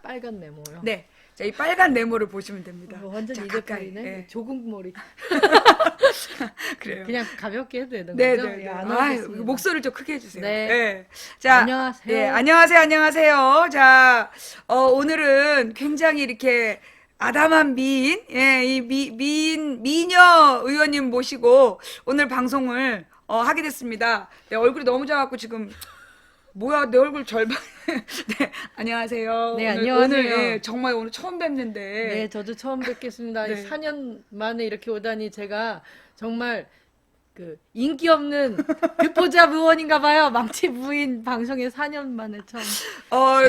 빨간 네모요. 네. 자, 이 빨간 네모를 보시면 됩니다. 완전 자, 이대팔이네. 예. 조국 머리. 그래요. 그냥 가볍게 해도 되는 네, 거죠? 네, 네. 예, 안 아, 하겠습니다. 목소리를 좀 크게 해주세요. 네. 네. 자, 안녕하세요. 예, 안녕하세요, 안녕하세요. 자, 오늘은 굉장히 이렇게 아담한 미인, 예, 미녀 의원님 모시고 오늘 방송을 하게 됐습니다. 네, 얼굴이 너무 작아갖고 지금 뭐야, 내 얼굴 절반. 네, 안녕하세요. 네, 오늘, 안녕하세요. 오늘, 예, 정말 오늘 처음 뵙는데. 네, 저도 처음 뵙겠습니다. 네. 4년 만에 이렇게 오다니 제가 정말 그 인기 없는 듣보잡 의원인가 봐요. 망치 부인 방송에 4년 만에 처음.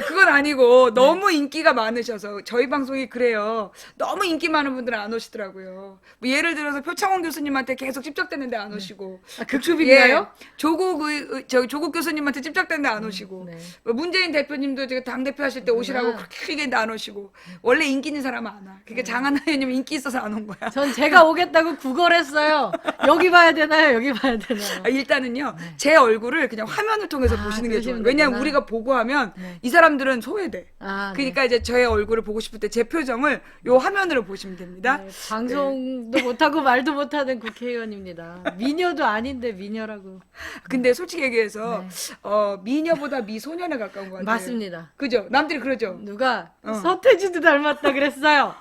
그건 아니고 너무 인기가 많으셔서 저희 방송이 그래요. 너무 인기 많은 분들은 안 오시더라고요. 뭐 예를 들어서 표창원 교수님한테 계속 찝적대는데 안 오시고. 아, 그 급인가요? 조국 교수님한테 찝적대는데 안 오시고. 네. 뭐 문재인 대표님도 제가 당 대표 하실 때 오시라고 그렇구나. 그렇게 얘기했는데 안 오시고. 원래 인기 있는 사람은 안 와. 그게 장하나 의원님 인기 있어서 안 온 거야. 전 제가 오겠다고 구걸했어요. 여기 봐야 되나요? 여기 봐야 되나요? 일단은요, 제 얼굴을 그냥 화면을 통해서 아, 보시는 게 좋아요. 그러시면 왜냐면 되구나. 우리가 보고 하면 네. 이 사람들은 소외돼. 아, 그러니까 이제 저의 얼굴을 보고 싶을 때 제 표정을 요 화면으로 보시면 됩니다. 네, 방송도 못하고 말도 못하는 국회의원입니다. 미녀도 아닌데 미녀라고. 근데 솔직히 얘기해서 네. 미녀보다 미소년에 가까운 것 같아요. 맞습니다. 그죠? 남들이 그러죠. 누가 서태지도 닮았다 그랬어요.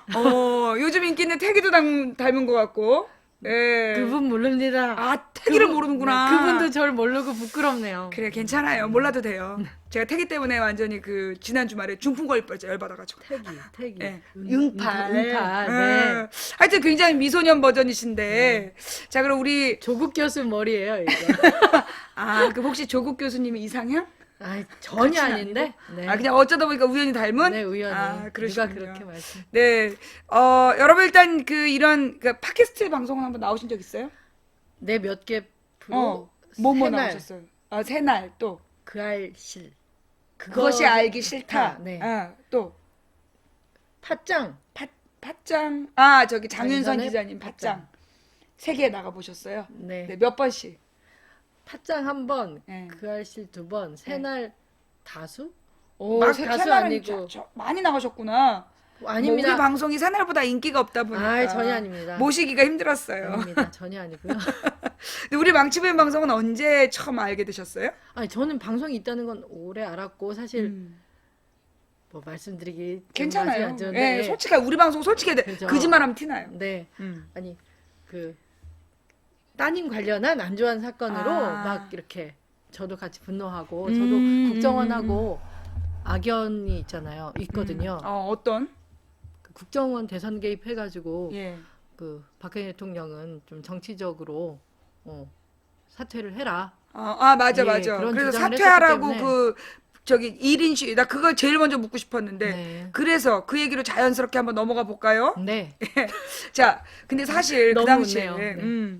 요즘 인기 있는 태기도 닮은 것 같고. 예. 그분 모릅니다. 아, 태기를 그분- 모르는구나. 네, 그분도 절 모르고 부끄럽네요. 그래, 괜찮아요. 몰라도 돼요. 제가 태기 때문에 완전히 그 지난 주말에 중풍 걸릴 뻔했죠. 열받아가지고. 태기. 예. 응팔. 네. 네. 하여튼 굉장히 미소년 버전이신데. 자, 그럼 우리 조국 교수 머리예요, 이거. 그 혹시 조국 교수님이 이상형? 아, 전혀 그렇진 아닌데. 네. 그냥 어쩌다 보니까 우연히 닮은? 네, 우연히. 누가 그러시군요. 그렇게 말씀. 네. 여러분 일단 이런 팟캐스트 방송은 한번 나오신 적 있어요? 네, 몇 개 프로. 뭐 새날, 나오셨어요? 새날 또. 그 알실. 그것이 알기 싫다. 네. 또. 팥짱. 팟짱. 저기 장윤선 장윤선의 기자님 팟짱. 팟짱. 3개 나가보셨어요? 네. 네, 몇 번씩? 팥짱 한 번, 네. 그 알실 두 번, 새날 다수? 오, 막 다수 새날은 아니고. 많이 나가셨구나. 아닙니다. 우리 방송이 새날보다 인기가 없다 보니까. 아, 전혀 아닙니다. 모시기가 힘들었어요. 아닙니다. 전혀 아니고요. 근데 우리 망치부인 방송은 언제 처음 알게 되셨어요? 아니, 저는 방송이 있다는 건 오래 알았고 사실 뭐 말씀드리기 좀 괜찮아요. 하지 않죠. 예, 네. 솔직히 우리 방송 솔직히 그죠. 거짓말하면 티나요. 네. 음. 아니, 그 따님 관련한 안 좋아하는 사건으로 아. 막 이렇게 저도 같이 분노하고 저도 음, 국정원하고 악연이 있거든요. 어떤? 그 국정원 대선 개입해가지고 예. 그 박근혜 대통령은 좀 정치적으로 사퇴를 해라. 맞아, 예, 맞아. 그런 그래서 주장을 사퇴하라고 했었기 때문에. 저기 1인 시위. 나 그걸 제일 먼저 묻고 싶었는데. 네. 그래서 그 얘기로 자연스럽게 한번 넘어가 볼까요? 네. 자, 근데 사실 그 너무 당시에 웃네요.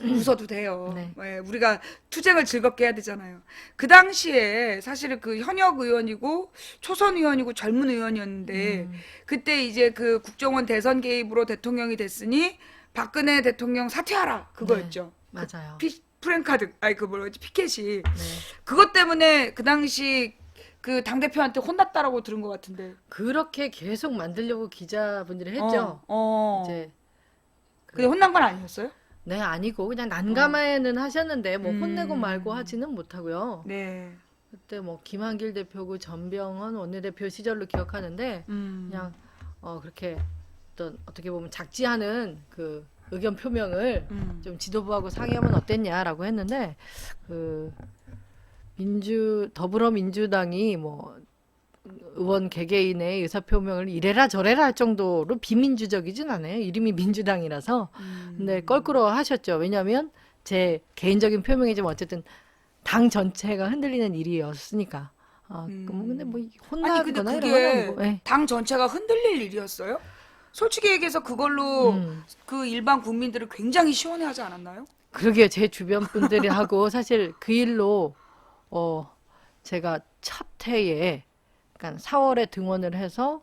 웃어도 돼요. 네. 예, 우리가 투쟁을 즐겁게 해야 되잖아요. 그 당시에 사실은 그 현역 의원이고 초선 의원이고 젊은 의원이었는데 그때 이제 그 국정원 대선 개입으로 대통령이 됐으니 박근혜 대통령 사퇴하라 그거였죠. 맞아요. 프랭카드 피켓이 네. 그것 때문에 그 당시 그 당대표한테 혼났다라고 들은 것 같은데. 그렇게 계속 만들려고 기자분들이 했죠. 이제 근데 혼난 건 아니었어요? 네, 아니고 그냥 난감해는 하셨는데 뭐 혼내고 음. 말고 하지는 못하고요. 네. 그때 뭐 김한길 대표고 전병헌 원내대표 시절로 기억하는데 음. 그냥 그렇게 어떻게 보면 작지하는 그 의견 표명을 좀 지도부하고 상의하면 어땠냐라고 했는데 그 더불어민주당이 뭐 의원 개개인의 의사표명을 이래라 저래라 할 정도로 비민주적이진 않아요. 이름이 민주당이라서. 근데 껄끄러워 하셨죠. 왜냐하면 제 개인적인 표명이지만 어쨌든 당 전체가 흔들리는 일이었으니까. 근데 뭐 아니 근데 혼나거나 이런 건 그게 아니고. 네. 당 전체가 흔들릴 일이었어요? 솔직히 얘기해서 그걸로 음. 그 일반 국민들을 굉장히 시원해하지 않았나요? 그러게요. 제 주변 분들이 하고 사실 그 일로 제가 첫 해에 그러니까 4월에 등원을 해서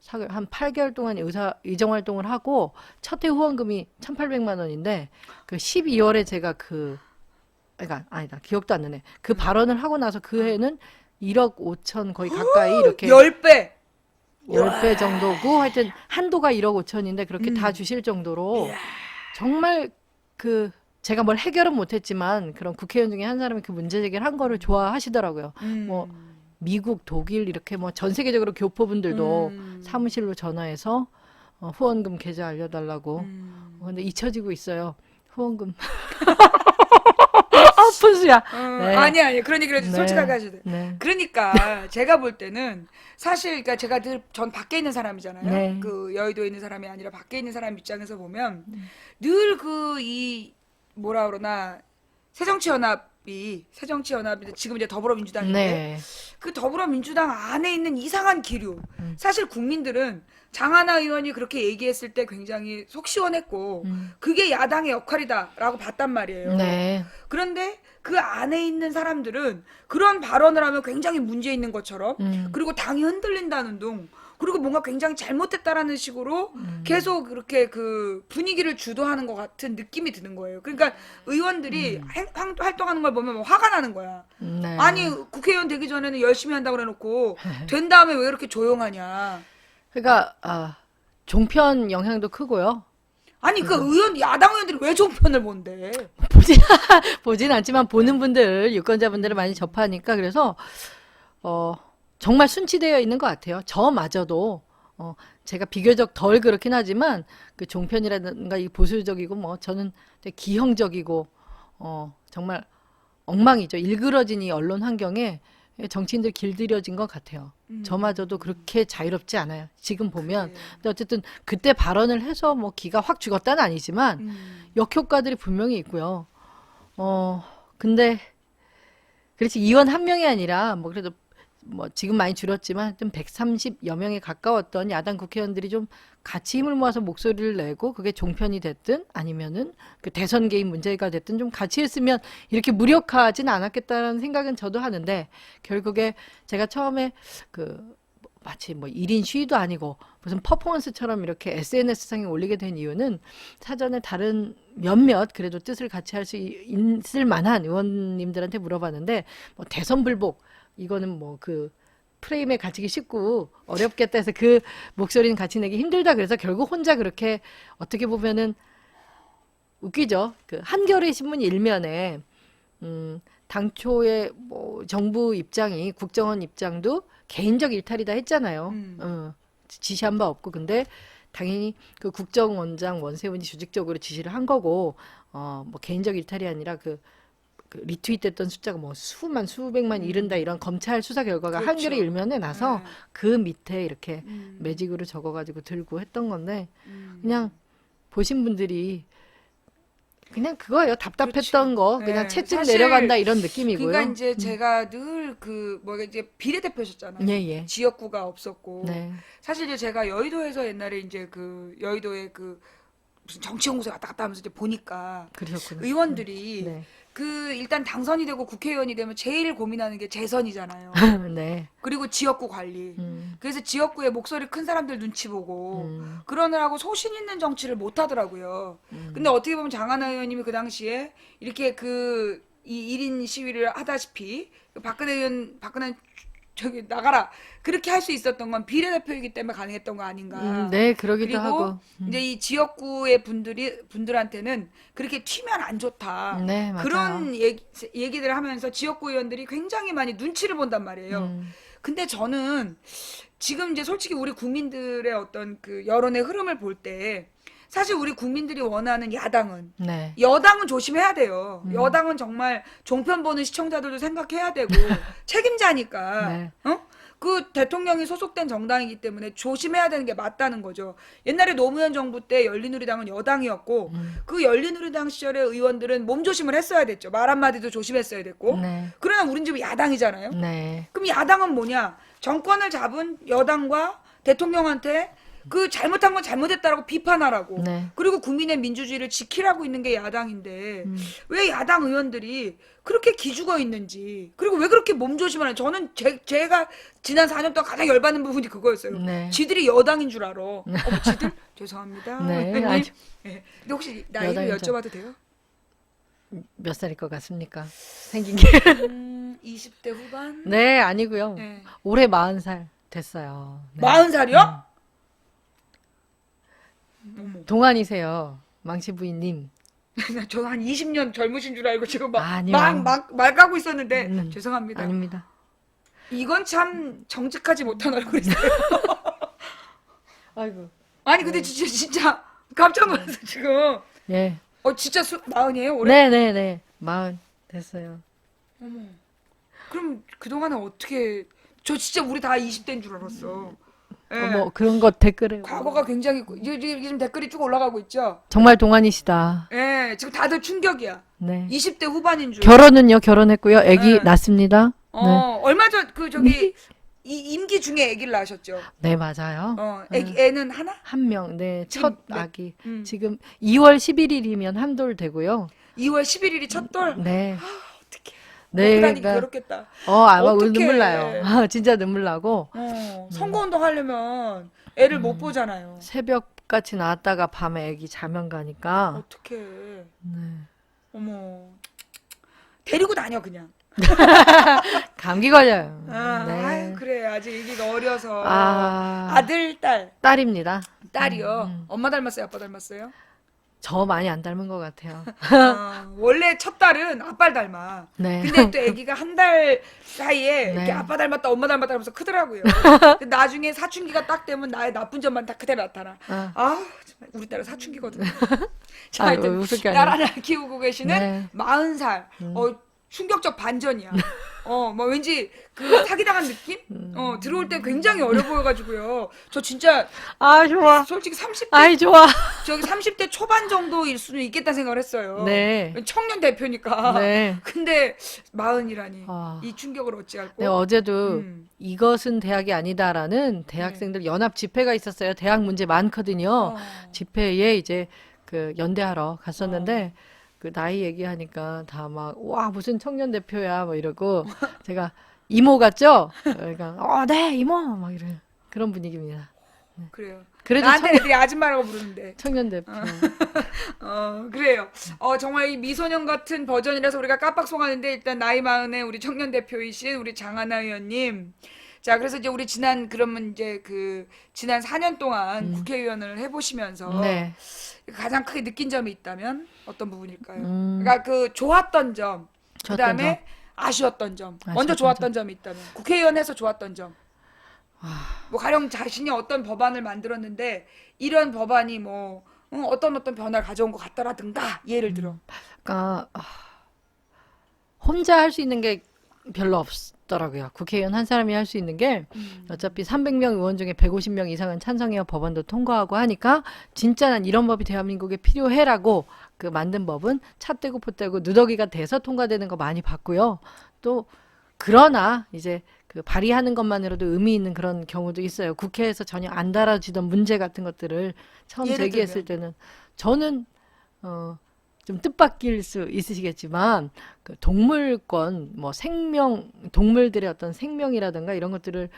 한 8개월 동안 의정 활동을 하고 첫 해 후원금이 1,800만 원인데 그 12월에 제가 그러니까 아니다. 기억도 안 나네. 그 발언을 하고 나서 그 해는 1억 5천 거의 가까이 이렇게 10배! 10배 정도고 하여튼 한도가 1억 5천인데 그렇게 다 주실 정도로 정말 그 제가 뭘 해결은 못했지만 그런 국회의원 중에 한 사람이 그 문제 제기를 한 거를 좋아하시더라고요. 뭐 미국, 독일 이렇게 뭐 전 세계적으로 교포분들도 사무실로 전화해서 후원금 계좌 알려달라고. 근데 잊혀지고 있어요. 후원금. 아, 푼수야. 네. 아니. 그러니까 네. 솔직하게 하셔야 돼요. 네. 그러니까 제가 볼 때는 사실 그러니까 제가 늘 전 밖에 있는 사람이잖아요. 네. 그 여의도에 있는 사람이 아니라 밖에 있는 사람 입장에서 보면 늘 그 이 뭐라 그러나 새정치연합이 지금 이제 더불어민주당인데 네. 그 더불어민주당 안에 있는 이상한 기류. 사실 국민들은 장하나 의원이 그렇게 얘기했을 때 굉장히 속 시원했고 그게 야당의 역할이다라고 봤단 말이에요. 네. 그런데 그 안에 있는 사람들은 그런 발언을 하면 굉장히 문제 있는 것처럼 그리고 당이 흔들린다는 둥 그리고 뭔가 굉장히 잘못했다라는 식으로 계속 그렇게 그 분위기를 주도하는 것 같은 느낌이 드는 거예요. 그러니까 의원들이 활동하는 걸 보면 뭐 화가 나는 거야. 네. 아니 국회의원 되기 전에는 열심히 한다고 그래놓고 된 다음에 왜 이렇게 조용하냐. 그러니까 종편 영향도 크고요. 아니 그 의원 야당 의원들이 왜 종편을 본대? 보진 않지만 보는 분들, 유권자분들을 많이 접하니까 그래서 정말 순치되어 있는 것 같아요. 저마저도 제가 비교적 덜 그렇긴 하지만 그 종편이라든가 이 보수적이고 뭐 저는 되게 기형적이고 정말 엉망이죠. 일그러진 이 언론 환경에 정치인들 길들여진 것 같아요. 저마저도 그렇게 자유롭지 않아요. 지금 보면. 근데 어쨌든 그때 발언을 해서 뭐 기가 확 죽었다는 아니지만 역효과들이 분명히 있고요. 근데 그렇지 의원 한 명이 아니라 뭐 그래도 뭐 지금 많이 줄었지만 하여튼 130여 명에 가까웠던 야당 국회의원들이 좀 같이 힘을 모아서 목소리를 내고 그게 종편이 됐든 아니면은 그 대선 개입 문제가 됐든 좀 같이 했으면 이렇게 무력화하진 않았겠다는 생각은 저도 하는데 결국에 제가 처음에 그 마치 뭐 1인 시위도 아니고 무슨 퍼포먼스처럼 이렇게 SNS상에 올리게 된 이유는 사전에 다른 몇몇 그래도 뜻을 같이 할 수 있을 만한 의원님들한테 물어봤는데 뭐 대선 불복 이거는 뭐 그 프레임에 갇히기 쉽고 어렵겠다 해서 그 목소리는 같이 내기 힘들다 그래서 결국 혼자 그렇게 어떻게 보면은 웃기죠. 그 한겨레 신문 일면에 당초에 뭐 정부 입장이 국정원 입장도 개인적 일탈이다 했잖아요. 지시한 바 없고 근데 당연히 그 국정원장 원세훈이 조직적으로 지시를 한 거고 뭐 개인적 일탈이 아니라 그 리트윗됐던 숫자가 뭐 수백만 이른다 이런 검찰 수사 결과가 그렇죠. 한겨레 일면에 나서 그 밑에 이렇게 매직으로 적어가지고 들고 했던 건데 그냥 보신 분들이 그냥 그거예요. 답답했던 거 그냥 네, 채찍 사실 내려간다 이런 느낌이고요. 그러니까 이제 제가 늘 그 뭐가 이제 비례대표셨잖아요. 예. 지역구가 없었고 네. 사실 이제 제가 여의도에서 옛날에 이제 그 여의도에 그 무슨 정치연구소 왔다 갔다 하면서 이제 보니까 그러셨군요. 의원들이 네. 그 일단 당선이 되고 국회의원이 되면 제일 고민하는 게 재선이잖아요. 네. 그리고 지역구 관리. 그래서 지역구에 목소리 큰 사람들 눈치 보고 그러느라고 소신 있는 정치를 못 하더라고요. 근데 어떻게 보면 장하나 의원님이 그 당시에 이렇게 그 이 1인 시위를 하다시피 박근혜 저기 나가라 그렇게 할 수 있었던 건 비례대표이기 때문에 가능했던 거 아닌가. 네, 그러기도 그리고 하고. 이제 이 지역구의 분들한테는 그렇게 튀면 안 좋다. 네, 맞아요. 그런 얘기들을 하면서 지역구 의원들이 굉장히 많이 눈치를 본단 말이에요. 근데 저는 지금 이제 솔직히 우리 국민들의 어떤 그 여론의 흐름을 볼 때 사실 우리 국민들이 원하는 야당은 네. 여당은 조심해야 돼요. 여당은 정말 종편 보는 시청자들도 생각해야 되고 책임자니까. 네. 그 대통령이 소속된 정당이기 때문에 조심해야 되는 게 맞다는 거죠. 옛날에 노무현 정부 때 열린우리당은 여당이었고 그 열린우리당 시절의 의원들은 몸조심을 했어야 됐죠. 말 한마디도 조심했어야 됐고. 네. 그러나 우린 지금 야당이잖아요. 네. 그럼 야당은 뭐냐? 정권을 잡은 여당과 대통령한테 그 잘못한 건 잘못했다라고 비판하라고. 네. 그리고 국민의 민주주의를 지키라고 있는 게 야당인데 왜 야당 의원들이 그렇게 기죽어 있는지 그리고 왜 그렇게 몸조심을 하는 저는 제가 지난 4년 동안 가장 열받는 부분이 그거였어요. 네. 지들이 여당인 줄 알아. 지들? 죄송합니다. 네, 아주- 네. 근데 혹시 나이를 여당인 줄- 여쭤봐도 돼요? 몇 살일 것 같습니까? 생긴 게. 20대 후반? 네, 아니고요. 네. 올해 40살. 됐어요. 네. 40살이요? 동안이세요, 망치 부인님. 저는 한 20년 젊으신 줄 알고 지금 아니요. 말 까고 있었는데 죄송합니다. 아닙니다. 이건 참 정직하지 못한 얼굴이세요. 아이고. 아니 근데 진짜 깜짝 놀라서 지금 예. 진짜 40이에요 올해? 네네네. 40 됐어요. 어머. 그럼 그동안은 어떻게 저 진짜 우리 다 20대인 줄 알았어. 예. 뭐 그런 거 댓글에 과거가 굉장히 지금 댓글이 쭉 올라가고 있죠. 정말 동안이시다. 예, 지금 다들 충격이야. 네. 20대 후반인 줄. 결혼은요? 결혼했고요. 아기 네. 낳습니다. 네. 얼마 전 저기 이 임기 중에 아기를 낳으셨죠. 네, 맞아요. 애는 하나? 한 명. 네. 첫 네. 아기. 음. 지금 2월 11일이면 한 돌 되고요. 2월 11일이 첫 돌. 네. 어떡해. 네. 먹고 다니기 그러니까 괴롭겠다. 아마 어떡해. 눈물 나요. 진짜 눈물 나고 선거운동 하려면 애를 못 보잖아요. 새벽같이 나왔다가 밤에 아기 자면 가니까 어떡해. 네. 어머. 데리고 다녀 그냥. 감기 걸려요. 아유 네. 그래 아직 아기가 어려서. 아, 아들 딸 딸입니다. 딸이요. 엄마 닮았어요 아빠 닮았어요? 저 많이 안 닮은 것 같아요. 원래 첫 딸은 아빠를 닮아. 네. 근데 또 아기가 한 달 사이에 네. 이렇게 아빠 닮았다 엄마 닮았다 하면서 크더라고요. 근데 나중에 사춘기가 딱 되면 나의 나쁜 점만 다 그대로 나타나. 아. 정말 우리 딸은 사춘기거든. 자, 아, 하여튼 웃을 게 딸 아니라. 하나 키우고 계시는 네. 40살. 충격적 반전이야. 뭐 왠지 그 사기당한 느낌? 들어올 때 굉장히 어려 보여가지고요. 저 진짜 아, 좋아. 솔직히 30대 아이, 좋아. 저기 30대 초반 정도일 수는 있겠다 생각을 했어요. 네. 청년 대표니까. 네. 근데 40이라니. 아. 이 충격을 어찌할꼬? 네, 어제도 음. 이것은 대학이 아니다라는 대학생들 연합 집회가 있었어요. 대학 문제 많거든요. 어. 집회에 이제 그 연대하러 갔었는데 그 나이 얘기하니까 다 막 와 무슨 청년 대표야 뭐 이러고 제가 이모 같죠? 그러니까 네 이모 막 이런 그런 분위기입니다. 그래요. 그래도 나한테 애들이 아줌마라고 부르는데. 청년 대표. 그래요. 정말 이 미소년 같은 버전이라서 우리가 깜빡송하는데 일단 나이 마흔에 우리 청년 대표이신 우리 장하나 의원님. 자, 그래서 이제 우리 그러면 이제 지난 4년 동안 국회의원을 해보시면서 네. 가장 크게 느낀 점이 있다면 어떤 부분일까요? 음. 그러니까 좋았던 점, 좋았던 그다음에 아쉬웠던 점. 먼저 아쉬웠던 좋았던 점이 있다면 국회의원에서 좋았던 점. 뭐 가령 자신이 어떤 법안을 만들었는데 이런 법안이 뭐 어떤 변화를 가져온 것 같다라든가 예를 들어. 그러니까 혼자 할 수 있는 게 별로 없더라고요. 국회의원 한 사람이 할 수 있는 게 어차피 300명 의원 중에 150명 이상은 찬성해야 법안도 통과하고 하니까 진짜 난 이런 법이 대한민국에 필요해라고 그 만든 법은 차 떼고 포 떼고 누더기가 돼서 통과되는 거 많이 봤고요. 또 그러나 이제 그 발의하는 것만으로도 의미 있는 그런 경우도 있어요. 국회에서 전혀 안 다뤄지던 문제 같은 것들을 처음 예를 제기했을 때는 저는 좀 뜻밖일 수 있으시겠지만 그 동물권 뭐 생명 동물들의 어떤 생명이라든가 이런 것들을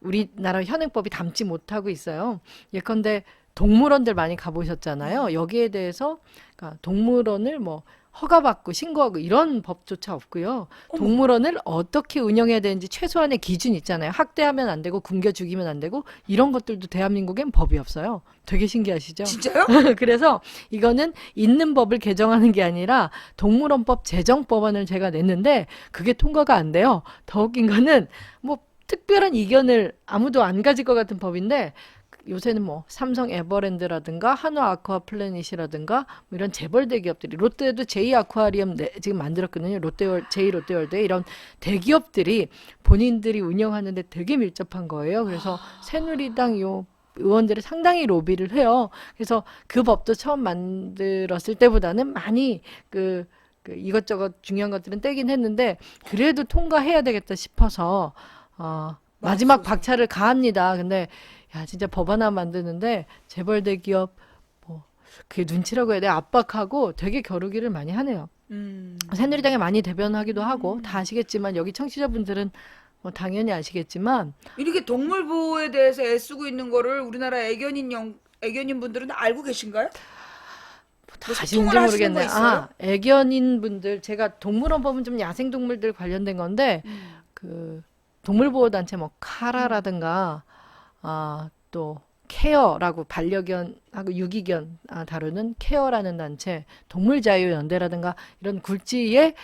우리나라 현행법이 담지 못하고 있어요. 예컨대 동물원들 많이 가보셨잖아요. 여기에 대해서 그러니까 동물원을 뭐 허가받고 신고하고 이런 법조차 없고요. 동물원을 어떻게 운영해야 되는지 최소한의 기준 있잖아요. 학대하면 안 되고 굶겨 죽이면 안 되고 이런 것들도 대한민국엔 법이 없어요. 되게 신기하시죠? 진짜요? 그래서 이거는 있는 법을 개정하는 게 아니라 동물원법 제정법안을 제가 냈는데 그게 통과가 안 돼요. 더 웃긴 거는 뭐 특별한 이견을 아무도 안 가질 것 같은 법인데 요새는 뭐 삼성 에버랜드라든가 한화 아쿠아 플래닛이라든가 뭐 이런 재벌 대기업들이 롯데도 제이 아쿠아리움 지금 만들었거든요. 제이 롯데월드 이런 대기업들이 본인들이 운영하는데 되게 밀접한 거예요. 그래서 새누리당 요 의원들이 상당히 로비를 해요. 그래서 그 법도 처음 만들었을 때보다는 많이 이것저것 중요한 것들은 떼긴 했는데 그래도 통과해야 되겠다 싶어서 마지막 박차를 가합니다. 근데 야 진짜 법 하나 만드는데 재벌 대기업 뭐 그게 눈치라고 해야 돼 압박하고 되게 겨루기를 많이 하네요. 새누리당에 많이 대변하기도 하고 다 아시겠지만 여기 청취자분들은 뭐 당연히 아시겠지만 이렇게 동물 보호에 대해서 애쓰고 있는 거를 우리나라 애견인 분들은 알고 계신가요? 다 소통을 아시는지 하시는 모르겠네. 거 있어요? 애견인 분들 제가 동물원 법은 좀 야생 동물들 관련된 건데 그 동물보호단체 뭐 카라라든가 또 케어라고 반려견하고 유기견 다루는 케어라는 단체, 동물자유연대라든가 이런 굴지의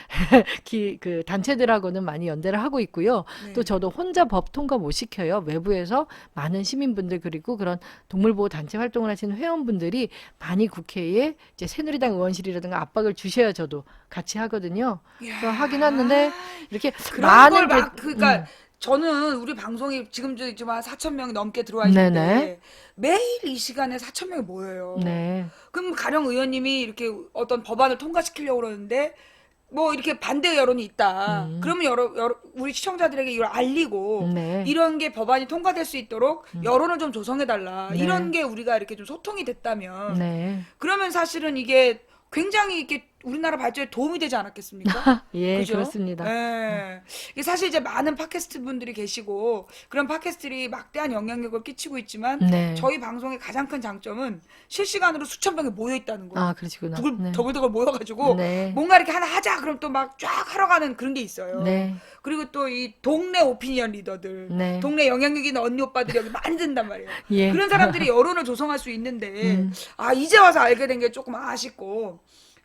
그 단체들하고는 많이 연대를 하고 있고요. 네. 또 저도 혼자 법 통과 못 시켜요. 외부에서 많은 시민분들 그리고 그런 동물보호 단체 활동을 하시는 회원분들이 많이 국회에 이제 새누리당 의원실이라든가 압박을 주셔야 저도 같이 하거든요. 그래서 이야. 하긴 하는데 이렇게 그런 많은 걸 막 그러니까 저는 우리 방송이 지금 한 4천 명이 넘게 들어와 있는데 네네. 매일 이 시간에 4천 명이 모여요. 네. 그럼 가령 의원님이 이렇게 어떤 법안을 통과시키려고 그러는데 뭐 이렇게 반대 여론이 있다. 그러면 우리 시청자들에게 이걸 알리고 네. 이런 게 법안이 통과될 수 있도록 여론을 좀 조성해달라. 네. 이런 게 우리가 이렇게 좀 소통이 됐다면 네. 그러면 사실은 이게 굉장히 이렇게 우리나라 발전에 도움이 되지 않았겠습니까? 예, 그죠? 그렇습니다. 예. 이게 사실 이제 많은 팟캐스트 분들이 계시고 그런 팟캐스트들이 막대한 영향력을 끼치고 있지만 네. 저희 방송의 가장 큰 장점은 실시간으로 수천 명이 모여 있다는 거예요. 그러시구나. 두글 더글더글 모여가지고 네. 뭔가 이렇게 하나 하자 그럼 또 막 쫙 하러 가는 그런 게 있어요. 네. 그리고 또 이 동네 오피니언 리더들, 네. 동네 영향력 있는 언니 오빠들이 여기 많이 든단 말이에요. 예. 그런 사람들이 여론을 조성할 수 있는데 이제 와서 알게 된 게 조금 아쉽고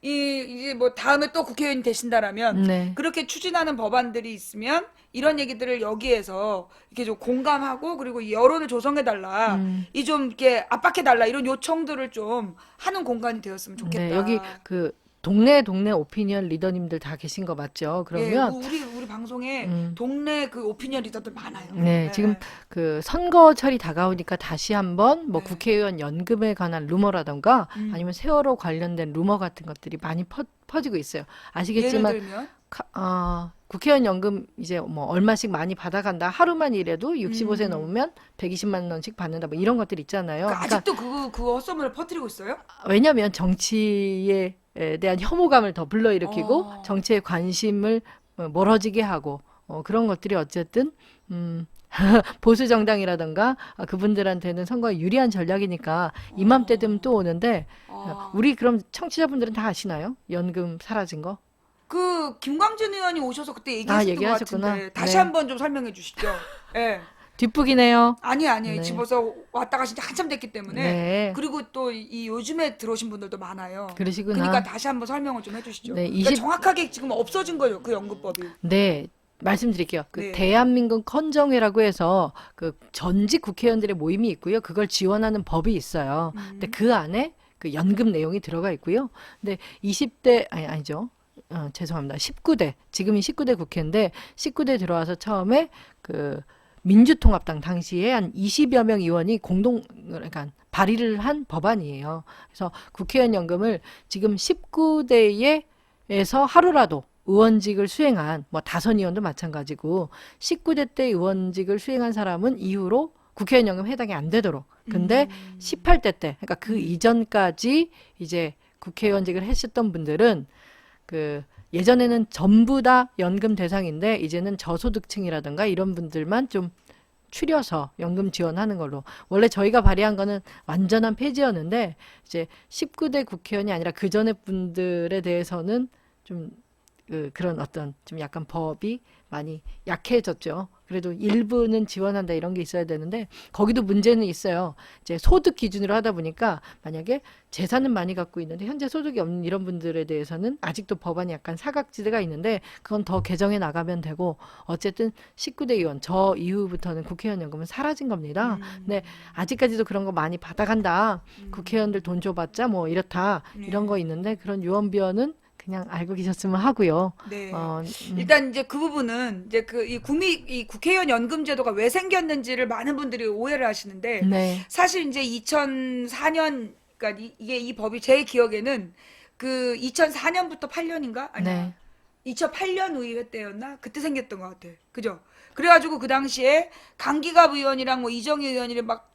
이제 뭐 다음에 또 국회의원이 되신다라면 네. 그렇게 추진하는 법안들이 있으면 이런 얘기들을 여기에서 이렇게 좀 공감하고 그리고 이 여론을 조성해달라, 이 좀 이렇게 압박해달라 이런 요청들을 좀 하는 공간이 되었으면 좋겠다. 네, 여기 그 동네 오피니언 리더님들 다 계신 거 맞죠? 그러면 우리 방송에 동네 그 오피니언 리더들 많아요. 네, 지금 그 선거철이 다가오니까 다시 한번 뭐 네. 국회의원 연금에 관한 루머라던가 아니면 세월호 관련된 루머 같은 것들이 많이 퍼지고 있어요. 예를 아시겠지만 들면 국회의원 연금 이제 뭐 얼마씩 많이 받아간다. 하루만 일해도 65세 넘으면 120만 원씩 받는다. 뭐 이런 것들 있잖아요. 그 아직도 그 헛소문을 퍼뜨리고 있어요? 왜냐하면 정치에 대한 혐오감을 더 불러일으키고 어. 정치에 관심을 멀어지게 하고 그런 것들이 어쨌든 보수 정당이라던가 그분들한테는 선거에 유리한 전략이니까 이맘때 되면 또 오는데 우리 그럼 청취자분들은 다 아시나요? 연금 사라진 거? 그 김광진 의원이 오셔서 그때 얘기하셨던 것 얘기하셨구나. 같은데 다시 네. 한번 좀 설명해 주시죠. 예. 뒷북이네요. 아니에요. 네. 집어서 왔다 가신 지 한참 됐기 때문에. 네. 그리고 또 이 요즘에 들어오신 분들도 많아요. 그러시구나. 그러니까 다시 한번 설명을 좀 해주시죠. 네, 그러니까 20 정확하게 지금 없어진 거죠, 그 연금법이. 네, 말씀드릴게요. 그 네. 대한민국 헌정회라고 해서 그 전직 국회의원들의 모임이 있고요. 그걸 지원하는 법이 있어요. 근데 그 안에 그 연금 내용이 들어가 있고요. 근데 20대 아니죠. 죄송합니다. 19대. 지금이 19대 국회인데 19대 들어와서 처음에 그 민주통합당 당시에 한 20여 명 의원이 그러니까 발의를 한 법안이에요. 그래서 국회의원 연금을 지금 19대에서 하루라도 의원직을 수행한 뭐 다선 의원도 마찬가지고 19대 때 의원직을 수행한 사람은 이후로 국회의원 연금 해당이 안 되도록. 근데 18대 때 그러니까 그 이전까지 이제 국회의원직을 했었던 분들은 그 예전에는 전부 다 연금 대상인데 이제는 저소득층이라든가 이런 분들만 좀 추려서 연금 지원하는 걸로. 원래 저희가 발의한 거는 완전한 폐지였는데 이제 19대 국회의원이 아니라 그 전에 분들에 대해서는 좀 그런 어떤 좀 약간 법이 많이 약해졌죠. 그래도 일부는 지원한다 이런 게 있어야 되는데 거기도 문제는 있어요. 이제 소득 기준으로 하다 보니까 만약에 재산은 많이 갖고 있는데 현재 소득이 없는 이런 분들에 대해서는 아직도 법안이 약간 사각지대가 있는데 그건 더 개정해 나가면 되고 어쨌든 19대 의원 저 이후부터는 국회의원 연금은 사라진 겁니다. 근데 아직까지도 그런 거 많이 받아간다. 국회의원들 돈 줘봤자 뭐 이렇다 이런 거 있는데 그런 유언비어는 그냥 알고 계셨으면 하고요. 네. 어, 일단 이제 그 부분은 이제 그 이 국회의원 연금 제도가 왜 생겼는지를 많은 분들이 오해를 하시는데 네. 사실 이제 2004년 그러니까 이게 이 법이 제 기억에는 그 2004년부터 8년인가? 아니야. 네. 2008년 의회 때였나? 그때 생겼던 것 같아. 그죠? 그래가지고 그 당시에 강기갑 의원이랑 뭐 이정희 의원이랑 막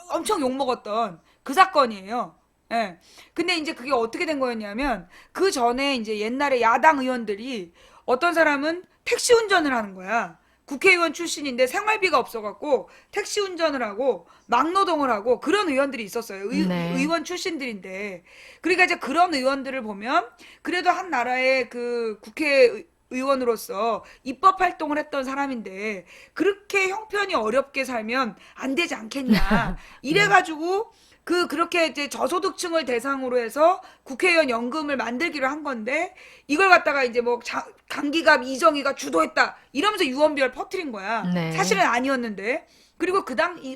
엄청 욕먹었던 그 사건이에요. 예. 근데 이제 그게 어떻게 된 거였냐면 그 전에 이제 옛날에 야당 의원들이 어떤 사람은 택시 운전을 하는 거야. 국회의원 출신인데 생활비가 없어갖고 택시 운전을 하고 막노동을 하고 그런 의원들이 있었어요. 네. 의원 출신들인데. 그러니까 이제 그런 의원들을 보면 그래도 한 나라의 그 국회 의원으로서 입법 활동을 했던 사람인데 그렇게 형편이 어렵게 살면 안 되지 않겠냐. 이래가지고 그렇게 이제 저소득층을 대상으로 해서 국회의원 연금을 만들기로 한 건데 이걸 갖다가 이제 뭐 강기갑 이정희가 주도했다 이러면서 유언비어를 퍼뜨린 거야. 네. 사실은 아니었는데. 그리고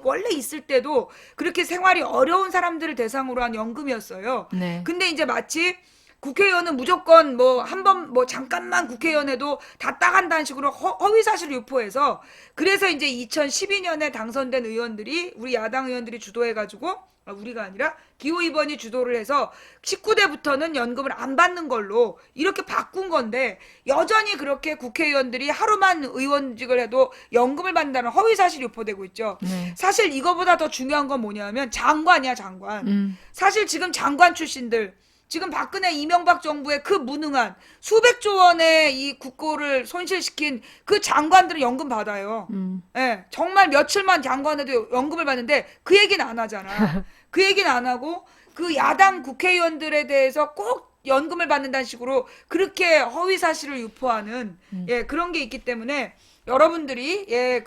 원래 있을 때도 그렇게 생활이 어려운 사람들을 대상으로 한 연금이었어요. 네. 근데 이제 마치 국회의원은 무조건 뭐 한 번 뭐 잠깐만 국회의원 해도 다 따간다는 식으로 허위 사실을 유포해서 그래서 이제 2012년에 당선된 의원들이 우리 야당 의원들이 주도해가지고 우리가 아니라 기호이번이 주도를 해서 19대부터는 연금을 안 받는 걸로 이렇게 바꾼 건데 여전히 그렇게 국회의원들이 하루만 의원직을 해도 연금을 받는다는 허위사실이 유포되고 있죠. 네. 사실 이거보다 더 중요한 건 뭐냐면 장관이야, 장관. 사실 지금 장관 출신들 지금 박근혜 이명박 정부의 그 무능한 수백조 원의 이 국고를 손실시킨 그 장관들은 연금 받아요. 예, 정말 며칠만 장관해도 연금을 받는데 그 얘기는 안 하잖아. 그 얘기는 안 하고 그 야당 국회의원들에 대해서 꼭 연금을 받는다는 식으로 그렇게 허위 사실을 유포하는 예, 그런 게 있기 때문에 여러분들이 예,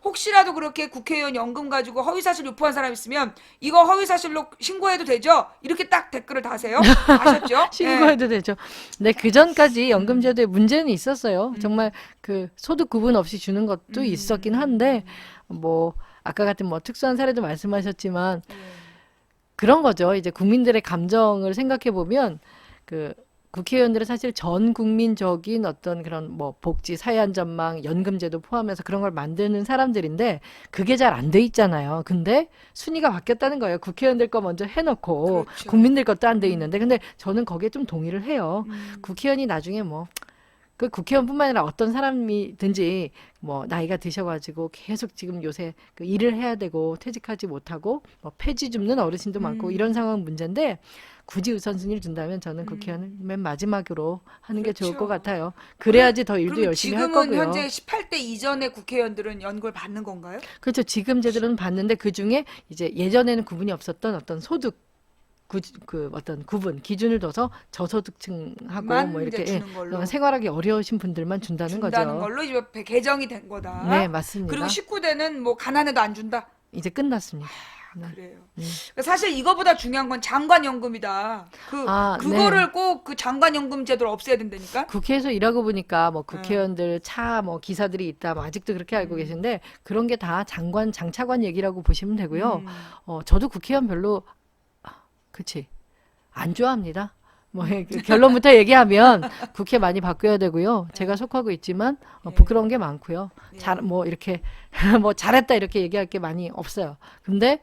혹시라도 그렇게 국회의원 연금 가지고 허위사실 유포한 사람 있으면 이거 허위사실로 신고해도 되죠? 이렇게 딱 댓글을 다세요. 아셨죠? 신고해도 되죠. 네, 그 전까지 연금제도에 문제는 있었어요. 정말 그 소득 구분 없이 주는 것도 있었긴 한데 뭐 아까 같은 뭐 특수한 사례도 말씀하셨지만 그런 거죠. 이제 국민들의 감정을 생각해 보면 국회의원들은 사실 전 국민적인 어떤 그런 뭐 복지, 사회안전망, 연금제도 포함해서 그런 걸 만드는 사람들인데 그게 잘 안 돼 있잖아요. 근데 순위가 바뀌었다는 거예요. 국회의원들 거 먼저 해놓고 그렇죠. 국민들 것도 안 돼 있는데 근데 저는 거기에 좀 동의를 해요. 국회의원이 나중에 뭐 그 국회의원뿐만 아니라 어떤 사람이든지 뭐 나이가 드셔가지고 계속 지금 요새 그 일을 해야 되고 퇴직하지 못하고 뭐 폐지 줍는 어르신도 많고 이런 상황 문제인데 굳이 우선순위를 준다면 저는 국회의원은 맨 마지막으로 하는 게 좋을 것 그렇죠. 같아요. 그래야지 더 일도 그리고 열심히 할 지금은 거고요. 현재 18대 이전의 국회의원들은 연금을 받는 건가요? 그렇죠. 지금 제도는 봤는데 그 중에 이제 예전에는 구분이 없었던 어떤 소득 어떤 구분 기준을 둬서 저소득층하고 만 뭐 이렇게 이제 주는 걸로. 생활하기 어려우신 분들만 준다는 거죠. 걸로 이제 개정이 된 거다. 네, 맞습니다. 그리고 19대는 뭐 가난해도 안 준다. 이제 끝났습니다. 네. 그래요. 사실 이거보다 중요한 건 장관연금이다. 아, 그거를 꼭 그 장관연금 제도를 없애야 된다니까. 국회에서 일하고 보니까 뭐 국회의원들 차 뭐 기사들이 있다. 뭐 아직도 그렇게 알고 계신데 그런 게 다 장관 장차관 얘기라고 보시면 되고요. 저도 국회의원 별로 그치 안 좋아합니다. 뭐 결론부터 얘기하면 국회 많이 바뀌어야 되고요. 제가 속하고 있지만 부끄러운 게 많고요. 뭐 이렇게 뭐 잘했다 이렇게 얘기할 게 많이 없어요. 근데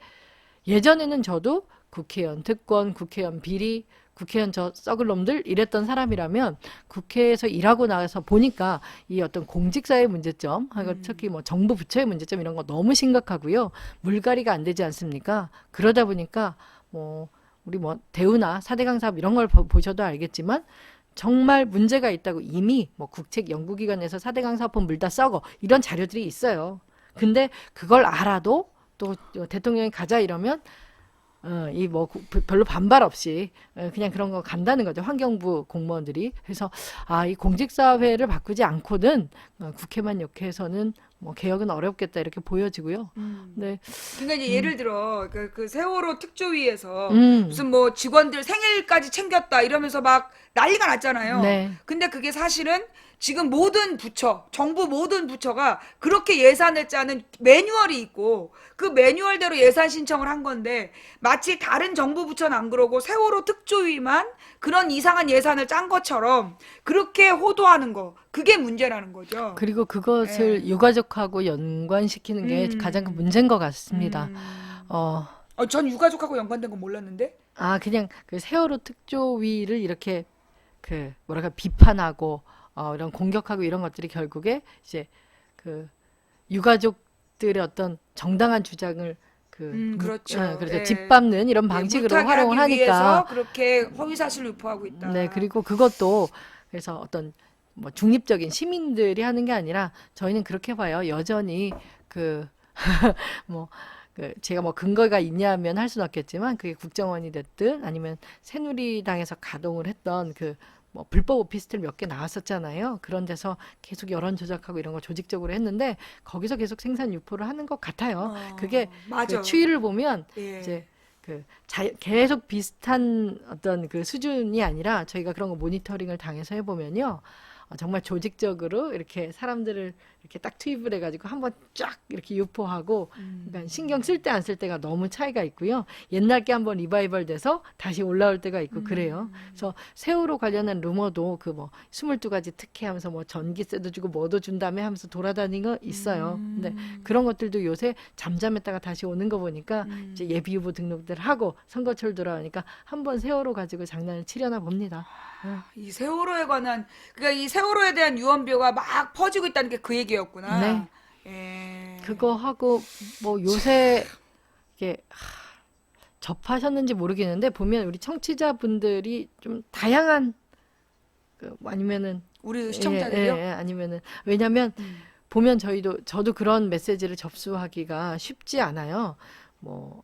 예전에는 저도 국회의원 특권, 국회의원 비리, 국회의원 저 썩을 놈들 이랬던 사람이라면 국회에서 일하고 나서 보니까 이 어떤 공직사의 문제점, 특히 뭐 정부 부처의 문제점 이런 거 너무 심각하고요. 물갈이가 안 되지 않습니까? 그러다 보니까 뭐 우리 뭐 대우나 4대강 사업 이런 걸 보셔도 알겠지만 정말 문제가 있다고 이미 뭐 국책 연구기관에서 4대강 사업은 물다 썩어 이런 자료들이 있어요. 근데 그걸 알아도 또 대통령이 가자 이러면 이 뭐 별로 반발 없이 그냥 그런 거 간다는 거죠. 환경부 공무원들이. 그래서 이 공직사회를 바꾸지 않고는 국회만 욕해서는 뭐 개혁은 어렵겠다 이렇게 보여지고요. 네. 그러니까 이제 예를 들어 그 세월호 특조위에서 무슨 뭐 직원들 생일까지 챙겼다 이러면서 막 난리가 났잖아요. 네. 근데 그게 사실은 지금 모든 부처, 정부 모든 부처가 그렇게 예산을 짜는 매뉴얼이 있고 그 매뉴얼대로 예산 신청을 한 건데 마치 다른 정부 부처는 안 그러고 세월호 특조위만 그런 이상한 예산을 짠 것처럼 그렇게 호도하는 거 그게 문제라는 거죠. 그리고 그것을 유가족하고 연관시키는 게 가장 큰 문제인 것 같습니다. 전 유가족하고 연관된 건 몰랐는데. 그냥 그 세월호 특조위를 이렇게 뭐랄까 비판하고 이런 공격하고 이런 것들이 결국에 이제 그 유가족들의 어떤 정당한 주장을 그렇죠. 그래서 예. 짓밟는 이런 방식으로 물타기 활용을 하기 위해서 하니까 그렇게 허위 사실을 유포하고 있다. 네, 그리고 그것도 그래서 어떤 뭐 중립적인 시민들이 하는 게 아니라 저희는 그렇게 봐요. 여전히 제가 뭐 근거가 있냐면 할 수는 없겠지만 그게 국정원이 됐든 아니면 새누리당에서 가동을 했던 뭐 불법 오피스텔 몇 개 나왔었잖아요. 그런 데서 계속 여론 조작하고 이런 거 조직적으로 했는데 거기서 계속 생산 유포를 하는 것 같아요. 그게 맞아. 그 추이를 보면 예. 이제 계속 비슷한 어떤 그 수준이 아니라 저희가 그런 거 모니터링을 당해서 해보면요. 정말 조직적으로 이렇게 사람들을 이렇게 딱 투입을 해가지고 한번 쫙 이렇게 유포하고 그러니까 신경 쓸 때 안 쓸 때가 너무 차이가 있고요. 옛날 게 한번 리바이벌 돼서 다시 올라올 때가 있고 그래요. 그래서 세월호 관련한 루머도 그 뭐 22가지 특혜 하면서 뭐 전기세도 주고 뭐도 준 다음에 하면서 돌아다니는 거 있어요. 근데 그런 것들도 요새 잠잠했다가 다시 오는 거 보니까 이제 예비 후보 등록들 하고 선거철 돌아오니까 한번 세월호 가지고 장난을 치려나 봅니다. 이 세월호에 관한 그러니까 이 세월호에 대한 유언비어가 막 퍼지고 있다는 게 그 얘기였구나. 네. 예. 그거 하고 뭐 요새 이게 접하셨는지 모르겠는데 보면 우리 청취자분들이 좀 다양한 아니면은 우리 시청자들이요? 아니면은 왜냐면 보면 저도 그런 메시지를 접수하기가 쉽지 않아요. 뭐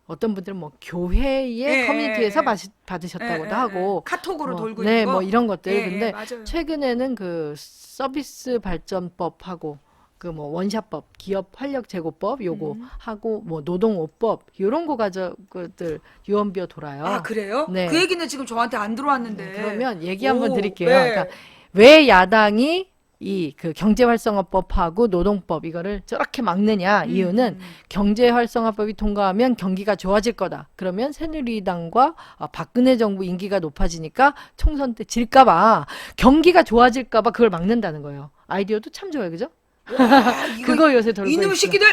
어떤 분들은 뭐 교회의 예, 커뮤니티에서 예, 받으셨다고도 예, 하고 카톡으로 뭐, 돌고 네, 있는 거. 뭐 이런 것들. 예, 근데 맞아요. 최근에는 그 서비스 발전법하고 그 뭐 원샷법, 기업 활력 제고법 요거 하고 뭐 노동오법 요런 거 가져들 유언비어 돌아요. 아, 그래요? 네. 그 얘기는 지금 저한테 안 들어왔는데. 그러면 얘기 한번 오, 드릴게요. 네. 그러니까 왜 야당이 이 그 경제활성화법하고 노동법 이거를 저렇게 막느냐 이유는 경제활성화법이 통과하면 경기가 좋아질 거다. 그러면 새누리당과 박근혜 정부 임기가 높아지니까 총선 때 질까봐 경기가 좋아질까봐 그걸 막는다는 거예요. 아이디어도 참 좋아요, 그죠? 와, 이거 그거 요새 돌고 이놈 있어. 새끼들!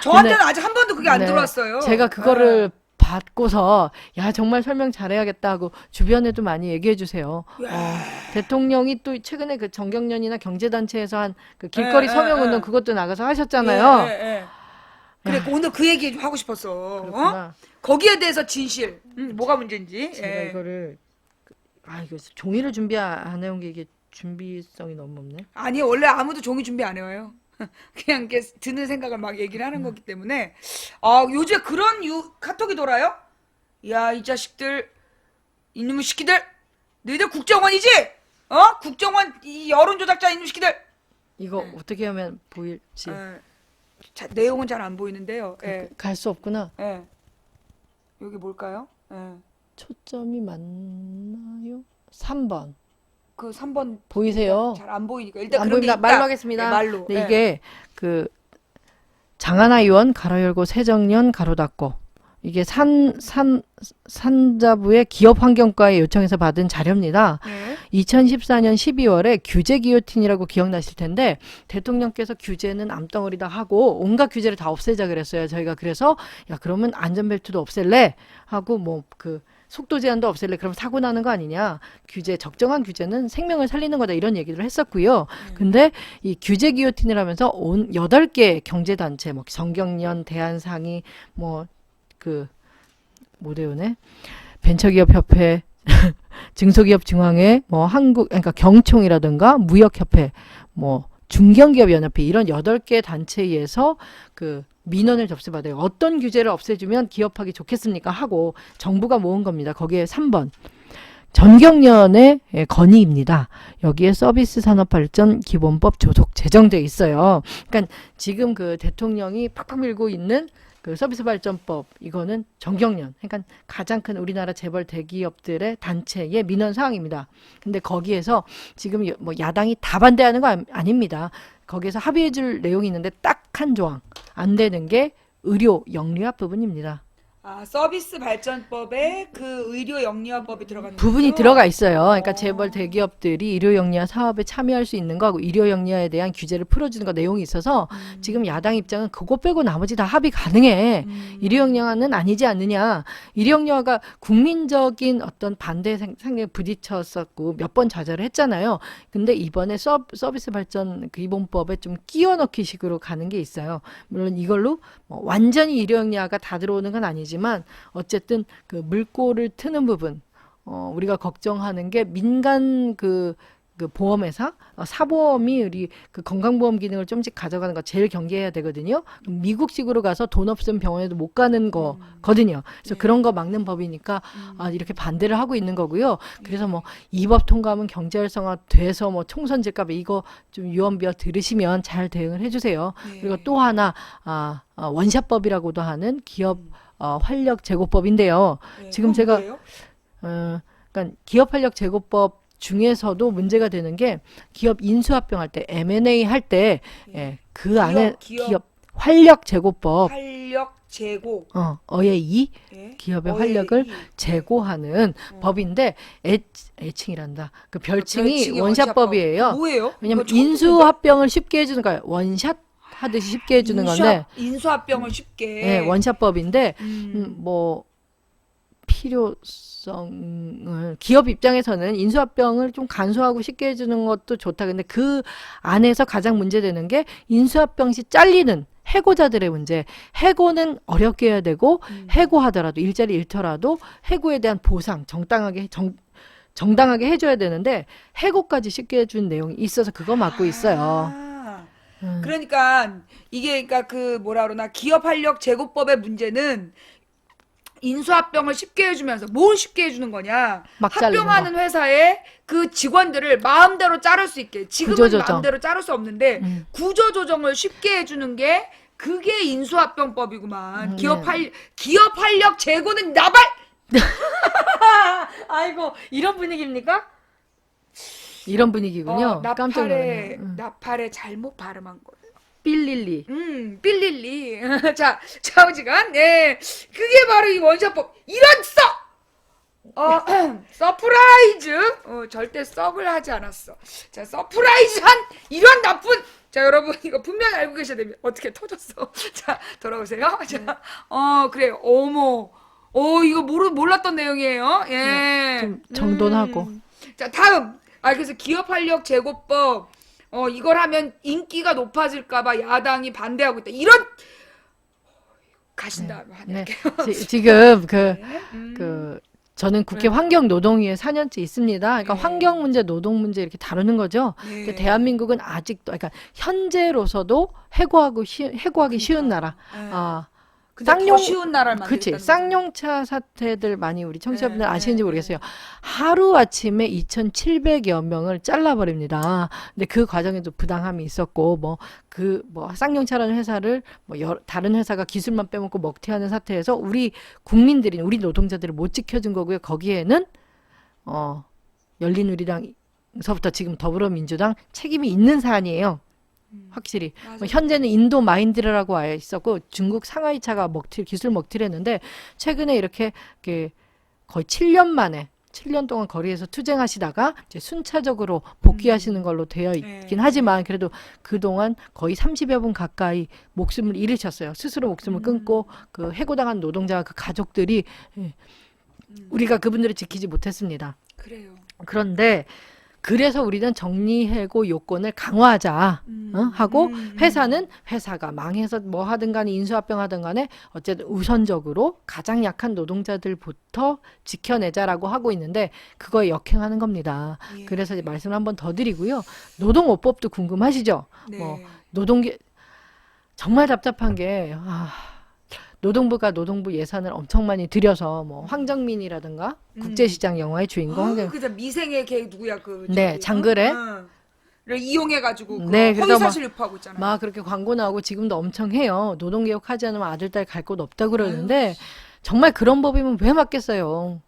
저한테는 근데- 아직 한 번도 그게 안 네. 들어왔어요. 제가 그거를 받고서 야 정말 설명 잘해야겠다 하고 주변에도 많이 얘기해 주세요. 대통령이 또 최근에 그 정경련이나 경제단체에서 한 그 길거리 예, 서명 예, 운동 예. 그것도 나가서 하셨잖아요. 예, 예, 예. 그래, 오늘 그 얘기 좀 하고 싶었어. 그렇구나. 거기에 대해서 진실. 뭐가 문제인지. 제가 예. 이거를 이거 종이를 준비 안 해온 게 이게 준비성이 너무 없네. 아니, 원래 아무도 종이 준비 안 해요. 그냥 이렇게 드는 생각을 막 얘기를 하는 거기 때문에. 요즘에 그런 카톡이 돌아요? 야, 이 자식들, 이놈의 새끼들, 너희들 국정원이지? 국정원, 이 여론조작자 이놈의 새끼들. 이거 어떻게 하면 보일지 자, 내용은 잘 안 보이는데요. 예. 갈 수 없구나. 예. 여기 뭘까요? 예. 초점이 맞나요? 3번 그 3번 보이세요? 잘 안 보이니까 일단 안 그런 게 보입니다. 있다. 말로 하겠습니다. 네, 말로. 네, 예. 이게 그 장하나 의원 가로 열고 새정년 가로 닫고 이게 산자부의 기업환경과에 요청해서 받은 자료입니다. 네. 2014년 12월에 규제 기요틴이라고 기억나실 텐데 대통령께서 규제는 암덩어리다 하고 온갖 규제를 다 없애자 그랬어요. 저희가 그래서 야 그러면 안전벨트도 없앨래 하고 뭐 그 속도 제한도 없앨래 그럼 사고 나는 거 아니냐 적정한 규제는 생명을 살리는 거다 이런 얘기를 했었고요. 근데 이 규제 기요틴을 하면서 8개 경제단체 뭐 정경련 대한상의 모대우네 벤처기업협회 증소기업중앙회 그러니까 경총이라든가 무역협회 중견기업연합회 이런 8개 단체에서 그 민원을 접수받아요. 어떤 규제를 없애주면 기업하기 좋겠습니까? 하고 정부가 모은 겁니다. 거기에 3번 전경련의 건의입니다. 여기에 서비스 산업발전 기본법 조속 제정돼 있어요. 그러니까 지금 그 대통령이 팍팍 밀고 있는 그 서비스 발전법 이거는 정경련 그러니까 가장 큰 우리나라 재벌 대기업들의 단체의 민원 사항입니다. 근데 거기에서 지금 야당이 다 반대하는 거 아닙니다. 거기에서 합의해 줄 내용이 있는데 딱 한 조항 안 되는 게 의료 영리화 부분입니다. 서비스 발전법에 그 의료 영리화법이 들어가는 부분이 거죠? 들어가 있어요. 그러니까 재벌 대기업들이 의료 영리화 사업에 참여할 수 있는 거하고 의료 영리화에 대한 규제를 풀어주는 거 내용이 있어서 지금 야당 입장은 그거 빼고 나머지 다 합의 가능해. 의료 영리화는 아니지 않느냐. 의료 영리화가 국민적인 어떤 반대 상황에 부딪혔었고 몇 번 좌절을 했잖아요. 근데 이번에 서비스 발전 기본법에 좀 끼워 넣기 식으로 가는 게 있어요. 물론 이걸로 완전히 의료 영리화가 다 들어오는 건 아니지만 어쨌든 그 물꼬를 트는 부분 우리가 걱정하는 게 민간 그 그 보험회사 사보험이 우리 그 건강보험 기능을 좀씩 가져가는 거 제일 경계해야 되거든요. 미국식으로 가서 돈 없으면 병원에도 못 가는 거거든요. 그래서 네. 그런 거 막는 법이니까 이렇게 반대를 하고 있는 거고요. 그래서 뭐 이 법 통과하면 경제 활성화 돼서 뭐 총선 질까봐 이거 좀 유언비어 들으시면 잘 대응을 해주세요. 네. 그리고 또 하나 원샷법이라고도 하는 기업 활력 제고법인데요. 네, 지금 그건 제가 뭐예요? 그러니까 기업 활력 제고법 중에서도 문제가 되는 게 기업 인수합병할 때 M&A 할 때 그 안에 기업 활력 제고법 활력 제고. 어의 이 예. 기업의 어의 활력을 이. 제고하는 법인데 애칭이란다. 그 별칭이 별칭이 원샷법이에요. 뭐예요? 왜냐면 이거 처음 듣는데? 인수합병을 쉽게 해주는 거예요. 원샷 하듯이 쉽게 해주는 건데 인수합병을 쉽게. 네, 원샷법인데 음. 뭐 필요성을 기업 입장에서는 인수합병을 좀 간소하고 쉽게 해주는 것도 좋다. 근데 그 안에서 가장 문제되는 게 인수합병 시 잘리는 해고자들의 문제. 해고는 어렵게 해야 되고 해고하더라도 일자리 잃더라도 해고에 대한 보상 정당하게 해줘야 되는데 해고까지 쉽게 해준 내용이 있어서 그거 맡고 있어요. 그러니까 이게 그러니까 그 뭐라 그러나 기업 활력 제고법의 문제는 인수합병을 쉽게 해주면서 뭘 쉽게 해주는 거냐? 막 자르는 합병하는 회사의 그 직원들을 마음대로 자를 수 있게. 지금은 구조조정. 마음대로 자를 수 없는데 구조조정을 쉽게 해주는 게 그게 인수합병법이구만. 기업 활력 제고는 나발. 아이고 이런 분위기입니까? 이런 분위기군요. 깜짝 놀랐네요. 나팔에 잘못 발음한 거예요. 빌릴리. 빌릴리. 자, 좌우지간. 네. 그게 바로 이 원샷법. 이런 서프라이즈. 절대 썩을 하지 않았어. 자, 서프라이즈한 이런 나쁜. 자, 여러분, 이거 분명히 알고 계셔야 됩니다. 어떻게 터졌어. 자, 돌아오세요. 자, 그래요. 어머. 이거 몰랐던 내용이에요. 예. 좀 정돈하고. 자, 다음. 그래서 기업 활력 제고법. 이걸 하면 인기가 높아질까봐 야당이 반대하고 있다. 이런 가신 다음에 할게요. 지금 저는 국회 환경노동위에 4년째 있습니다. 그러니까 환경 문제, 노동 문제 이렇게 다루는 거죠. 근데 대한민국은 아직도, 그러니까 현재로서도 해고하기 쉬운 나라. 근데 더 쉬운 나라를 만들겠다는 쌍용차 사태들 많이 우리 청취자분들 아시는지 모르겠어요. 하루 아침에 2,700여 명을 잘라버립니다. 근데 그 과정에도 부당함이 있었고, 쌍용차라는 회사를 다른 회사가 기술만 빼먹고 먹튀하는 사태에서 우리 국민들이, 우리 노동자들을 못 지켜준 거고요. 거기에는, 열린우리당서부터 지금 더불어민주당 책임이 있는 사안이에요. 확실히 현재는 인도 마인드라고 와 있었고 중국 상하이차가 기술 먹튀를 했는데 최근에 이렇게 거의 7년 동안 거리에서 투쟁하시다가 이제 순차적으로 복귀하시는 걸로 되어 있긴 하지만 그래도 그동안 거의 30여 분 가까이 목숨을 잃으셨어요. 스스로 목숨을 끊고 그 해고당한 노동자와 그 가족들이 우리가 그분들을 지키지 못했습니다. 그래요. 그런데 그래서 우리는 정리해고 요건을 강화하자 하고 회사가 망해서 뭐 하든 간에 인수합병 하든 간에 어쨌든 우선적으로 가장 약한 노동자들부터 지켜내자라고 하고 있는데 그거에 역행하는 겁니다. 그래서 이제 말씀을 한번 더 드리고요. 노동오법도 궁금하시죠? 네. 노동계 정말 답답한 게 노동부가 노동부 예산을 엄청 많이 들여서 황정민이라든가 국제시장 영화의 주인공 그죠. 미생의 걔 누구야 장그래 를 이용해가지고 네, 허위사실 유포하고 있잖아요. 막 그렇게 광고 나오고 지금도 엄청 해요. 노동개혁 하지 않으면 아들 딸 갈 곳 없다 그러는데 정말 그런 법이면 왜 맞겠어요.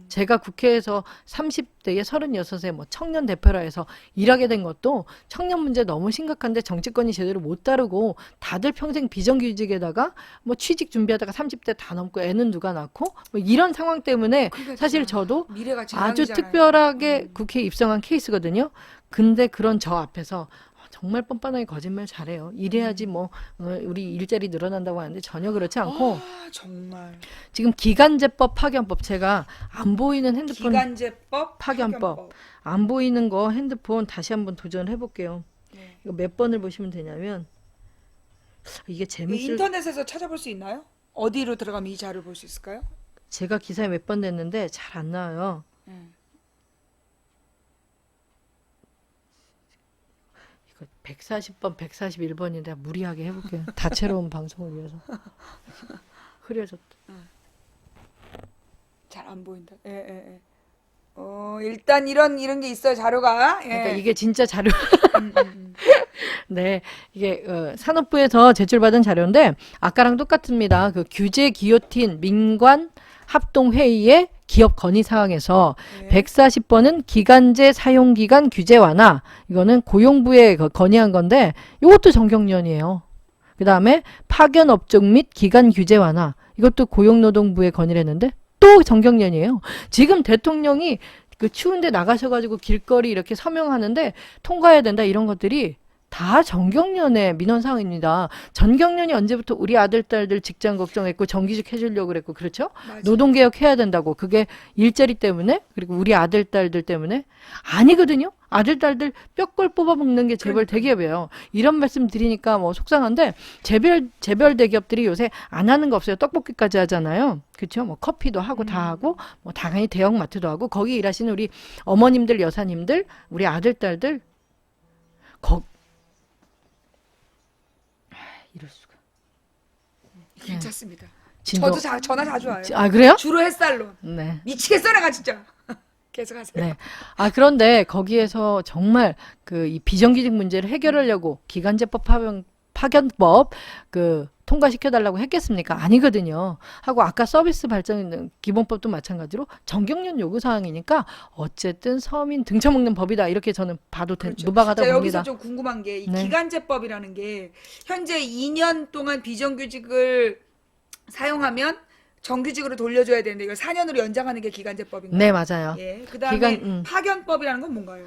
제가 국회에서 30대에 36에 청년 대표라 해서 일하게 된 것도 청년 문제 너무 심각한데 정치권이 제대로 못 다루고 다들 평생 비정규직에다가 취직 준비하다가 30대 다 넘고 애는 누가 낳고 이런 상황 때문에 사실 저도 미래가 아주 재앙이잖아요. 특별하게 국회에 입성한 케이스거든요. 근데 그런 저 앞에서 정말 뻔뻔하게 거짓말 잘해요. 이래야지 우리 일자리 늘어난다고 하는데 전혀 그렇지 않고 정말 지금 기간제법 파견법 제가 안 보이는 핸드폰 기간제법 파견법 안 보이는 거 핸드폰 다시 한번 도전해 볼게요. 이거 몇 번을 보시면 되냐면 이게 인터넷에서 찾아볼 수 있나요? 어디로 들어가면 이 자료를 볼 수 있을까요? 제가 기사에 몇 번 냈는데 잘 안 나와요. 140번, 141번인데 무리하게 해볼게요. 다채로운 방송을 위해서. 흐려졌다. 잘 안 보인다. 예, 예, 예. 일단 이런 게 있어요, 자료가. 예. 그러니까 이게 진짜 자료. 네, 이게 산업부에서 제출받은 자료인데 아까랑 똑같습니다. 그 규제 기요틴 민관 합동회의의 기업 건의 사항에서 네. 140번은 기간제 사용기간 규제 완화. 이거는 고용부에 건의한 건데 이것도 정경련이에요. 그 다음에 파견 업종 및 기간 규제 완화. 이것도 고용노동부에 건의를 했는데 또 정경련이에요. 지금 대통령이 그 추운데 나가셔가지고 길거리 이렇게 서명하는데 통과해야 된다 이런 것들이 다 정경련의 민원사항입니다. 전경련이 언제부터 우리 아들, 딸들 직장 걱정했고 정규직 해주려고 그랬고 그렇죠? 맞아요. 노동개혁 해야 된다고. 그게 일자리 때문에 그리고 우리 아들, 딸들 때문에 아니거든요. 아들, 딸들 뼈골 뽑아먹는 게 재벌 대기업이에요. 이런 말씀 드리니까 뭐 속상한데 재벌 대기업들이 요새 안 하는 거 없어요. 떡볶이까지 하잖아요. 그렇죠? 뭐 커피도 하고 다 하고 뭐 당연히 대형마트도 하고 거기 일하시는 우리 어머님들, 여사님들, 우리 아들, 딸들 이럴 수가. 괜찮습니다. 진도- 저도 전화 자주 와요. 아 그래요? 주로 햇살론. 네. 미치겠어 내가 진짜. 계속 하세요. 네. 아 그런데 거기에서 정말 그 이 비정규직 문제를 해결하려고 기간제법 파견법 그 통과시켜달라고 했겠습니까? 아니거든요. 하고 아까 서비스 발전 기본법도 마찬가지로 정경련 요구 사항이니까 어쨌든 서민 등쳐먹는 법이다 이렇게 저는 봐도 그렇죠. 무방하다고 자, 봅니다. 여기서 좀 궁금한 게 이 네. 기간제법이라는 게 현재 2년 동안 비정규직을 사용하면 정규직으로 돌려줘야 되는데 이걸 4년으로 연장하는 게 기간제법인가요? 네 맞아요. 예. 그다음에 기간, 파견법이라는 건 뭔가요?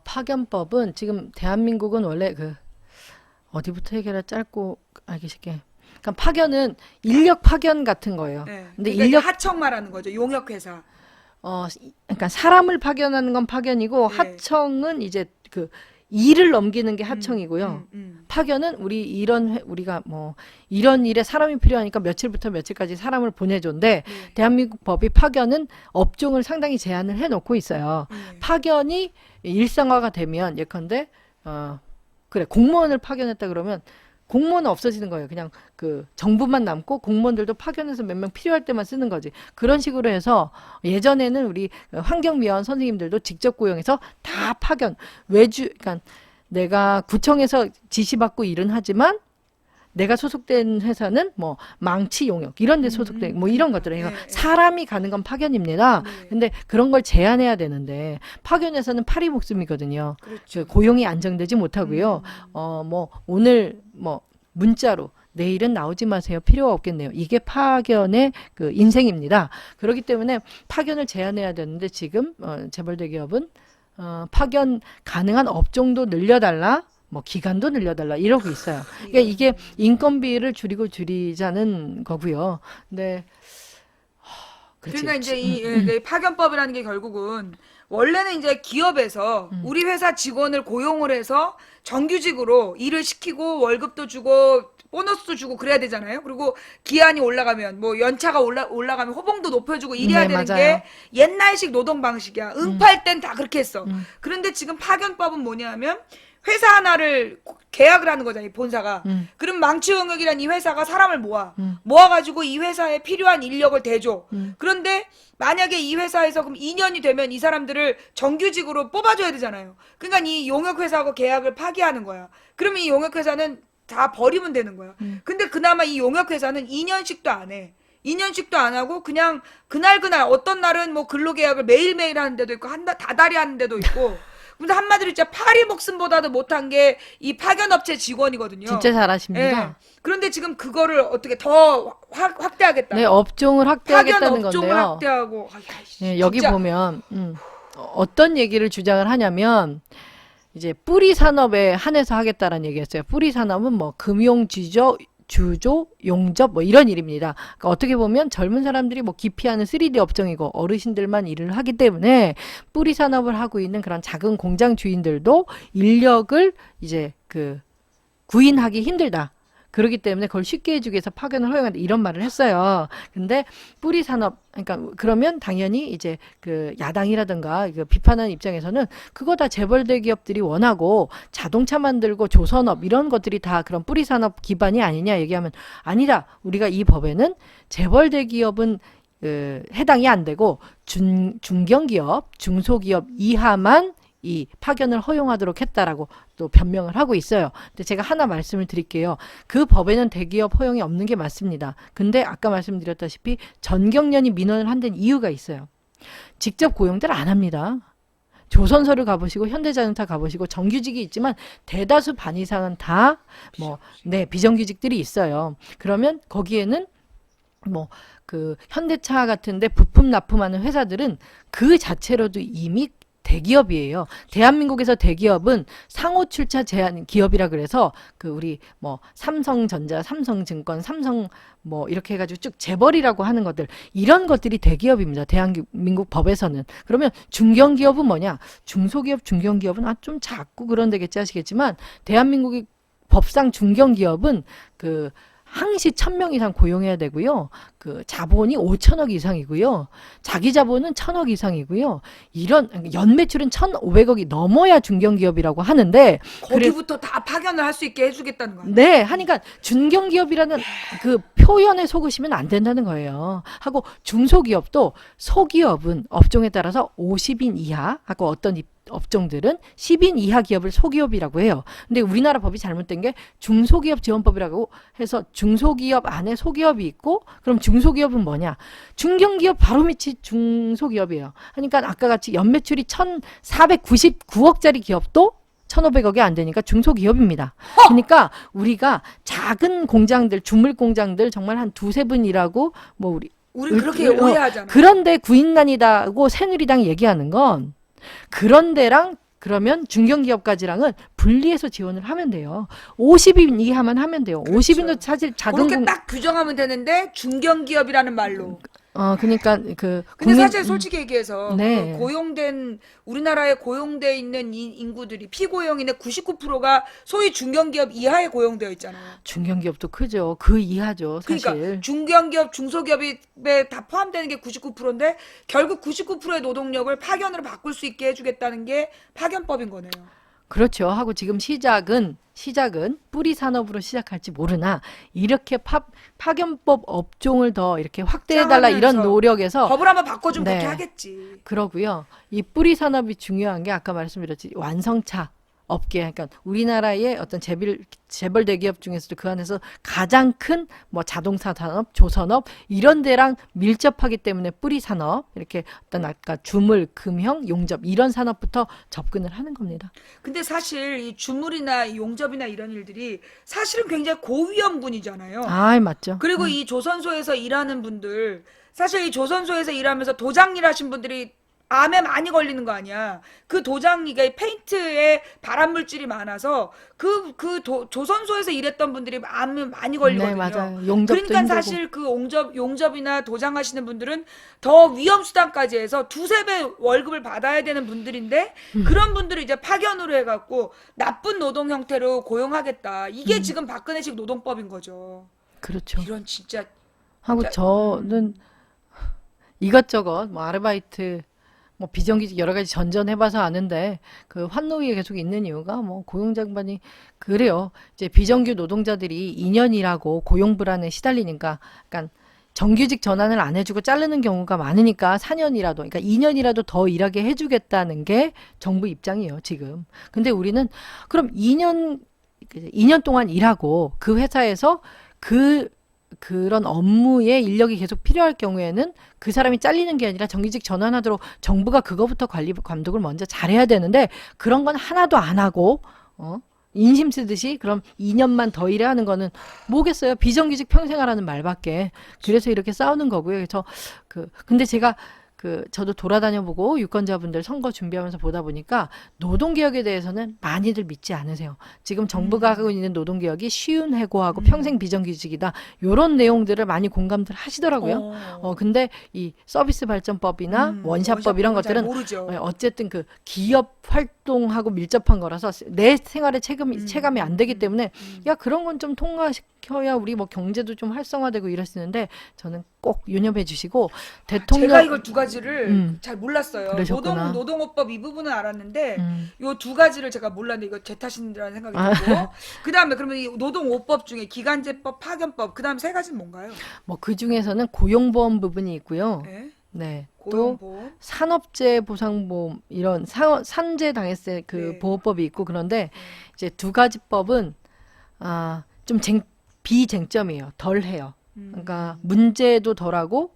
파견법은 지금 대한민국은 원래 그 어디부터 얘기해라 짧고 알기 쉽게. 그러니까 파견은 인력 파견 같은 거예요. 네. 근데 그러니까 인력 하청 말하는 거죠. 용역회사. 그러니까 사람을 파견하는 건 파견이고 네. 하청은 이제 그 일을 넘기는 게 하청이고요. 음. 파견은 우리가 뭐 이런 일에 사람이 필요하니까 며칠부터 며칠까지 사람을 보내줘인데 네. 대한민국 법이 파견은 업종을 상당히 제한을 해놓고 있어요. 네. 파견이 일상화가 되면 예컨대 그래 공무원을 파견했다 그러면 공무원은 없어지는 거예요. 그냥 그 정부만 남고 공무원들도 파견해서 몇 명 필요할 때만 쓰는 거지. 그런 식으로 해서 예전에는 우리 환경미화원 선생님들도 직접 고용해서 다 파견 그러니까 내가 구청에서 지시받고 일은 하지만 내가 소속된 회사는 뭐 망치 용역 이런 데 소속된 뭐 이런 것들을 네. 사람이 가는 건 파견입니다. 네. 근데 그런 걸 제한해야 되는데 파견에서는 파리 목숨이거든요. 그렇죠. 고용이 안정되지 못하고요. 뭐 오늘 뭐 문자로 내일은 나오지 마세요. 필요가 없겠네요. 이게 파견의 그 인생입니다. 그렇기 때문에 파견을 제한해야 되는데 지금 재벌 대기업은 파견 가능한 업종도 늘려달라. 뭐 기간도 늘려달라 이러고 있어요. 그러니까 이게 인건비를 줄이자는 거고요. 근데 그렇지. 그러니까 이제 이 파견법이라는 게 결국은 원래는 이제 기업에서 우리 회사 직원을 고용을 해서 정규직으로 일을 시키고 월급도 주고 보너스도 주고 그래야 되잖아요. 그리고 기한이 올라가면 뭐 연차가 올라가면 호봉도 높여주고 이래야 네, 되는 맞아요. 게 옛날식 노동 방식이야. 응팔 땐 다 그렇게 했어. 그런데 지금 파견법은 뭐냐면 회사 하나를 계약을 하는 거잖아요, 본사가. 그럼 망치용역이란 이 회사가 사람을 모아가지고 이 회사에 필요한 인력을 대줘. 그런데 만약에 이 회사에서 그럼 2년이 되면 이 사람들을 정규직으로 뽑아줘야 되잖아요. 그러니까 이 용역회사하고 계약을 파기하는 거야. 그러면 이 용역회사는 다 버리면 되는 거야. 근데 그나마 이 용역회사는 2년씩도 안 해. 2년씩도 안 하고 그냥 그날 어떤 날은 뭐 근로계약을 매일매일 하는 데도 있고 다달이 하는 데도 있고 근데 한마디로 진짜 파리 목숨보다도 못한 게 이 파견업체 직원이거든요. 진짜 잘하십니다. 예. 그런데 지금 그거를 어떻게 더 확대하겠다. 네, 업종을 파견 확대하겠다는 업종을 건데요. 확대하고. 네, 여기 진짜. 보면 어떤 얘기를 주장을 하냐면 이제 뿌리 산업에 한해서 하겠다라는 얘기였어요. 뿌리 산업은 뭐 금융 주조, 용접 뭐 이런 일입니다. 그러니까 어떻게 보면 젊은 사람들이 뭐 기피하는 3D 업종이고 어르신들만 일을 하기 때문에 뿌리 산업을 하고 있는 그런 작은 공장 주인들도 인력을 이제 그 구인하기 힘들다. 그렇기 때문에 그걸 쉽게 해주기 위해서 파견을 허용한다 이런 말을 했어요. 근데 뿌리 산업 그러니까 그러면 당연히 이제 그 야당이라든가 그 비판하는 입장에서는 그거 다 재벌 대기업들이 원하고 자동차 만들고 조선업 이런 것들이 다 그런 뿌리 산업 기반이 아니냐 얘기하면 아니다. 우리가 이 법에는 재벌 대기업은 해당이 안 되고 중견기업, 중소기업 이하만 이 파견을 허용하도록 했다라고 또 변명을 하고 있어요. 근데 제가 하나 말씀을 드릴게요. 그 법에는 대기업 허용이 없는 게 맞습니다. 근데 아까 말씀드렸다시피 전경련이 민원을 한 데는 이유가 있어요. 직접 고용들 안 합니다. 조선소를 가보시고 현대자동차 가보시고 정규직이 있지만 대다수 반 이상은 다 비정규직들이 있어요. 그러면 거기에는 그 현대차 같은데 부품 납품하는 회사들은 그 자체로도 이미 대기업이에요. 대한민국에서 대기업은 상호 출자 제한 기업이라 그래서 그 우리 삼성전자, 삼성증권, 삼성 이렇게 해가지고 쭉 재벌이라고 하는 것들 이런 것들이 대기업입니다. 대한민국 법에서는. 그러면 중견기업은 뭐냐? 중소기업, 중견기업은 좀 작고 그런 데겠지 하시겠지만 대한민국의 법상 중견기업은 그 항시 1000명 이상 고용해야 되고요. 그 자본이 5천억 이상이고요. 자기 자본은 1000억 이상이고요. 이런 연매출은 1,500억이 넘어야 중견기업이라고 하는데 거기부터 다 파견을 할 수 있게 해주겠다는 거예요. 네, 하니까 중견기업이라는 그 표현에 속으시면 안 된다는 거예요. 하고 중소기업도 소기업은 업종에 따라서 50인 이하 하고 어떤 업종들은 10인 이하 기업을 소기업이라고 해요. 근데 우리나라 법이 잘못된 게 중소기업 지원법이라고 해서 중소기업 안에 소기업이 있고 그럼 중소기업은 뭐냐? 중견기업 바로 밑이 중소기업이에요. 그러니까 아까 같이 연매출이 1,499억짜리 기업도 1,500억이 안 되니까 중소기업입니다. 그러니까 우리가 작은 공장들, 주물 공장들 정말 한 두세 분 일하고 우리 그렇게 오해하잖아. 그런데 구인난이다고 새누리당이 얘기하는 건 그런 데랑 그러면 중견기업까지랑은 분리해서 지원을 하면 돼요. 50인 이하만 하면 돼요. 그렇죠. 50인도 사실 그렇게 딱 규정하면 되는데 중견기업이라는 말로. 그러니까 근데 사실 솔직히 얘기해서 네. 그 고용된 우리나라에 고용돼 있는 인구들이 피고용인의 99%가 소위 중견기업 이하에 고용되어 있잖아요. 중견기업도 크죠. 그 이하죠, 사실. 그러니까 중견기업, 중소기업에 다 포함되는 게 99%인데 결국 99%의 노동력을 파견으로 바꿀 수 있게 해주겠다는 게 파견법인 거네요. 그렇죠. 하고 지금 시작은 뿌리 산업으로 시작할지 모르나 이렇게 파견법 업종을 더 이렇게 확대해달라 이런 노력에서 법을 한번 바꿔주면 네. 그렇게 하겠지. 그러고요. 이 뿌리 산업이 중요한 게 아까 말씀드렸지 완성차 업계 그러니까 우리나라의 어떤 재벌 대기업 중에서도 그 안에서 가장 큰 자동차 산업, 조선업 이런 데랑 밀접하기 때문에 뿌리 산업 이렇게 어떤 아까 주물, 금형, 용접 이런 산업부터 접근을 하는 겁니다. 근데 사실 이 주물이나 이 용접이나 이런 일들이 사실은 굉장히 고위험군이잖아요. 맞죠. 그리고 이 조선소에서 일하는 분들 사실 이 조선소에서 일하면서 도장 일하신 분들이 암에 많이 걸리는 거 아니야. 그 도장이가 페인트에 발암 물질이 많아서 조선소에서 일했던 분들이 암에 많이 걸리거든요. 네, 맞아요. 용접도 그러니까 힘들고. 사실 그 용접이나 도장하시는 분들은 더 위험 수단까지 해서 두세 배 월급을 받아야 되는 분들인데 그런 분들을 이제 파견으로 해갖고 나쁜 노동 형태로 고용하겠다. 이게 지금 박근혜식 노동법인 거죠. 그렇죠. 이런 진짜 하고 저는 이것저것 아르바이트 비정규직 여러 가지 전전해봐서 아는데 그 환노위에 계속 있는 이유가 고용장반이 그래요. 이제 비정규 노동자들이 2년 일하고 고용 불안에 시달리니까 약간 정규직 전환을 안 해주고 자르는 경우가 많으니까 4년이라도 그러니까 2년이라도 더 일하게 해주겠다는 게 정부 입장이에요 지금. 근데 우리는 그럼 2년 동안 일하고 그 회사에서 그런 업무에 인력이 계속 필요할 경우에는 그 사람이 잘리는 게 아니라 정규직 전환하도록 정부가 그거부터 관리 감독을 먼저 잘해야 되는데 그런 건 하나도 안 하고 인심 쓰듯이 그럼 2년만 더 일해야 하는 거는 뭐겠어요? 비정규직 평생 하라는 말밖에. 그래서 이렇게 싸우는 거고요. 그래서 근데 제가 저도 돌아다녀 보고 유권자분들 선거 준비하면서 보다 보니까 노동개혁에 대해서는 많이들 믿지 않으세요. 지금 정부가 하고 있는 노동개혁이 쉬운 해고하고 평생 비정규직이다. 요런 내용들을 많이 공감들 하시더라고요. 근데 이 서비스 발전법이나 원샷법 이런 것들은 어쨌든 그 기업 활동하고 밀접한 거라서 내 생활에 체감이 안 되기 때문에 야 그런 건 좀 통과시켜 시켜야 우리 뭐 경제도 좀 활성화되고 이랬었는데 저는 꼭 유념해 주시고 대통령 제가 이걸 두 가지를 음. 잘 몰랐어요. 그러셨구나. 노동호법 이 부분은 알았는데 음. 요 두 가지를 제가 몰랐는데 이거 제 탓인지라는 생각이 아. 들고 그다음에 그러면 이 노동오법 중에 기간제법, 파견법 그다음 세 가지는 뭔가요? 뭐 그 중에서는 고용보험 부분이 있고요. 네. 네. 또 고용보험. 산업재해 보상보험 이런 산재 당했을 그 네. 보호법이 있고 그런데 이제 두 가지 법은 좀 비쟁점이에요. 덜해요. 그러니까 문제도 덜하고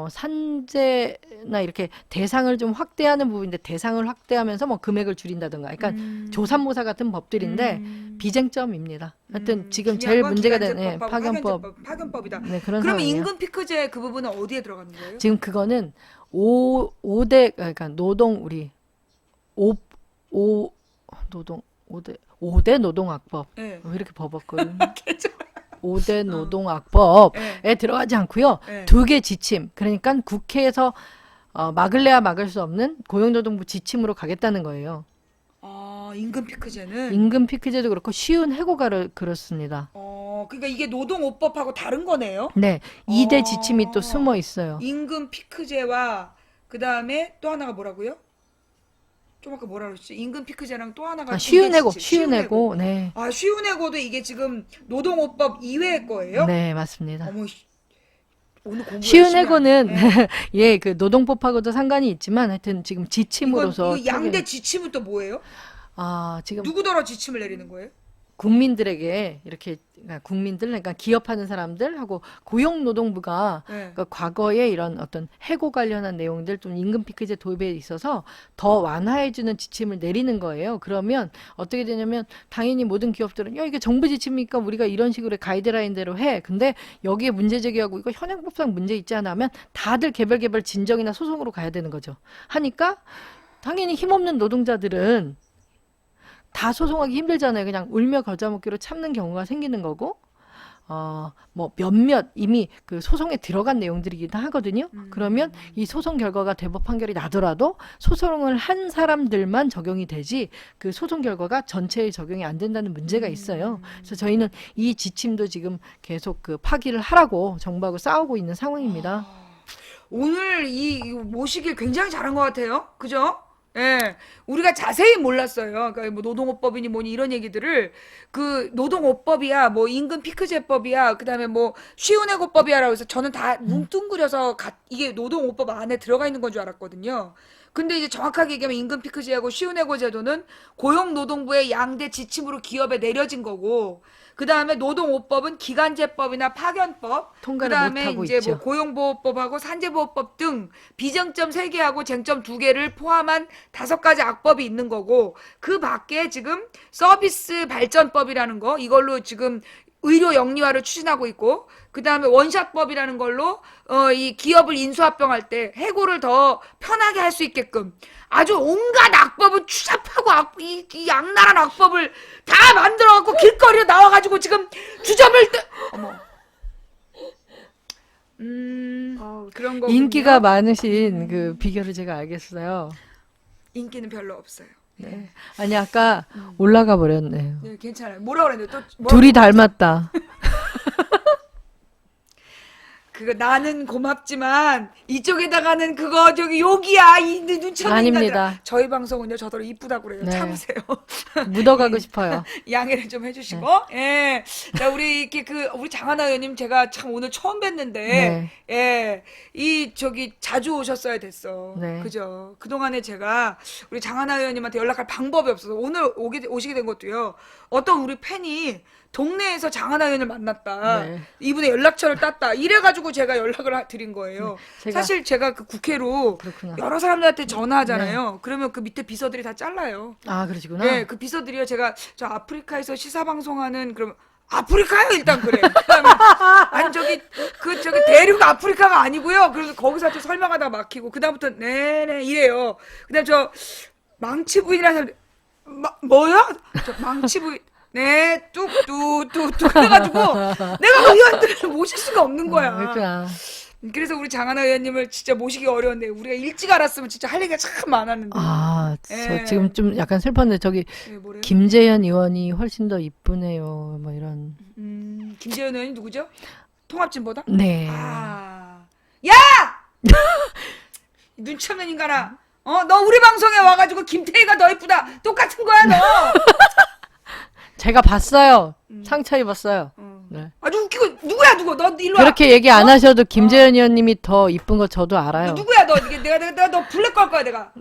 산재나 이렇게 대상을 좀 확대하는 부분인데 대상을 확대하면서 뭐 금액을 줄인다든가. 그러니까 조삼모사 같은 법들인데 비쟁점입니다. 하여튼 지금 중요한 제일 건 문제가 되는 기간제법하고 파견법. 파견법이다. 네, 그런 그러면 상황이에요. 임금피크제 그 부분은 어디에 들어가는 거예요? 지금 그거는 오대 그러니까 노동 우리 오 노동 오대 노동악법 네. 왜 이렇게 버벅거리는 5대 노동악법에 들어가지 않고요. 네. 두 개 지침 그러니까 국회에서 막을래야 막을 수 없는 고용노동부 지침으로 가겠다는 거예요. 임금피크제는 임금 피크제도 그렇고 쉬운 해고가 그렇습니다. 그러니까 이게 노동오법하고 다른 거네요. 네, 2대 어. 지침이 또 숨어 있어요. 임금피크제와 그 다음에 또 하나가 뭐라고요? 좀 아까 뭐라 그랬지? 임금피크제랑 또 하나가 쉬운 이게 해고, 지침, 쉬운 해고. 네, 쉬운 해고도 이게 지금 노동오법 이외의 거예요? 네 맞습니다. 어머, 오늘 공부 쉬운 열심히 해고는 하네. 예, 그 노동법하고도 상관이 있지만 하여튼 지금 지침으로서 이거 양대 지침은 또 뭐예요? 지금 누구더러 지침을 내리는 거예요? 국민들에게 이렇게 그러니까 국민들 그러니까 기업하는 사람들하고 고용노동부가 네. 그러니까 과거에 이런 어떤 해고 관련한 내용들 좀 임금 피크제 도입에 있어서 더 완화해주는 지침을 내리는 거예요. 그러면 어떻게 되냐면 당연히 모든 기업들은 야 이게 정부 지침이니까 우리가 이런 식으로 가이드라인대로 해. 근데 여기에 문제 제기하고 이거 현행법상 문제 있지 않아 하면 다들 개별 진정이나 소송으로 가야 되는 거죠. 하니까 당연히 힘없는 노동자들은 다 소송하기 힘들잖아요. 그냥 울며 겨자 먹기로 참는 경우가 생기는 거고, 뭐 몇몇 이미 그 소송에 들어간 내용들이기도 하거든요. 그러면 이 소송 결과가 대법 판결이 나더라도 소송을 한 사람들만 적용이 되지 그 소송 결과가 전체에 적용이 안 된다는 문제가 있어요. 그래서 저희는 이 지침도 지금 계속 그 파기를 하라고 정부하고 싸우고 있는 상황입니다. 오늘 이 모시길 굉장히 잘한 것 같아요. 그죠? 예, 우리가 자세히 몰랐어요. 그러니까 뭐 노동오법이니 뭐니 이런 얘기들을 그 노동오법이야, 뭐 임금 피크제법이야, 그다음에 뭐 쉬운해고법이야라고 해서 저는 다 뭉뚱그려서 이게 노동오법 안에 들어가 있는 건 줄 알았거든요. 근데 이제 정확하게 얘기하면 임금 피크제하고 쉬운해고 제도는 고용노동부의 양대 지침으로 기업에 내려진 거고, 그 다음에 노동오법은 기간제법이나 파견법, 그 통과를 다음에 못하고 이제 있죠. 뭐 고용보호법하고 산재보호법 등 비쟁점 3개하고 쟁점 2개를 포함한 5가지 악법이 있는 거고, 그 밖에 지금 서비스 발전법이라는 거, 이걸로 지금 의료 영리화를 추진하고 있고, 그 다음에 원샷법이라는 걸로 이 기업을 인수합병할 때 해고를 더 편하게 할 수 있게끔 아주 온갖 악법을 추잡하고 이 악랄한 악법을 다 만들어갖고 길거리에 나와가지고 지금 주점을 어머 그런 거 인기가 많으신 그 비결을 제가 알겠어요. 인기는 별로 없어요. 네. 아니 아까 올라가 버렸네요. 네, 괜찮아요. 뭐라 그랬는데 또 둘이 닮았다. 그거 나는 고맙지만 이쪽에다가는 그거 저기 욕이야 이 눈치 없는 아닙니다. 인간들. 저희 방송은요 저더러 이쁘다고 그래요. 네. 참으세요. 묻어가고 싶어요. 양해를 좀 해주시고 네. 예. 자 우리 이렇게 우리 장하나 의원님 제가 참 오늘 처음 뵀는데 네. 예. 이 저기 자주 오셨어야 됐어. 네. 그죠? 그동안에 제가 우리 장하나 의원님한테 연락할 방법이 없어서 오늘 오시게 된 것도요. 어떤 우리 팬이 동네에서 장하나 의원을 만났다. 네. 이분의 연락처를 땄다. 이래가지고 제가 연락을 드린 거예요. 제가- 사실 제가 그 국회로 그렇구나. 여러 사람들한테 전화하잖아요. 그러면 그 밑에 비서들이 다 잘라요. 그러시구나. 네, 그 비서들이요. 제가 저 아프리카에서 시사 방송하는 그럼 아프리카요 일단 그래. 그다음에 아니 저기 대륙 아프리카가 아니고요. 그래서 거기서 또 설명하다가 막히고 그다음부터 네네 이래요. 그다음 저 망치 부인이라는 사람 뭐야? 저 망치 부인 네 뚝뚝뚝뚝 해가지고 내가 의원들을 모실 수가 없는 거야. 그렇구나. 그래서 우리 장하나 의원님을 진짜 모시기 어려운데 우리가 일찍 알았으면 진짜 할 얘기가 참 많았는데. 저 예. 지금 좀 약간 슬펐는데 저기 네, 뭐래요? 김재현 의원이 훨씬 더 이쁘네요. 뭐 이런. 김재현 의원이 누구죠? 통합진보당? 네. 아, 야! 눈치 없는 인간아. 너 우리 방송에 와가지고 김태희가 더 이쁘다. 똑같은 거야, 너. 제가 봤어요. 상처 입었어요. 네. 아주 웃기고, 누구야, 누구? 너 일로 와. 그렇게 얘기 안 하셔도 김재현 의원님이 더 이쁜 거 저도 알아요. 너 누구야, 너. 이게 내가 너 블랙 걸 거야, 내가.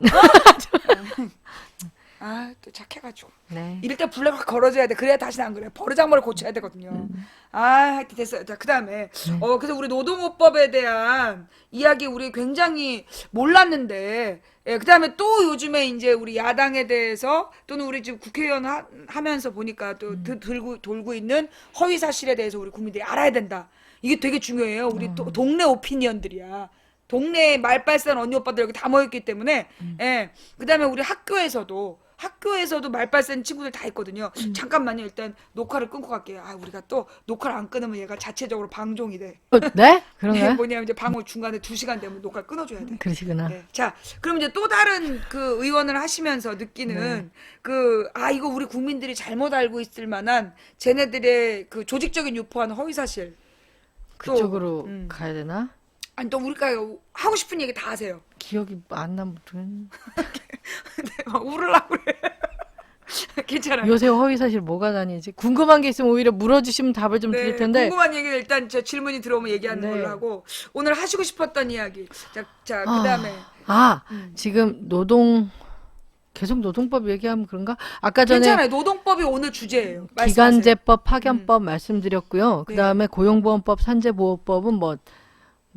아, 또 착해가지고. 네. 이럴 때 블랙 걸어줘야 돼. 그래야 다시는 안 그래. 버르장머리 고쳐야 되거든요. 아, 하여튼 됐어요. 자, 그 다음에. 그래서 우리 노동호법에 대한 이야기 우리 굉장히 몰랐는데, 예, 그 다음에 또 요즘에 이제 우리 야당에 대해서 또는 우리 지금 국회의원 하면서 보니까 또 돌고 있는 허위 사실에 대해서 우리 국민들이 알아야 된다. 이게 되게 중요해요. 우리 동네 오피니언들이야. 동네 말발산 언니 오빠들 여기 다 모였기 때문에, 예. 그 다음에 우리 학교에서도 말발산 친구들 다 있거든요. 잠깐만요. 일단 녹화를 끊고 갈게요. 아, 우리가 또 녹화를 안 끊으면 얘가 자체적으로 방종이 돼. 네? 그런가요? 뭐냐면 이제 방송 중간에 2시간 되면 녹화를 끊어줘야 돼. 그러시구나. 네. 자, 그럼 이제 또 다른 그 의원을 하시면서 느끼는 이거 우리 국민들이 잘못 알고 있을 만한 쟤네들의 그 조직적인 유포한 허위 사실. 또, 그쪽으로 가야 되나? 아니, 또 우리가 하고 싶은 얘기 다 하세요. 기억이 안 나면 내가 울으려고 그래. 괜찮아요. 요새 허위 사실 뭐가 다니지? 궁금한 게 있으면 오히려 물어주시면 답을 좀 드릴 텐데. 궁금한 얘기는 일단 저 질문이 들어오면 얘기하는 네. 걸로 하고 오늘 하시고 싶었던 이야기. 자, 아, 그다음에 지금 계속 노동법 얘기하면 그런가? 아까 전에 괜찮아요. 노동법이 오늘 주제예요. 말씀하세요. 기간제법, 파견법 말씀드렸고요. 네. 그다음에 고용보험법, 산재보호법은 뭐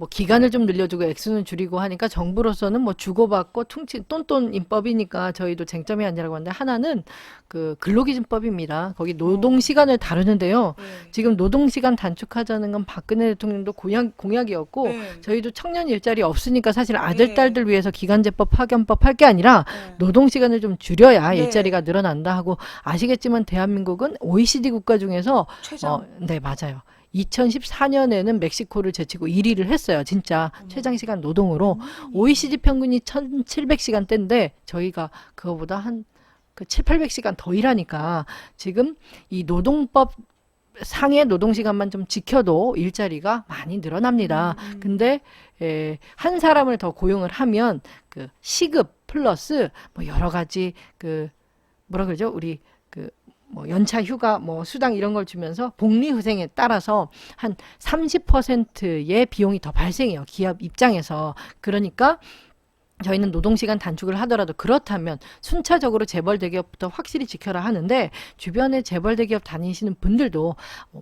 기간을 좀 늘려주고 액수는 줄이고 하니까 정부로서는 뭐 주고받고 똔똔 인법이니까 저희도 쟁점이 아니라고 하는데 하나는 그 근로기준법입니다. 거기 노동시간을 다루는데요. 네. 지금 노동시간 단축하자는 건 박근혜 대통령도 공약이었고 네. 저희도 청년 일자리 없으니까 사실 아들, 네. 딸들 위해서 기간제법, 파견법 할 게 아니라 네. 노동시간을 좀 줄여야 네. 일자리가 늘어난다 하고 아시겠지만 대한민국은 OECD 국가 중에서 최장. 네, 맞아요. 2014년에는 멕시코를 제치고 1위를 했어요. 진짜 최장시간 노동으로. OECD 평균이 1,700시간대인데 저희가 그거보다 한 700~800시간 더 일하니까 지금 이 노동법 상의 노동시간만 좀 지켜도 일자리가 많이 늘어납니다. 근데 한 사람을 더 고용을 하면 그 시급 플러스 뭐 여러 가지 그 뭐라 그러죠? 우리 뭐 연차 휴가 뭐 수당 이런 걸 주면서 복리후생에 따라서 한 30%의 비용이 더 발생해요. 기업 입장에서. 그러니까 저희는 노동시간 단축을 하더라도 그렇다면 순차적으로 재벌 대기업부터 확실히 지켜라 하는데 주변에 재벌 대기업 다니시는 분들도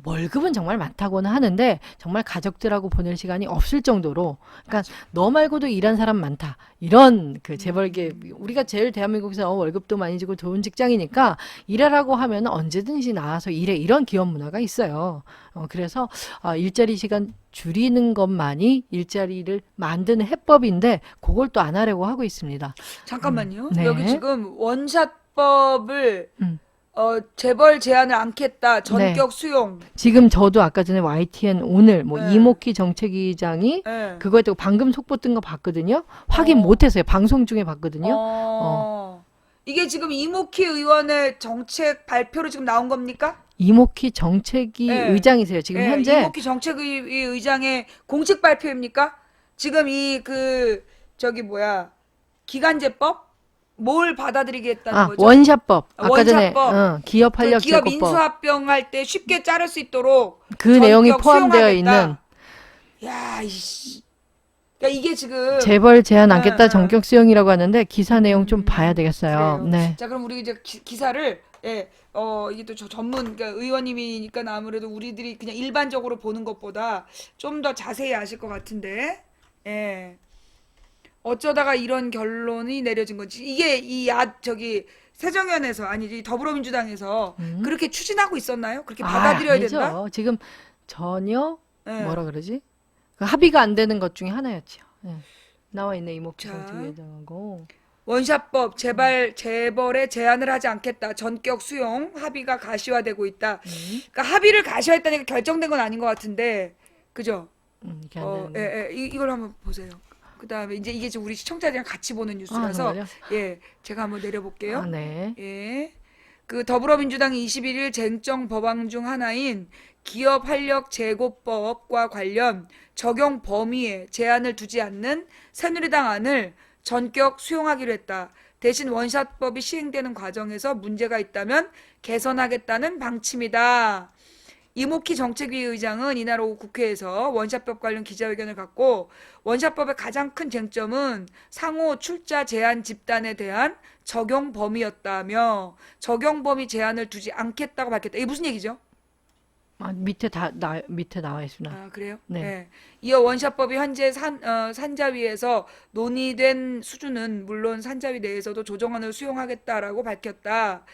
월급은 정말 많다고는 하는데 정말 가족들하고 보낼 시간이 없을 정도로 그러니까 너 말고도 일한 사람 많다 이런 그 재벌계 우리가 제일 대한민국에서 월급도 많이 주고 좋은 직장이니까 일하라고 하면 언제든지 나와서 일해 이런 기업 문화가 있어요. 그래서 일자리 시간 줄이는 것만이 일자리를 만드는 해법인데 그걸 또 안 하려고 하고 있습니다. 잠깐만요. 네. 여기 지금 원샷법을 음. 재벌 제한을 않겠다. 전격 수용. 지금 저도 아까 전에 YTN 오늘 네. 이목희 정책위장이 네. 그거에 대고 방금 속보 뜬 거 봤거든요. 확인 못했어요. 방송 중에 봤거든요. 이게 지금 이목희 의원의 정책 발표로 지금 나온 겁니까? 이목희 정책위 네. 의장이세요. 지금 네, 현재 이목희 정책위 의장의 공식 발표입니까? 지금 기간제법 뭘 받아들이겠다는 거죠? 원샷법. 아까 전에 원샷법. 기업 활력 그 기업 제고법 인수합병할 때 쉽게 자를 수 있도록 그 내용이 전격 포함되어 수용하겠다. 있는 야, 이씨. 그러니까 이게 지금 재벌 제한 않겠다 네. 전격 수용이라고 하는데 기사 내용 좀 봐야 되겠어요. 그래요. 네. 자, 그럼 우리 이제 기사를 이게 또 전문 그러니까 의원님이니까 아무래도 우리들이 그냥 일반적으로 보는 것보다 좀 더 자세히 아실 것 같은데. 예. 어쩌다가 이런 결론이 내려진 건지 이게 새정연에서 아니지 더불어민주당에서 그렇게 추진하고 있었나요? 그렇게 받아들여야 아니죠. 된다? 지금 전혀 예. 뭐라 그러지? 그 합의가 안 되는 것 중에 하나였죠. 예. 나와 있네 이목희 자. 정책위원장하고 원샷법 재벌에 제한을 하지 않겠다. 전격 수용 합의가 가시화되고 있다. 그러니까 합의를 가시화했다니까 결정된 건 아닌 것 같은데, 그죠? 이렇게 안 되는. 이걸 한번 보세요. 그 다음에 이제 이게 지금 우리 시청자들이랑 같이 보는 뉴스라서 정말요? 제가 한번 내려볼게요. 네. 예. 그 더불어민주당이 21일 쟁점 법안 중 하나인 기업 활력 제고법과 관련 적용 범위에 제한을 두지 않는 새누리당 안을 전격 수용하기로 했다. 대신 원샷법이 시행되는 과정에서 문제가 있다면 개선하겠다는 방침이다. 이모키 정책위 의장은 이날 오후 국회에서 원샷법 관련 기자회견을 갖고 원샷법의 가장 큰 쟁점은 상호 출자 제한 집단에 대한 적용 범위였다며 적용 범위 제한을 두지 않겠다고 밝혔다. 이게 무슨 얘기죠? 밑에 나와 있습니다. 아, 그래요? 네. 네. 이어 원샷법이 현재 산자위에서 논의된 수준은 물론 산자위 내에서도 조정안을 수용하겠다라고 밝혔다.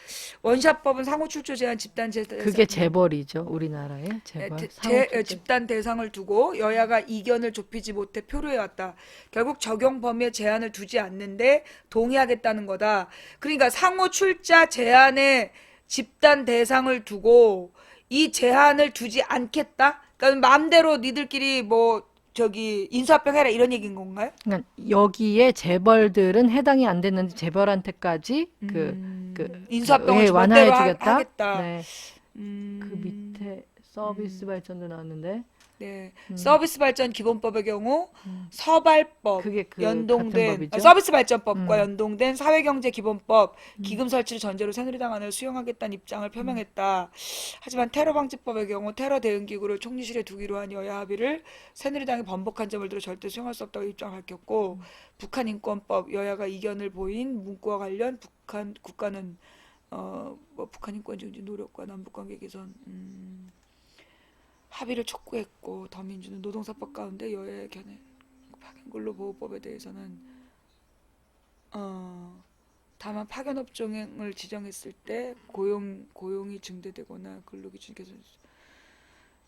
원샷법은 상호 출처 제한 집단 그게 재벌이죠. 우리나라의 재벌. 집단 대상을 두고 여야가 이견을 좁히지 못해 표류해왔다. 결국 적용 범위에 제한을 두지 않는데 동의하겠다는 거다. 그러니까 상호 출자 제한에 집단 대상을 두고 이 제한을 두지 않겠다? 그러니까 마음대로 니들끼리 뭐 저기 인수합병 해라 이런 얘기인 건가요? 그러니까 여기에 재벌들은 해당이 안 됐는데 재벌한테까지 인수합병을 예, 완화해 완화해주겠다. 하겠다. 네. 그 밑에 서비스 발전도 나왔는데 네. 서비스 발전 기본법의 경우 서발법 그게 그 같은 연동된 법이죠? 서비스 발전법과 연동된 사회경제 기본법 기금 설치를 전제로 새누리당 안을 수용하겠다는 입장을 표명했다. 하지만 테러 방지법의 경우 테러 대응 기구를 총리실에 두기로 한 여야 합의를 새누리당이 번복한 점을 들어 절대 수용할 수 없다고 입장을 밝혔고 북한 인권법 여야가 이견을 보인 문구와 관련 북한 국가는 뭐 북한 인권 증진 노력과 남북 관계 개선 합의를 촉구했고 더민주는 노동사법 가운데 여야의 견해 파견근로보호법에 대해서는 다만 파견업종을 지정했을 때 고용이 증대되거나 근로기준 개선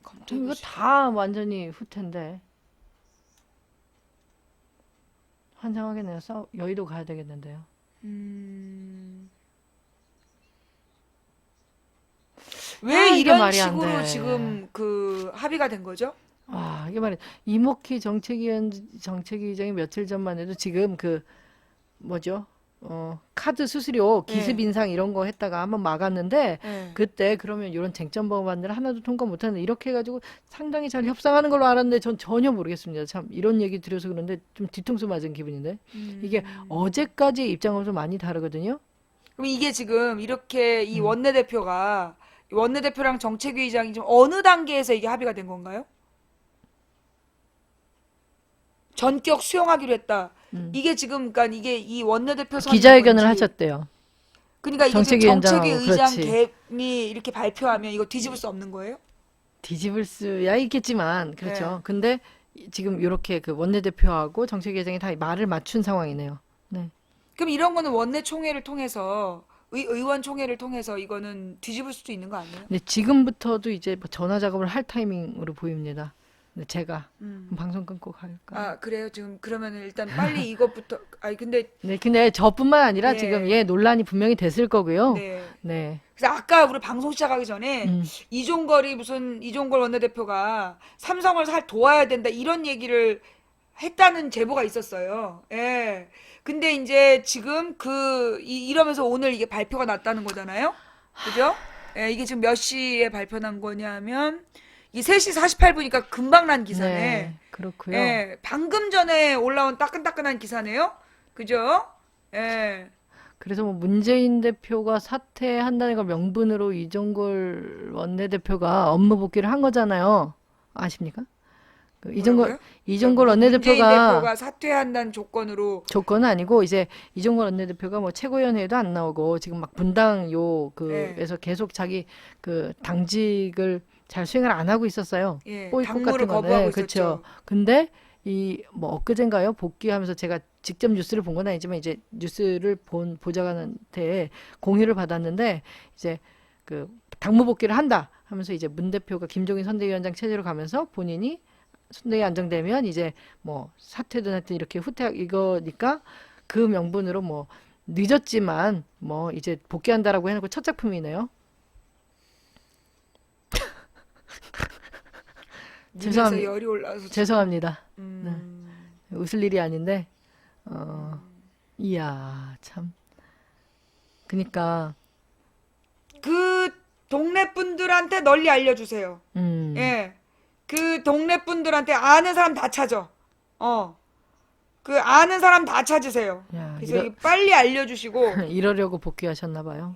검토해 이거 보시죠. 다 완전히 후퇴인데 환장하겠네요. 여의도 가야 되겠는데요. 왜 이게 이런 말이 안 식으로 돼. 지금 그 합의가 된 거죠? 이게 말이야. 이모키 정책위원장이 며칠 전만 해도 지금 뭐죠? 카드 수수료 기습 네. 인상 이런 거 했다가 한번 막았는데 네. 그때 그러면 이런 쟁점 법안들 하나도 통과 못하는데 이렇게 해가지고 상당히 잘 협상하는 걸로 알았는데 전 전혀 모르겠습니다. 참 이런 얘기 드려서 그런데 좀 뒤통수 맞은 기분인데 이게 어제까지 입장은 좀 많이 다르거든요. 그럼 이게 지금 이렇게 이 원내대표랑 정책위 의장이 지금 어느 단계에서 이게 합의가 된 건가요? 전격 수용하기로 했다. 이게 지금 그러니까 이게 이 원내대표 선인 기자회견을 건지. 하셨대요. 그러니까 이게 지금 정책위원장하고, 정책위 의장 그렇지. 갭이 이렇게 발표하면 이거 뒤집을 수 없는 거예요? 뒤집을 수야 있겠지만 그렇죠. 네. 근데 지금 이렇게 그 원내대표하고 정책위원장이 다 말을 맞춘 상황이네요. 네. 그럼 이런 거는 원내 총회를 통해서 의원 총회를 통해서 이거는 뒤집을 수도 있는 거 아니에요? 근데 지금부터도 이제 뭐 전화 작업을 할 타이밍으로 보입니다. 근데 제가 방송 끊고 갈까? 아, 그래요? 지금 그러면 일단 빨리 이것부터 아니 근데 네, 근데 저뿐만 아니라 예. 지금 논란이 분명히 됐을 거고요. 네. 네. 그래서 아까 우리 방송 시작하기 전에 음. 이종걸 원내대표가 삼성을 살 도와야 된다 이런 얘기를 했다는 제보가 있었어요. 예. 근데 이제 지금 이러면서 오늘 이게 발표가 났다는 거잖아요. 그죠? 예, 이게 지금 몇 시에 발표난 거냐면 이 3시 48분이니까 금방 난 기사네. 네, 그렇고요. 예, 방금 전에 올라온 따끈따끈한 기사네요. 그죠? 예. 그래서 뭐 문재인 대표가 사퇴한다는 걸 명분으로 이종걸 원내대표가 업무 복귀를 한 거잖아요. 아십니까? 뭐라고요? 이종걸 문재인 원내대표가 대표가 사퇴한다는 조건으로 조건은 아니고 이제 이종걸 원내대표가 뭐 최고위원회에도 안 나오고 지금 막 분당 네. 에서 계속 자기 당직을 잘 수행을 안 하고 있었어요. 예, 보이콧 당무를 같은 거. 거부하고 네, 있었죠. 그렇죠. 근데 뭐 엊그젠가요? 복귀하면서 제가 직접 뉴스를 본 건 아니지만 이제 뉴스를 본 보좌관한테 공유를 받았는데 이제 당무 복귀를 한다 하면서 이제 문 대표가 김종인 선대위원장 체제로 가면서 본인이 선대위 안정되면 이제 뭐 사퇴든 하여튼 이렇게 이거니까 그 명분으로 뭐 늦었지만 뭐 이제 복귀한다라고 해놓고 첫 작품이네요. 눈에서 죄송합니다. 열이 올라서 죄송합니다. 음, 웃을 일이 아닌데 이야 참. 그러니까 그 동네 분들한테 널리 알려주세요. 음. 예. 그 동네 분들한테 아는 사람 다 찾아. 그 아는 사람 다 찾으세요. 야, 그래서 이거 빨리 알려주시고. 이러려고 복귀하셨나 봐요.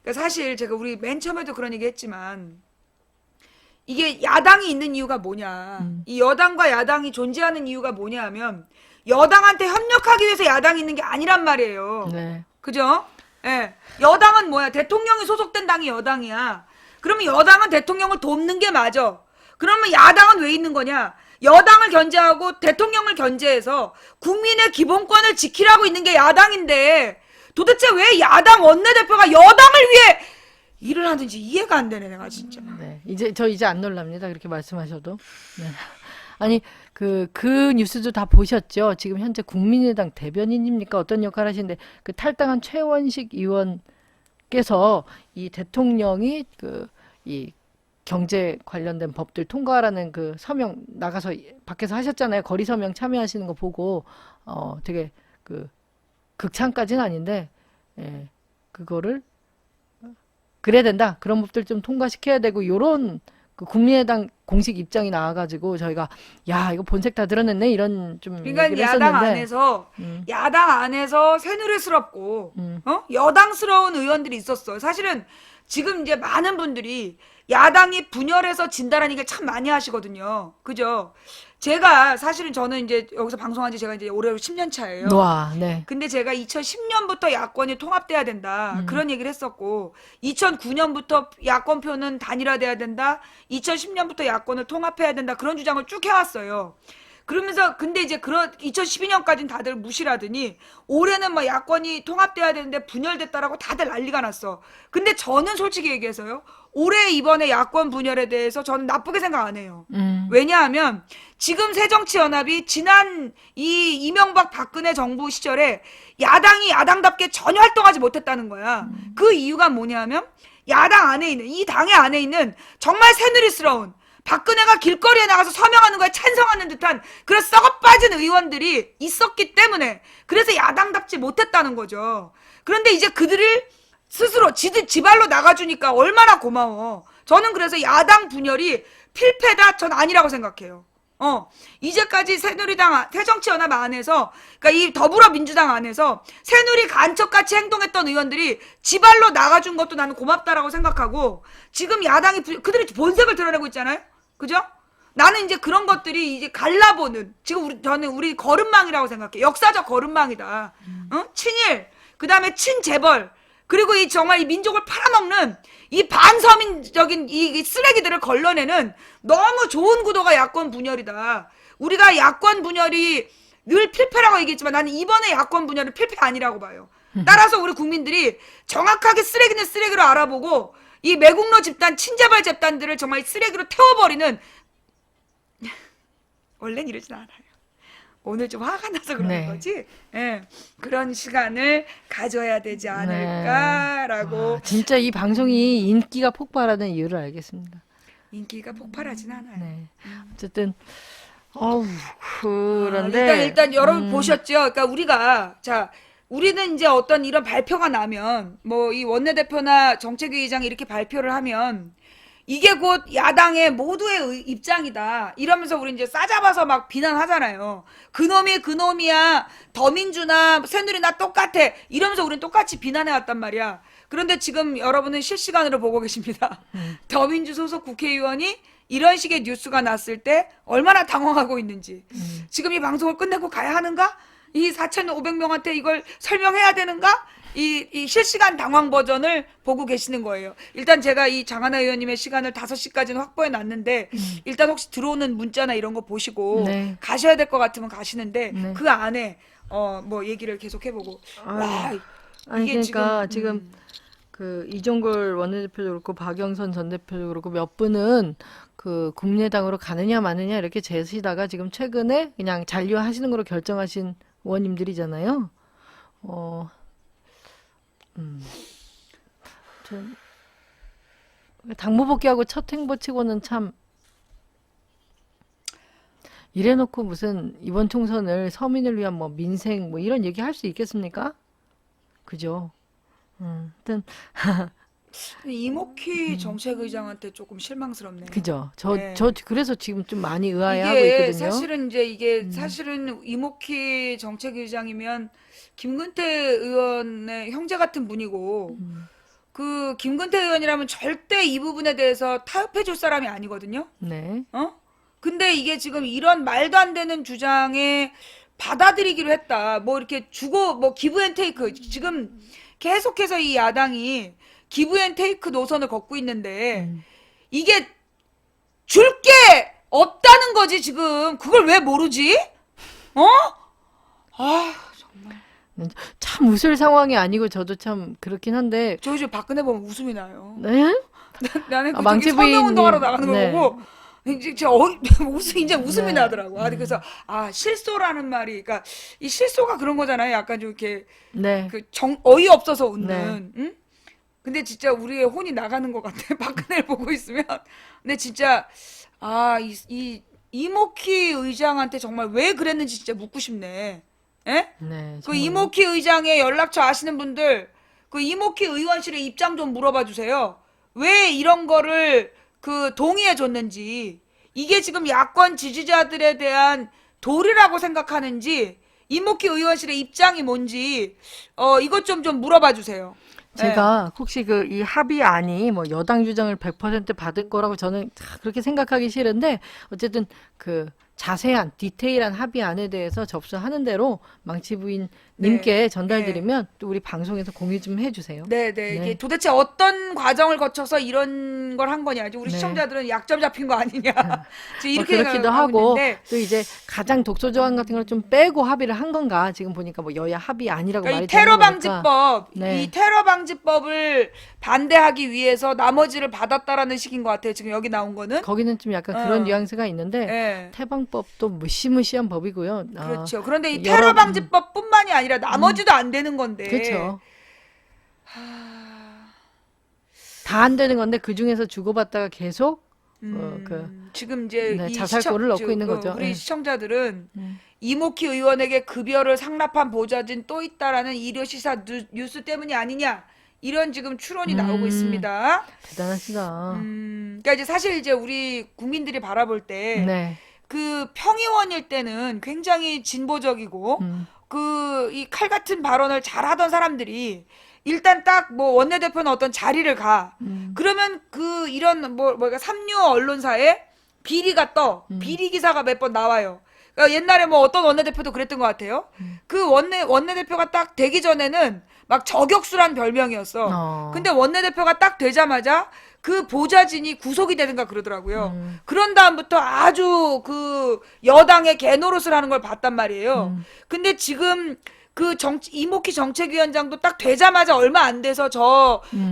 그러니까 사실 제가 우리 맨 처음에도 그런 얘기 했지만, 이게 야당이 있는 이유가 뭐냐. 이 여당과 야당이 존재하는 이유가 뭐냐 하면, 여당한테 협력하기 위해서 야당이 있는 게 아니란 말이에요. 네. 그죠? 예. 여당은 뭐야? 대통령이 소속된 당이 여당이야. 그러면 여당은 대통령을 돕는 게 맞아. 그러면 야당은 왜 있는 거냐? 여당을 견제하고 대통령을 견제해서 국민의 기본권을 지키라고 있는 게 야당인데, 도대체 왜 야당 원내대표가 여당을 위해 일을 하는지 이해가 안 되네, 내가 진짜. 네. 이제 안 놀랍니다. 그렇게 말씀하셔도. 네. 아니, 그 뉴스도 다 보셨죠? 지금 현재 국민의당 대변인입니까? 어떤 역할 하시는데, 그 탈당한 최원식 의원께서 이 대통령이 이 경제 관련된 법들 통과하라는 그 서명 나가서 밖에서 하셨잖아요. 거리 서명 참여하시는 거 보고, 되게 극찬까지는 아닌데, 예, 그거를 그래야 된다. 그런 법들 좀 통과시켜야 되고, 요런 그 국민의당 공식 입장이 나와가지고 저희가 야 이거 본색 다 드러냈네 이런 좀 그러니까 얘기를 야당 했었는데, 안에서 야당 안에서 새누리스럽고 여당스러운 의원들이 있었어요. 사실은 지금 이제 많은 분들이 야당이 분열해서 진다라는 얘기를 참 많이 하시거든요. 그죠? 제가 사실은 저는 이제 여기서 방송한 지 제가 이제 올해로 10년 차예요. 와, 네. 근데 제가 2010년부터 야권이 통합돼야 된다. 그런 얘기를 했었고, 2009년부터 야권표는 단일화돼야 된다. 2010년부터 야권을 통합해야 된다. 그런 주장을 쭉 해왔어요. 그러면서 근데 이제 2012년까지는 다들 무시하더니 올해는 뭐 야권이 통합돼야 되는데 분열됐다라고 다들 난리가 났어. 근데 저는 솔직히 얘기해서요. 올해 이번에 야권 분열에 대해서 저는 나쁘게 생각 안 해요. 왜냐하면 지금 새정치연합이 지난 이 이명박 박근혜 정부 시절에 야당이 야당답게 전혀 활동하지 못했다는 거야. 그 이유가 뭐냐면 야당 안에 있는 이 당의 안에 있는 정말 새누리스러운 박근혜가 길거리에 나가서 서명하는 거에 찬성하는 듯한 그런 썩어빠진 의원들이 있었기 때문에 그래서 야당답지 못했다는 거죠. 그런데 이제 그들을 스스로 지발로 나가주니까 얼마나 고마워. 저는 그래서 야당 분열이 필패다 전 아니라고 생각해요. 이제까지 새누리당, 새정치연합 안에서, 그러니까 이 더불어민주당 안에서 새누리 간첩같이 행동했던 의원들이 지발로 나가준 것도 나는 고맙다라고 생각하고, 지금 야당이 그들이 본색을 드러내고 있잖아요. 그죠? 나는 이제 그런 것들이 이제 갈라보는, 지금 저는 우리 걸음망이라고 생각해. 역사적 걸음망이다. 친일, 그 다음에 친재벌, 그리고 이 정말 이 민족을 팔아먹는 이 반서민적인 이 쓰레기들을 걸러내는 너무 좋은 구도가 야권 분열이다. 우리가 야권 분열이 늘 필패라고 얘기했지만 나는 이번에 야권 분열은 필패 아니라고 봐요. 따라서 우리 국민들이 정확하게 쓰레기는 쓰레기로 알아보고 이 매국노 집단, 친재벌 집단들을 정말 쓰레기로 태워버리는 원래는 이러진 않아요. 오늘 좀 화가 나서 그러는 네. 거지. 예. 그런 시간을 가져야 되지 않을까라고. 와, 진짜 이 방송이 인기가 폭발하는 이유를 알겠습니다. 인기가 폭발하진 않아요. 네. 어쨌든 그런데 일단 여러분 보셨죠? 그러니까 우리는 이제 어떤 이런 발표가 나면 뭐 이 원내대표나 정책위의장이 이렇게 발표를 하면 이게 곧 야당의 모두의 입장이다. 이러면서 우리 이제 싸잡아서 막 비난하잖아요. 그놈이 그놈이야. 더민주나 새누리나 똑같아. 이러면서 우리는 똑같이 비난해왔단 말이야. 그런데 지금 여러분은 실시간으로 보고 계십니다. 더민주 소속 국회의원이 이런 식의 뉴스가 났을 때 얼마나 당황하고 있는지. 지금 이 방송을 끝내고 가야 하는가? 이 4,500명한테 이걸 설명해야 되는가? 이 실시간 당황 버전을 보고 계시는 거예요. 일단 제가 이 장하나 의원님의 시간을 5시까지는 확보해 놨는데 일단 혹시 들어오는 문자나 이런 거 보시고 네. 가셔야 될 것 같으면 가시는데 네. 그 안에 뭐 얘기를 계속 해보고 와 아니 이게 그러니까 지금 그 이종걸 원내대표도 그렇고 박영선 전 대표도 그렇고 몇 분은 그 국민의당으로 가느냐 마느냐 이렇게 제시다가 지금 최근에 그냥 잔류하시는 걸로 결정하신 의원님들이잖아요. 당무 복귀하고 첫 행보치고는 참 이래놓고 무슨 이번 총선을 서민을 위한 뭐 민생 뭐 이런 얘기 할 수 있겠습니까? 그죠? 하여튼 이목희 정책의장한테 조금 실망스럽네요. 그죠? 네. 저 그래서 지금 좀 많이 의아해하고 이게 있거든요. 사실은 이제 이게 사실은 이목희 정책의장이면 김근태 의원의 형제 같은 분이고 그 김근태 의원이라면 절대 이 부분에 대해서 타협해 줄 사람이 아니거든요. 네. 근데 이게 지금 이런 말도 안 되는 주장에 받아들이기로 했다. 뭐 이렇게 주고 뭐 기브 앤 테이크 지금 계속해서 이 야당이 기브 앤 테이크 노선을 걷고 있는데 이게 줄 게 없다는 거지 지금. 그걸 왜 모르지? 아 정말. 참 웃을 상황이 아니고 저도 참 그렇긴 한데. 저 이제 박근혜 보면 웃음이 나요. 네? 나는 아, 그 저기 망치 선거운동하러 부인님. 나가는 걸 네. 보고 이제 이제 웃음이 네. 나더라고. 그래서 실소라는 말이 그러니까 이 실소가 그런 거잖아요. 약간 좀 이렇게 네. 그 어이없어서 웃는. 네. 응? 근데 진짜 우리의 혼이 나가는 것 같아. 박근혜를 보고 있으면. 근데 진짜 이목희 의장한테 정말 왜 그랬는지 진짜 묻고 싶네. 에? 네. 그 정말. 이목희 의장의 연락처 아시는 분들 그 이목희 의원실의 입장 좀 물어봐 주세요. 왜 이런 거를 그 동의해 줬는지, 이게 지금 야권 지지자들에 대한 도리라고 생각하는지, 이목희 의원실의 입장이 뭔지 이것 좀 물어봐 주세요. 제가 혹시 그 이 합의안이 뭐 여당 주장을 100% 받을 거라고 저는 그렇게 생각하기 싫은데, 어쨌든 그 자세한 디테일한 합의안에 대해서 접수하는 대로 망치 부인님께 전달드리면 또 우리 방송에서 공유 좀 해주세요. 네. 이게 도대체 어떤 과정을 거쳐서 이런 걸 한 거냐. 우리 네. 시청자들은 약점 잡힌 거 아니냐. 지금 뭐 이렇게 그렇기도 생각하고 하고, 있는데, 또 이제 가장 독소 조항 같은 걸 좀 빼고 합의를 한 건가, 지금 보니까 뭐 여야 합의안이라고 그러니까 말이 이 되는 테러 거니까. 방지법, 네. 이 테러 방지법을 반대하기 위해서 나머지를 받았다라는 식인 것 같아요. 지금 여기 나온 거는. 거기는 좀 약간 그런 뉘앙스가 있는데, 예. 태방법도 무시무시한 법이고요. 그렇죠. 그런데 이 여러- 테러 방지법뿐만이 아니라 나머지도 안 되는 건데. 그렇죠. 다 안 되는 건데 그 중에서 주고받다가 계속 지금 이제 네, 이 자살골을 넣고 있는 거죠. 우리 예. 시청자들은 이목희 의원에게 급여를 상납한 보좌진 또 있다라는 일요시사 뉴스 때문이 아니냐, 이런 지금 추론이 나오고 있습니다. 대단하시다. 그러니까 이제 사실 이제 우리 국민들이 바라볼 때 네. 그 평의원일 때는 굉장히 진보적이고 그 이 칼 같은 발언을 잘하던 사람들이 일단 딱 뭐 원내대표는 어떤 자리를 가. 그러면 그 이런 뭐가 삼류 언론사에 비리가 비리 기사가 몇 번 나와요. 그러니까 옛날에 뭐 어떤 원내대표도 그랬던 것 같아요. 그 원내대표가 딱 되기 전에는 막 저격수란 별명이었어. 근데 원내대표가 딱 되자마자 그 보좌진이 구속이 되든가 그러더라고요. 그런 다음부터 아주 그 여당의 개노릇을 하는 걸 봤단 말이에요. 근데 지금 그 이목희 정책위원장도 딱 되자마자 얼마 안 돼서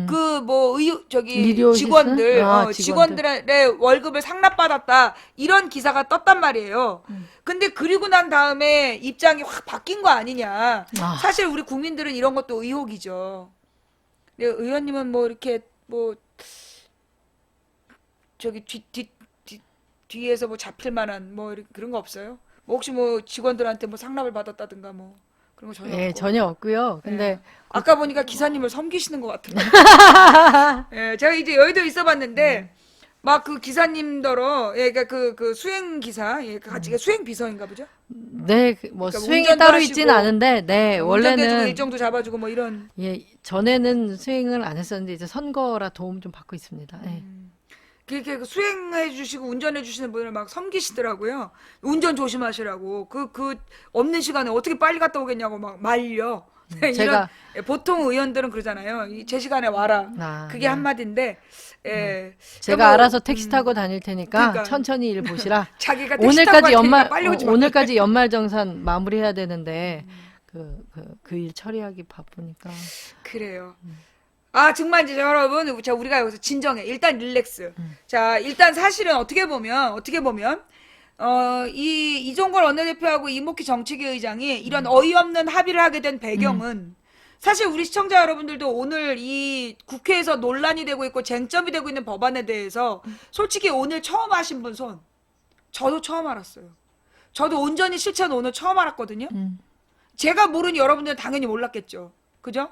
그 뭐 리디오시스? 직원들 직원들. 직원들의 월급을 상납받았다, 이런 기사가 떴단 말이에요. 근데 그리고 난 다음에 입장이 확 바뀐 거 아니냐. 사실 우리 국민들은 이런 것도 의혹이죠. 근데 의원님은 뭐 이렇게 뭐 저기 뒤에서 뭐 잡힐 만한 뭐 그런 거 없어요? 뭐 혹시 뭐 직원들한테 뭐 상납을 받았다든가 뭐 그런 거 전혀 예, 없고. 전혀 없고요. 근데 예. 아까 보니까 기사님을 섬기시는 것 같은데. 예, 제가 이제 여의도에 있어봤는데 막 그 기사님더러, 예, 그러니까 그 수행 기사, 예, 같이 수행 비서인가 보죠. 네, 뭐 그러니까 수행이 운전도 따로 하시고, 있지는 않은데, 네, 운전도 해주고 원래는 일정도 잡아주고 뭐 이런. 예, 전에는 수행을 안 했었는데 이제 선거라 도움 좀 받고 있습니다. 예. 그렇게 수행해 주시고 운전해 주시는 분을 막 섬기시더라고요. 운전 조심하시라고. 그 없는 시간에 어떻게 빨리 갔다 오겠냐고 막 말려. 이런, 제가- 보통 의원들은 그러잖아요. 제 시간에 와라. 그게 네. 한마디인데, 예. 제가 그러니까 뭐, 알아서 택시 타고 다닐 테니까 그러니까. 천천히 일 보시라. 자기가 택시 타고 갈 테니까 빨리 오지 마. 오늘까지 연말정산 마무리해야 되는데 그 일 처리하기 바쁘니까. 그래요. 정말 이제 여러분, 자, 우리가 여기서 진정해. 일단 릴렉스. 자, 일단 사실은 어떻게 보면, 이종걸 원내대표하고 이목희 정책위 의장이 이런 어이없는 합의를 하게 된 배경은 사실 우리 시청자 여러분들도 오늘 이 국회에서 논란이 되고 있고 쟁점이 되고 있는 법안에 대해서 솔직히 오늘 처음 하신 분 손, 저도 처음 알았어요. 저도 온전히 실체는 오늘 처음 알았거든요. 제가 모르니 여러분들은 당연히 몰랐겠죠. 그죠?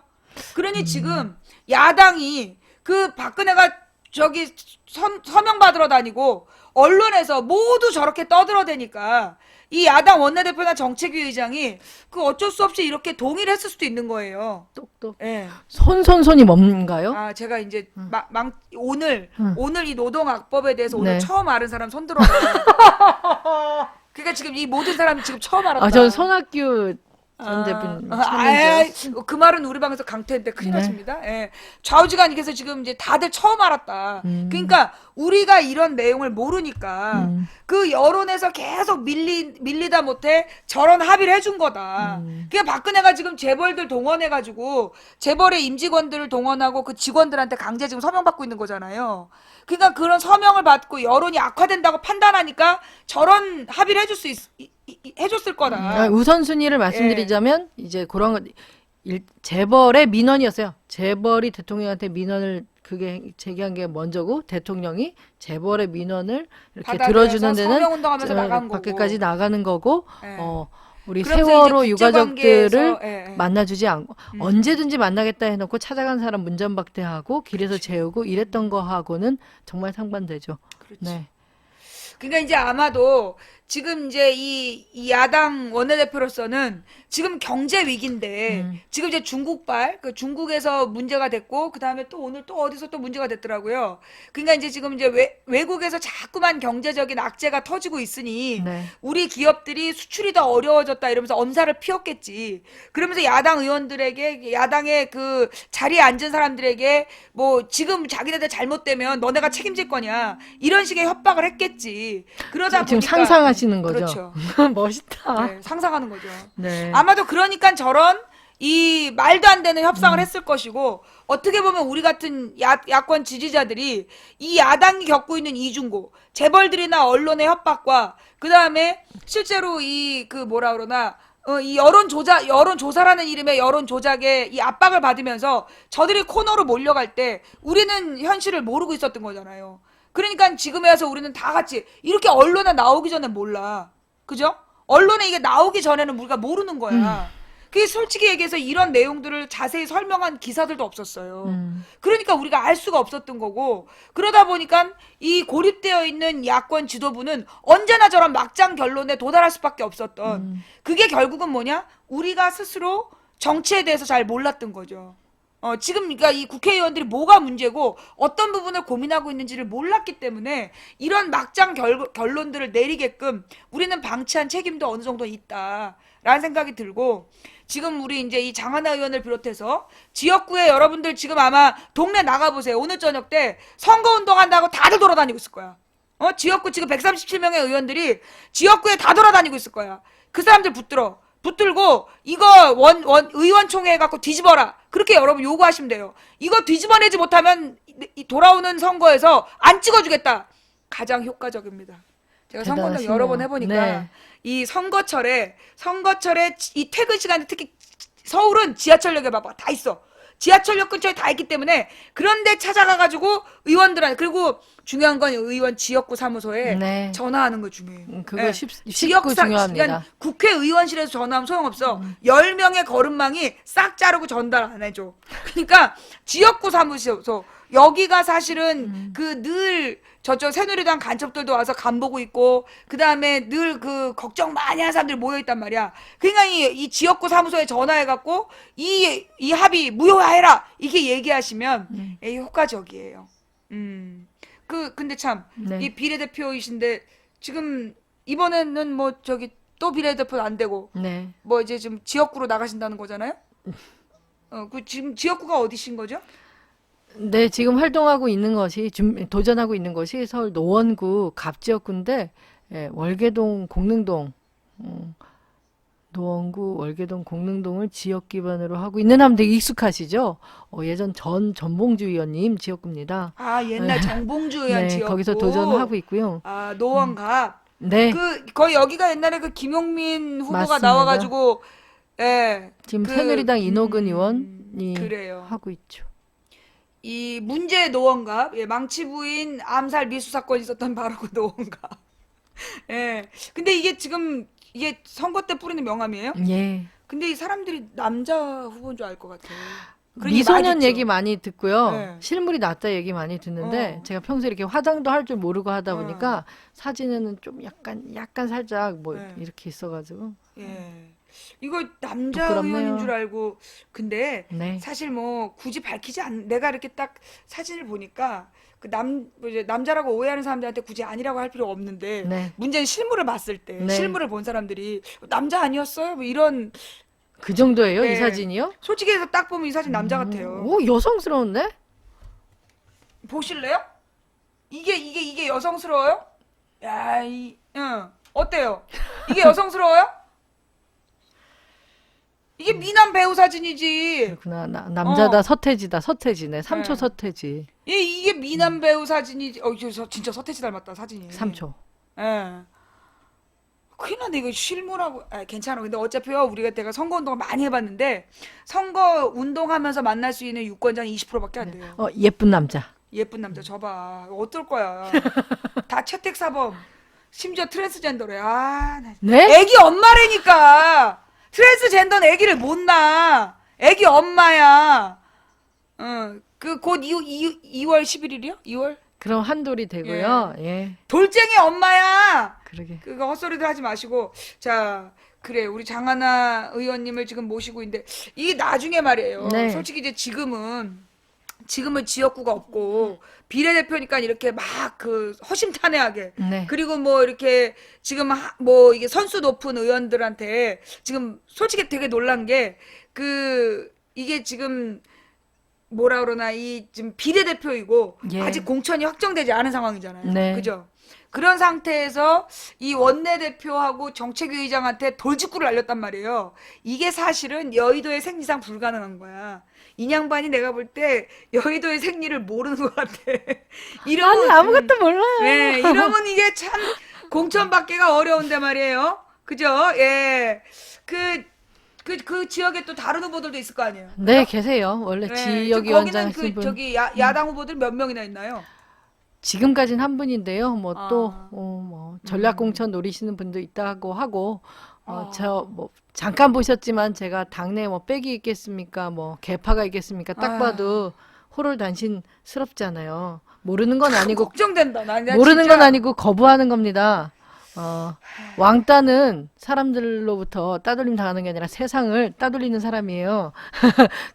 그러니 지금 야당이 그 박근혜가 저기 서명 받으러 다니고 언론에서 모두 저렇게 떠들어대니까 이 야당 원내대표나 정책위 의장이 그 어쩔 수 없이 이렇게 동의를 했을 수도 있는 거예요. 똑똑. 예. 손손손이 뭔가요? 아, 제가 이제 오늘 이 노동악법에 대해서 네. 오늘 처음 알은 사람 손 들어봐. 그러니까 지금 이 모든 사람이 지금 처음 알았다. 아, 전 손학규 전 대표님 그 말은 우리 방에서 강퇴인데 큰일 네. 났습니다. 예. 좌우지간이께서 지금 이제 다들 처음 알았다. 그러니까 우리가 이런 내용을 모르니까 그 여론에서 계속 밀리다 못해 저런 합의를 해준 거다. 그러니까 박근혜가 지금 재벌들 동원해가지고 재벌의 임직원들을 동원하고 그 직원들한테 강제 지금 서명받고 있는 거잖아요. 그러니까 그런 서명을 받고 여론이 악화된다고 판단하니까 저런 합의를 해줬을 거다. 우선순위를 말씀드리자면 이제 그런 거 재벌의 민원이었어요. 재벌이 대통령한테 민원을 그게 제기한 게 먼저고 대통령이 재벌의 민원을 이렇게 받아들여서 들어주는 데는 서명운동하면서 나간 거고. 밖에까지 나가는 거고 예. 우리 그러면서 세월호 이제 유가족들을 국제관계에서, 예. 만나주지 않고 언제든지 만나겠다 해놓고 찾아간 사람 문전박대하고 길에서 재우고 이랬던 거하고는 정말 상반되죠. 그렇지. 네. 그러니까 이제 아마도 지금 이제 이 야당 원내대표로서는 지금 경제 위기인데 지금 이제 중국발 그 중국에서 문제가 됐고 그 다음에 또 오늘 또 어디서 또 문제가 됐더라고요. 그러니까 이제 지금 이제 외국에서 자꾸만 경제적인 악재가 터지고 있으니 네. 우리 기업들이 수출이 더 어려워졌다 이러면서 언사를 피웠겠지. 그러면서 야당 의원들에게 야당의 그 자리에 앉은 사람들에게 뭐 지금 자기네들 잘못되면 너네가 책임질 거냐 이런 식의 협박을 했겠지. 그러다 지금 보니까 상상하시는 거죠. 그렇죠. 멋있다. 네, 상상하는 거죠. 네. 아마도 그러니까 저런 이 말도 안 되는 협상을 했을 것이고 어떻게 보면 우리 같은 야권 지지자들이 이 야당이 겪고 있는 이중고 재벌들이나 언론의 협박과 그 다음에 실제로 이 그 뭐라 그러나 이 여론조사라는 이름의 여론조작에 이 압박을 받으면서 저들이 코너로 몰려갈 때 우리는 현실을 모르고 있었던 거잖아요. 그러니까 지금에 와서 우리는 다 같이 이렇게 언론에 나오기 전에 몰라. 그죠? 언론에 이게 나오기 전에는 우리가 모르는 거야. 그게 솔직히 얘기해서 이런 내용들을 자세히 설명한 기사들도 없었어요. 그러니까 우리가 알 수가 없었던 거고 그러다 보니까 이 고립되어 있는 야권 지도부는 언제나 저런 막장 결론에 도달할 수밖에 없었던 그게 결국은 뭐냐? 우리가 스스로 정치에 대해서 잘 몰랐던 거죠. 지금 그러니까 이 국회의원들이 뭐가 문제고 어떤 부분을 고민하고 있는지를 몰랐기 때문에 이런 막장 결론들을 내리게끔 우리는 방치한 책임도 어느 정도 있다라는 생각이 들고 지금 우리 이제 이 장하나 의원을 비롯해서 지역구에 여러분들 지금 아마 동네 나가보세요. 오늘 저녁 때 선거운동 한다고 다들 돌아다니고 있을 거야. 지역구 지금 137명의 의원들이 지역구에 다 돌아다니고 있을 거야. 그 사람들 붙들고 이거 의원총회 해갖고 뒤집어라. 그렇게 여러분 요구하시면 돼요. 이거 뒤집어내지 못하면 이 돌아오는 선거에서 안 찍어주겠다. 가장 효과적입니다. 제가 선거운동 대단하시네요. 여러 번 해보니까 네. 이 선거철에 이 퇴근 시간에 특히 서울은 지하철역에 봐봐 다 있어. 지하철역 근처에 다 있기 때문에 그런데 찾아가가지고 의원들한테 그리고 중요한 건 의원 지역구 사무소에 네. 전화하는 거 중요해요. 그거 예. 쉽고 중요합니다. 그러니까 국회의원실에서 전화하면 소용없어. 10명의 거름망이 싹 자르고 전달 안 해줘. 그러니까 지역구 사무소 여기가 사실은 그 늘 저쪽 새누리당 간첩들도 와서 간보고 있고 그 다음에 늘 그 걱정 많이 하는 사람들이 모여있단 말이야. 그러니까 이 지역구 사무소에 전화해갖고 이 합의 무효화해라 이렇게 얘기하시면 효과적이에요. 근데 참 네. 이 비례대표이신데 지금 이번에는 뭐 저기 또 비례대표 안 되고 네. 뭐 이제 좀 지역구로 나가신다는 거잖아요. 그 지금 지역구가 어디신 거죠? 네, 지금 활동하고 있는 것이 도전하고 있는 것이 서울 노원구 갑지역구인데 월계동 공릉동 노원구 월계동 공릉동을 지역 기반으로 하고 있는 하면 되게 익숙하시죠? 예전 전봉주 의원님 지역구입니다. 아 옛날 정봉주 의원 네, 지역구. 거기서 도전하고 있고요. 아 노원갑. 네, 거의 여기가 옛날에 그 김용민 후보가 맞습니다. 나와가지고 지금 그, 새누리당 이노근 의원이 그래요. 하고 있죠. 이 문제 노원갑, 망치 부인 암살 미수 사건 있었던 바로 그 노원갑. 근데 이게 지금 선거 때 뿌리는 명함이에요? 예. 근데 이 사람들이 남자 후보인 줄 알 것 같아요. 그런 얘기 미소년 많이 얘기 듣죠. 많이 듣고요. 네. 실물이 낫다 얘기 많이 듣는데 어. 제가 평소에 이렇게 화장도 할 줄 모르고 하다 어. 보니까 사진에는 좀 약간 살짝 뭐 네. 이렇게 있어가지고 예. 이거 남자 부끄럽네요. 의원인 줄 알고 근데 네. 사실 뭐 굳이 밝히지 않 내가 이렇게 딱 사진을 보니까 뭐 이제 남자라고 오해하는 사람들한테 굳이 아니라고 할 필요가 없는데 네. 문제는 실물을 봤을 때 네. 실물을 본 사람들이 남자 아니었어요? 뭐 이런 그 정도예요, 이 네. 사진이요? 솔직히 해서 딱 보면 이 사진 남자 같아요. 오, 여성스러운데? 보실래요? 이게 여성스러워요? 야, 응. 어때요? 이게 여성스러워요? 이게 미남 배우 사진이지. 그렇구나. 남자다. 어. 서태지네. 삼초 네. 서태지. 이게 미남 배우 사진이지. 진짜 서태지 닮았다, 사진이. 3초. 예. 큰일 났네, 이거 실물하고. 괜찮아. 근데 어차피요, 내가 선거 운동을 많이 해봤는데, 선거 운동하면서 만날 수 있는 유권자는 20%밖에 안 돼요. 예쁜 남자. 예쁜 남자, 저봐. 어떨 거야. 다 채택사범. 심지어 트랜스젠더래. 나 네? 애기 엄마라니까. 트랜스젠더는 애기를 못 낳아. 애기 엄마야. 곧 2월 11일이요? 2월? 그럼 한돌이 되고요. 예. 돌쟁이 엄마야. 그러게. 그거 헛소리들 하지 마시고. 자, 그래. 우리 장하나 의원님을 지금 모시고 있는데, 이게 나중에 말이에요. 네. 솔직히 이제 지금은 지역구가 없고, 비례대표니까 이렇게 막 허심탄회하게. 네. 그리고 뭐 이렇게 지금 뭐 이게 선수 높은 의원들한테 지금 솔직히 되게 놀란 게 이게 지금 뭐라 그러나 지금 비례대표이고 예. 아직 공천이 확정되지 않은 상황이잖아요. 네. 그죠? 그런 상태에서 이 원내대표하고 정책위의장한테 돌직구를 날렸단 말이에요. 이게 사실은 여의도의 생리상 불가능한 거야. 이 양반이 내가 볼 때 여의도의 생리를 모르는 것 같아. 아니, 아무것도 몰라요. 네, 이러면 이게 참 공천 받기가 어려운데 말이에요. 그죠? 예. 그 지역에 또 다른 후보들도 있을 거 아니에요. 네, 계세요. 원래 네, 지역위원장 거기는 하신 분. 저기 야당 후보들 몇 명이나 있나요? 지금까지는 한 분인데요. 뭐 또 아. 전략 공천 노리시는 분도 있다고 하고 아. 잠깐 보셨지만 제가 당내 뭐 빽이 있겠습니까? 뭐 개파가 있겠습니까? 딱 아. 봐도 호롤단신스럽잖아요. 모르는 건 아니고 걱정된다. 나 모르는 진짜. 건 아니고 거부하는 겁니다. 왕따는 사람들로부터 따돌림 당하는 게 아니라 세상을 따돌리는 사람이에요.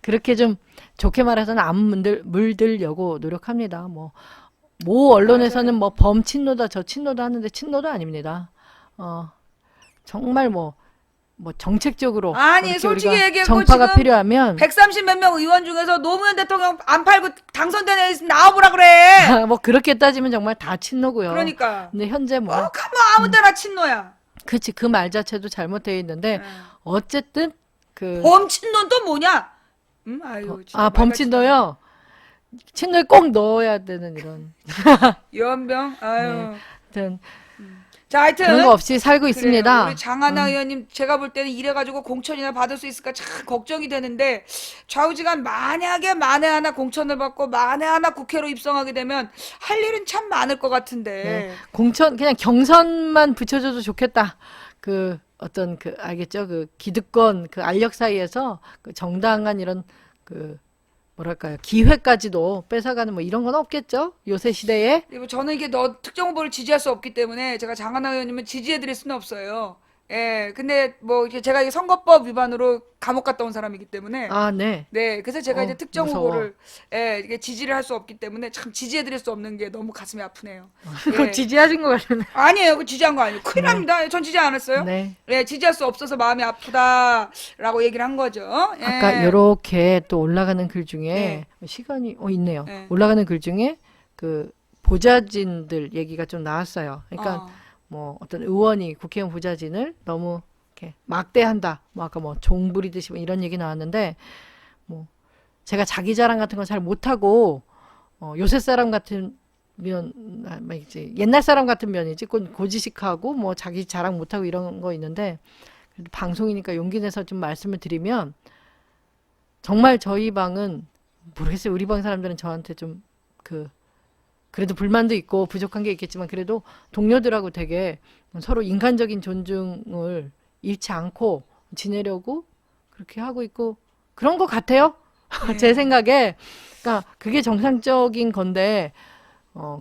그렇게 좀 좋게 말해서는 안 물들려고 노력합니다. 모 언론에서는 뭐 범친노다 저친노다 하는데 친노도 아닙니다. 정말 뭐 정책적으로 아니, 이렇게 솔직히 우리가 얘기하고 정파가 지금 필요하면 130 몇 명 의원 중에서 노무현 대통령 안 팔고 당선된 애 있으면 나와보라 그래. 뭐 그렇게 따지면 정말 다 친노고요. 그러니까. 근데 현재 가만 아무 때나 친노야. 그치 그 말 자체도 잘못되어 있는데 어쨌든 범친노는 또 뭐냐? 아유, 진짜 말 범친도요. 친노에 꼭 넣어야 되는 이런 같지. 연병. 아유. 하여튼 자, 하여튼 그런 거 없이 살고 그래요. 있습니다. 우리 장하나 의원님 제가 볼 때는 이래가지고 공천이나 받을 수 있을까 참 걱정이 되는데 좌우지간 만약에 만에 하나 공천을 받고 만에 하나 국회로 입성하게 되면 할 일은 참 많을 것 같은데. 네. 공천 그냥 경선만 붙여줘도 좋겠다. 알겠죠? 기득권 알력 사이에서 정당한 이런 뭐랄까요? 기회까지도 뺏어가는 뭐 이런 건 없겠죠? 요새 시대에. 그리고 저는 이게 특정 후보를 지지할 수 없기 때문에 제가 장하나 의원님을 지지해드릴 수는 없어요. 예, 근데 뭐 이제 제가 이 선거법 위반으로 감옥 갔다 온 사람이기 때문에 네. 네, 그래서 제가 이제 특정 무서워. 후보를 이게 지지를 할 수 없기 때문에 참 지지해드릴 수 없는 게 너무 가슴이 아프네요. 그거 예. 지지하신 것 같은데. 아니에요, 그 지지한 거 아니에요. 큰일 납니다. 전 지지 안 했어요. 네. 예, 지지할 수 없어서 마음이 아프다라고 얘기를 한 거죠. 예. 아까 요렇게 또 올라가는 글 중에 네. 시간이 있네요. 네. 올라가는 글 중에 보좌진들 얘기가 좀 나왔어요. 그러니까 뭐 어떤 의원이 국회의원 보좌진을 너무 이렇게 막대한다. 뭐 아까 종 부리듯이 뭐 이런 얘기 나왔는데 뭐 제가 자기 자랑 같은 건 잘 못하고 요새 사람 같은 이제 옛날 사람 같은 면이지 고지식하고 뭐 자기 자랑 못하고 이런 거 있는데 그래도 방송이니까 용기 내서 좀 말씀을 드리면 정말 저희 방은 모르겠어요. 우리 방 사람들은 저한테 좀 그래도 불만도 있고 부족한 게 있겠지만 그래도 동료들하고 되게 서로 인간적인 존중을 잃지 않고 지내려고 그렇게 하고 있고 그런 것 같아요. 제 생각에. 그러니까 그게 정상적인 건데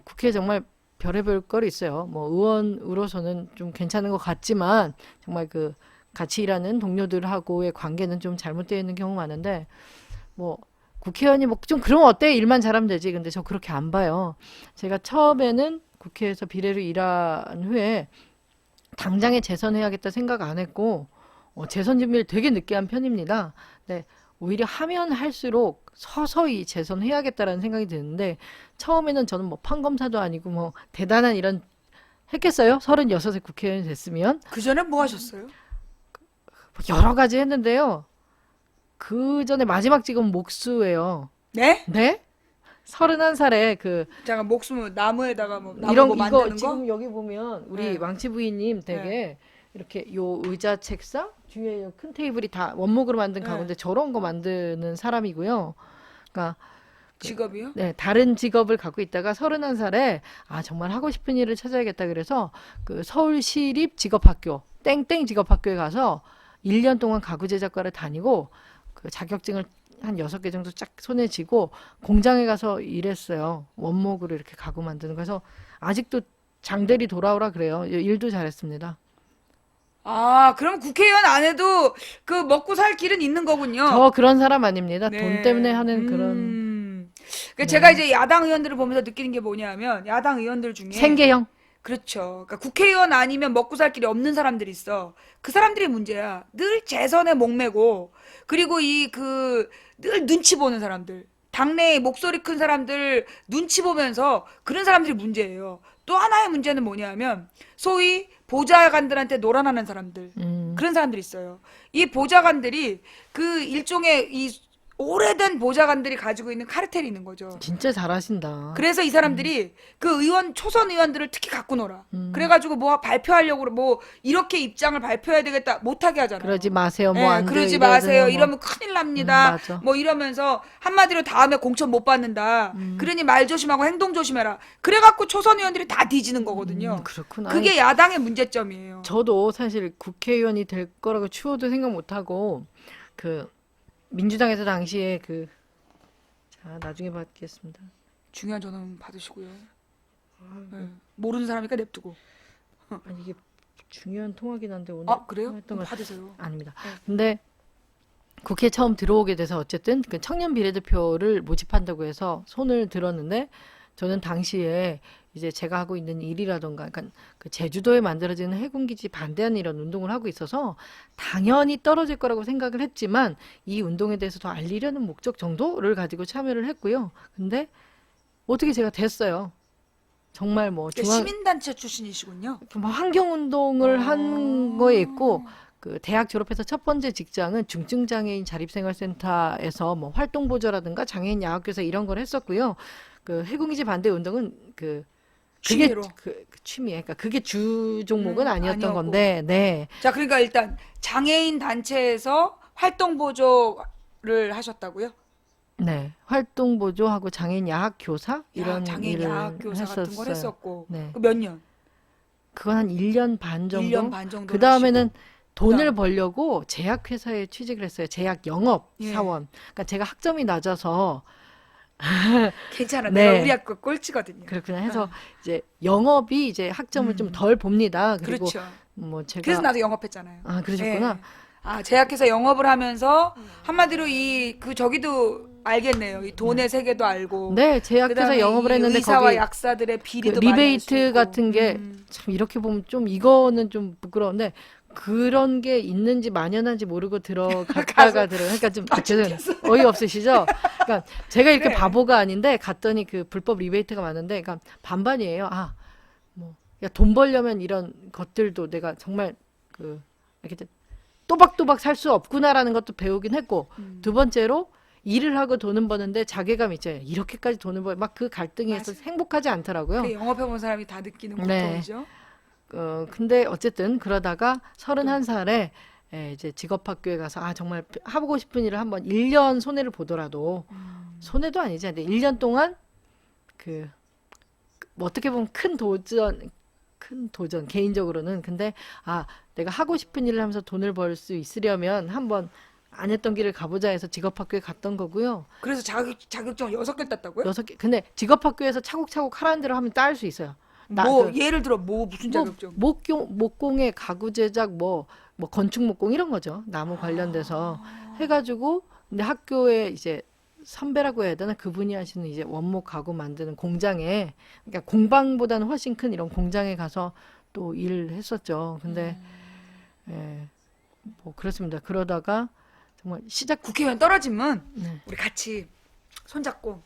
국회에 정말 별의별 걸 있어요. 뭐 의원으로서는 좀 괜찮은 것 같지만 정말 그 같이 일하는 동료들하고의 관계는 좀 잘못되어 있는 경우 많은데 뭐 국회의원이 뭐 좀 그러면 어때? 일만 잘하면 되지. 근데 저 그렇게 안 봐요. 제가 처음에는 국회에서 비례로 일한 후에 당장에 재선해야겠다 생각 안 했고 재선 준비를 되게 늦게 한 편입니다. 근데 오히려 하면 할수록 서서히 재선해야겠다라는 생각이 드는데 처음에는 저는 뭐 판검사도 아니고 뭐 대단한 이런 했겠어요? 36세 국회의원이 됐으면 그 전에 뭐 하셨어요? 여러 가지 했는데요. 그 전에 마지막 직업은 목수예요. 네? 네? 31살에 그 잠깐 목숨 나무에다가 뭐 나무 이런 뭐 이거 만드는 거? 지금 여기 보면 우리 네. 망치 부인님 되게 이렇게 요 의자 책상 뒤에 요큰 테이블이 다 원목으로 만든 네. 가구인데 저런 거 만드는 사람이고요. 그러니까 직업이요? 네, 다른 직업을 갖고 있다가 31살에 아 정말 하고 싶은 일을 찾아야겠다 그래서 그 서울시립 직업학교 땡땡 직업학교에 가서 1년 동안 가구 제작과를 다니고 그 자격증을 한 6개 정도 쫙 손에 쥐고 공장에 가서 일했어요. 원목으로 이렇게 가구 만드는 거. 그래서 아직도 장대리 돌아오라 그래요. 일도 잘했습니다. 아, 그럼 국회의원 안 해도 그 먹고 살 길은 있는 거군요. 저 그런 사람 아닙니다. 네. 돈 때문에 하는 그런 그러니까 제가 이제 야당 의원들을 보면서 느끼는 게 뭐냐면 야당 의원들 중에 생계형. 그렇죠. 그러니까 국회의원 아니면 먹고 살 길이 없는 사람들이 있어. 그 사람들이 문제야. 늘 재선에 목매고 그리고 이 그 늘 눈치 보는 사람들. 당내에 목소리 큰 사람들 눈치 보면서 그런 사람들이 문제예요. 또 하나의 문제는 뭐냐면 소위 보좌관들한테 놀아나는 사람들. 그런 사람들이 있어요. 이 보좌관들이 그 일종의 이 오래된 보좌관들이 가지고 있는 카르텔이 있는 거죠. 진짜 잘하신다. 그래서 이 사람들이 그 의원 초선 의원들을 특히 갖고 놀아. 그래가지고 뭐 발표하려고 뭐 이렇게 입장을 발표해야 되겠다 못하게 하잖아요. 그러지 마세요. 뭐 예, 안 돼. 그러지 이러잖아요. 마세요. 뭐. 이러면 큰일 납니다. 맞아. 뭐 이러면서 한마디로 다음에 공천 못 받는다. 그러니 말 조심하고 행동 조심해라. 그래갖고 초선 의원들이 다 뒤지는 거거든요. 그렇구나. 그게 야당의 문제점이에요. 저도 사실 국회의원이 될 거라고 추호도 생각 못 하고 그 민주당에서 당시에 그 자, 나중에 받겠습니다. 중요한 전화는 받으시고요. 예, 모르는 사람이니까 냅두고. 아니 이게 중요한 통화긴 한데 오늘 아, 그래요? 했던 건 받으세요. 아닙니다. 네. 근데 국회에 처음 들어오게 돼서 어쨌든 그 청년 비례대표를 모집한다고 해서 손을 들었는데 저는 당시에 이제 제가 하고 있는 일이라던가 그러니까 그 제주도에 만들어지는 해군기지 반대하는 이런 운동을 하고 있어서 당연히 떨어질 거라고 생각을 했지만 이 운동에 대해서 더 알리려는 목적 정도를 가지고 참여를 했고요. 근데 어떻게 제가 됐어요. 정말 뭐 그러니까 중앙 시민단체 출신이시군요. 뭐 환경운동을 한 거에 있고 그 대학 졸업해서 첫 번째 직장은 중증장애인 자립생활센터에서 뭐 활동보조라든가 장애인 야학교사 이런 걸 했었고요. 그 해군기지 반대 운동은 그게 취미로. 그 취미에 그러니까 그게 주 종목은 아니었던 아니었고. 건데 네. 자, 그러니까 일단 장애인 단체에서 활동 보조를 하셨다고요? 네. 활동보조하고 장애인 야학교사 이런 장애인 일을 야학교사 같은 걸 했었어요. 했었고. 네. 그 몇 년? 그건 한 1년 반 정도. 1년 반 정도. 그 다음에는 돈을 그다음. 벌려고 제약회사에 취직을 했어요. 제약 영업 예. 사원. 그러니까 제가 학점이 낮아서 괜찮아. 네. 내가 우리 학교 꼴찌거든요. 그렇구나 해서 이제 영업이 이제 학점을 좀 덜 봅니다. 그리고 그렇죠. 뭐 제가 그래서 나도 영업했잖아요. 아 그러셨구나. 예. 아, 제약회사 영업을 하면서 한마디로 이 그 저기도 알겠네요. 이 돈의 세계도 알고. 네, 제약회사 그다음에 영업을 이 했는데 의사와 거기 약사들의 그 비리도 많이 알수 리베이트 있고. 같은 게 참 이렇게 보면 좀 이거는 좀 부끄러운데 그런 게 있는지 만연한지 모르고 들어갔다가 그러니까 좀 어이없으시죠? 그러니까 제가 이렇게 그래. 바보가 아닌데 갔더니 그 불법 리베이트가 많은데 그러니까 반반이에요. 아, 뭐 야, 돈 벌려면 이런 것들도 내가 정말 그 이렇게 또박또박 살 수 없구나라는 것도 배우긴 했고 두 번째로 일을 하고 돈은 버는데 자괴감 있잖아요. 이렇게까지 돈을 벌 막 그 갈등이 있어서 행복하지 않더라고요. 그 영업해본 사람이 다 느끼는 네. 고통이죠. 근데 어쨌든 그러다가 31살에 이제 직업학교에 가서 아 정말 하고 싶은 일을 한번 1년 손해를 보더라도 손해도 아니지. 근데 1년 동안 뭐 어떻게 보면 큰 도전 개인적으로는 근데 아 내가 하고 싶은 일을 하면서 돈을 벌 수 있으려면 한번 안 했던 길을 가보자 해서 직업학교에 갔던 거고요. 그래서 자격증 6개 땄다고요? 6개. 근데 직업학교에서 차곡차곡 하라는 대로 하면 딸 수 있어요. 뭐 예를 들어 뭐 무슨 자격증? 목공의 가구 제작 뭐 건축 목공 이런 거죠. 나무 관련돼서 해가지고 근데 학교에 이제 선배라고 해야 되나 그분이 하시는 이제 원목 가구 만드는 공장에 그러니까 공방보다는 훨씬 큰 이런 공장에 가서 또 일을 했었죠. 근데 예, 뭐 그렇습니다. 그러다가 정말 시작 국회의원 떨어지면 네. 우리 같이 손잡고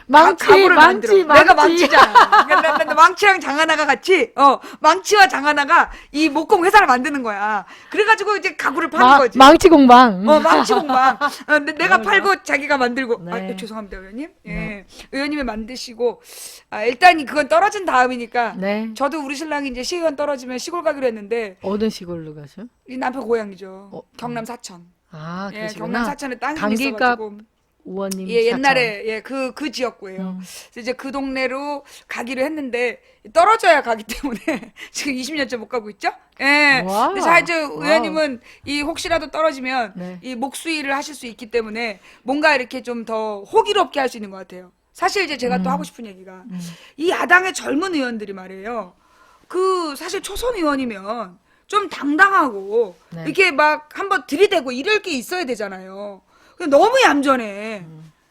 망치 가구를 만들어. 망치 내가 망치잖아. 그러니까 나 망치랑 장하나가 같이 망치와 장하나가 이 목공 회사를 만드는 거야. 그래가지고 이제 가구를 파는 거지. 망치 공방. 망치 공방. 근데 내가 팔고 자기가 만들고. 네. 죄송합니다, 의원님. 예. 네. 의원님이 만드시고. 일단 그건 떨어진 다음이니까. 네. 저도 우리 신랑이 이제 시의원 떨어지면 시골 가기로 했는데 어느 시골로 가셔? 이 남편 고향이죠. 경남 사천. 아, 예, 그러시구나. 경남 사천에 땅이 단길갑 있어가지고. 의원님 예, 사천. 옛날에 그 지역구예요. 그래서 이제 그 동네로 가기로 했는데 떨어져야 가기 때문에 지금 20년째 못 가고 있죠. 예. 와우. 근데 자 이제 와우. 의원님은 이 혹시라도 떨어지면 네. 이 목수일을 하실 수 있기 때문에 뭔가 이렇게 좀 더 호기롭게 할 수 있는 것 같아요. 사실 이제 제가 또 하고 싶은 얘기가 이 야당의 젊은 의원들이 말이에요. 그 사실 초선 의원이면 좀 당당하고 네. 이렇게 막 한번 들이대고 이럴 게 있어야 되잖아요. 근데 너무 얌전해.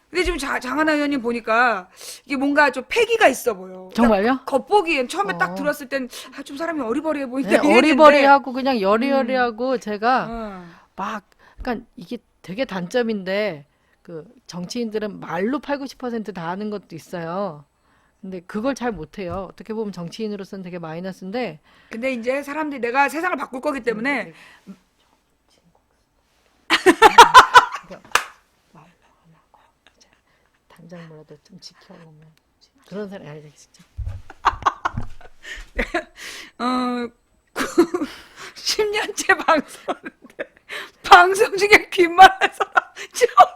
근데 지금 장하나 의원님 보니까 이게 뭔가 좀 패기가 있어 보여. 정말요? 겉보기엔 처음에 딱 어. 들었을 땐 좀 사람이 어리버리해 보인다. 네, 이랬는데. 어리버리하고 그냥 여리여리하고 제가 어. 막 그러니까 이게 되게 단점인데 그 정치인들은 말로 8, 90%다 하는 것도 있어요. 근데 그걸 잘 못해요. 어떻게 보면 정치인으로서는 되게 마이너스인데 근데 이제 사람들이 내가 세상을 바꿀 거기 때문에 당장 뭐라도 좀 지켜보면 그런 사람이 아니지 진짜. 10년째 방송하는데 방송 중에 귓말한 사람 처음.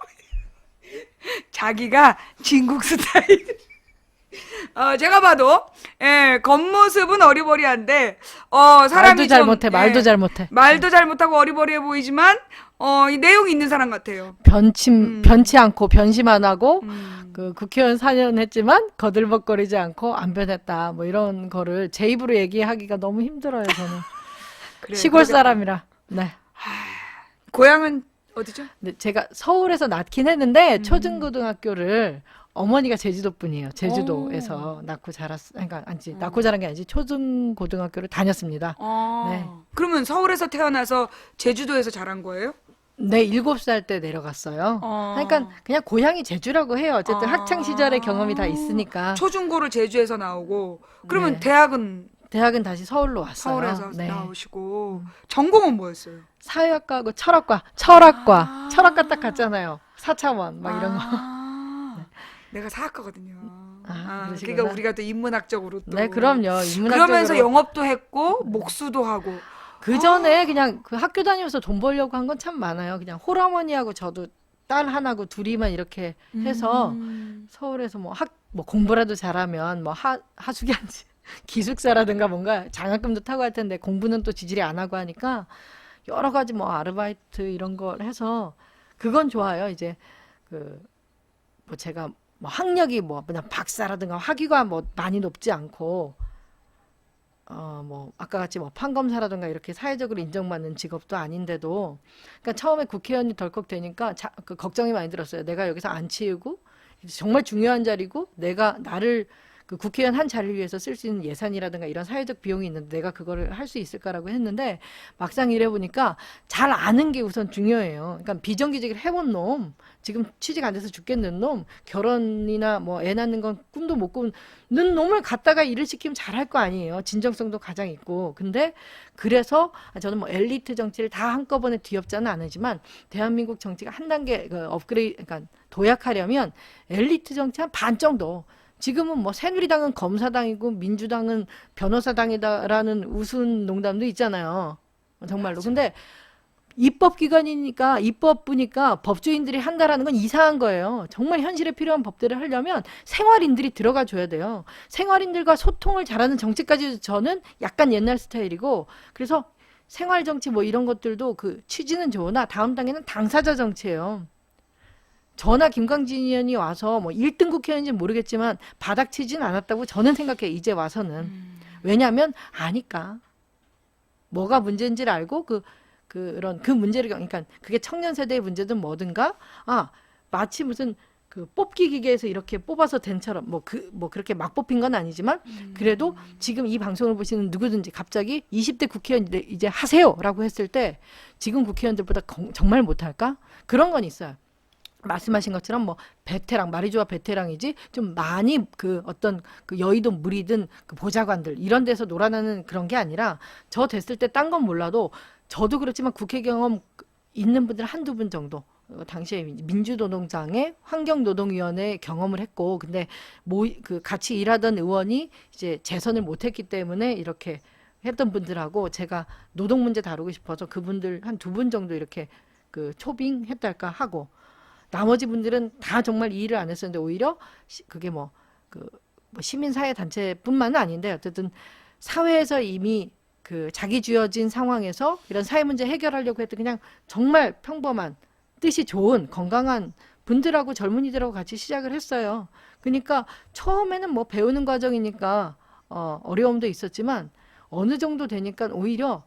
자기가 진국 스타일. 제가 봐도 겉모습은 어리버리한데 사람이 말도 잘 좀, 못해. 말도 잘 못해. 말도 잘 못하고 어리버리해 보이지만 이 내용이 있는 사람 같아요. 변치 않고 변심 안 하고 음. 그 국회의원 4년 했지만 거들먹거리지 않고 안 변했다. 뭐 이런 거를 제 입으로 얘기하기가 너무 힘들어요, 저는. 그래, 시골 그러겠다. 사람이라. 네. 고향은 어디죠? 근데 제가 서울에서 낳긴 했는데 초중고등학교를 어머니가 제주도 분이에요. 제주도에서 낳고 자랐, 그러니까 아니지, 낳고 자란 게 아니지 초중고등학교를 다녔습니다. 네. 그러면 서울에서 태어나서 제주도에서 자란 거예요? 네, 7살 때 내려갔어요. 그러니까 그냥 고향이 제주라고 해요. 어쨌든 학창 시절의 경험이 다 있으니까. 초중고를 제주에서 나오고 그러면 네. 대학은 다시 서울로 왔어요. 서울에서 네. 나오시고 전공은 뭐였어요? 사회학과하고 철학과 딱 갔잖아요. 4차원 막 이런 거. 내가 사학과거든요. 그러시구나. 그러니까 우리가 또 인문학적으로 또 네, 그럼요. 인문학적으로. 그러면서 영업도 했고 목수도 하고 그 전에 그냥 그 학교 다니면서 돈 벌려고 한 건 참 많아요. 그냥 홀어머니하고 저도 딸 하나고 둘이만 이렇게 해서 서울에서 뭐 공부라도 잘하면 뭐 하숙이한지 기숙사라든가 뭔가 장학금도 타고 할 텐데 공부는 또 지질이 안 하고 하니까 여러 가지 뭐 아르바이트 이런 걸 해서 그건 좋아요. 이제 그 뭐 제가 뭐 학력이 뭐 그냥 박사라든가 학위가 뭐 많이 높지 않고 뭐 아까 같이 뭐 판검사라든가 이렇게 사회적으로 인정받는 직업도 아닌데도 그러니까 처음에 국회의원이 덜컥 되니까 그 걱정이 많이 들었어요. 내가 여기서 안 치우고 정말 중요한 자리고 내가 나를 그 국회의원 한 자리를 위해서 쓸 수 있는 예산이라든가 이런 사회적 비용이 있는데 내가 그거를 할 수 있을까라고 했는데 막상 일해 보니까 잘 아는 게 우선 중요해요. 그러니까 비정규직을 해본 놈, 지금 취직 안 돼서 죽겠는 놈, 결혼이나 뭐 애 낳는 건 꿈도 못 꾸는 놈을 갖다가 일을 시키면 잘할 거 아니에요. 진정성도 가장 있고. 근데 그래서 저는 뭐 엘리트 정치를 다 한꺼번에 뒤엎자는 않지만 대한민국 정치가 한 단계 업그레이드, 그러니까 도약하려면 엘리트 정치 한 반 정도. 지금은 뭐 새누리당은 검사당이고 민주당은 변호사당이다라는 우스운 농담도 있잖아요. 정말로. 근데 입법기관이니까 입법부니까 법조인들이 한다라는 건 이상한 거예요. 정말 현실에 필요한 법들을 하려면 생활인들이 들어가 줘야 돼요. 생활인들과 소통을 잘하는 정치까지 저는 약간 옛날 스타일이고 그래서 생활 정치 뭐 이런 것들도 그 취지는 좋으나 다음 단계는 당사자 정치예요. 저나 김광진 의원이 와서 뭐 1등 국회의원인지는 모르겠지만 바닥 치진 않았다고 저는 생각해요. 이제 와서는. 왜냐하면 아니까. 뭐가 문제인지를 알고 그 문제를, 그러니까 그게 청년 세대의 문제든 뭐든가, 마치 무슨 그 뽑기 기계에서 이렇게 뽑아서 된처럼 뭐 그렇게 막 뽑힌 건 아니지만 그래도 지금 이 방송을 보시는 누구든지 갑자기 20대 국회의원 이제 하세요라고 했을 때 지금 국회의원들보다 정말 못할까? 그런 건 있어요. 말씀하신 것처럼 뭐 베테랑, 말이 좋아 베테랑이지 좀 많이 그 어떤 그 여의도 무리든 그 보좌관들 이런 데서 놀아나는 그런 게 아니라 저 됐을 때 딴 건 몰라도 저도 그렇지만 국회 경험 있는 분들 한두 분 정도 당시에 민주노동당의 환경노동위원회 경험을 했고 근데 그 같이 일하던 의원이 이제 재선을 못했기 때문에 이렇게 했던 분들하고 제가 노동 문제 다루고 싶어서 그분들 한 두 분 정도 이렇게 그 초빙했달까 하고 나머지 분들은 다 정말 이 일을 안 했었는데 오히려 그게 뭐 시민사회 단체뿐만은 아닌데 어쨌든 사회에서 이미 그 자기 주어진 상황에서 이런 사회 문제 해결하려고 했던 그냥 정말 평범한 뜻이 좋은 건강한 분들하고 젊은이들하고 같이 시작을 했어요. 그러니까 처음에는 뭐 배우는 과정이니까 어려움도 있었지만 어느 정도 되니까 오히려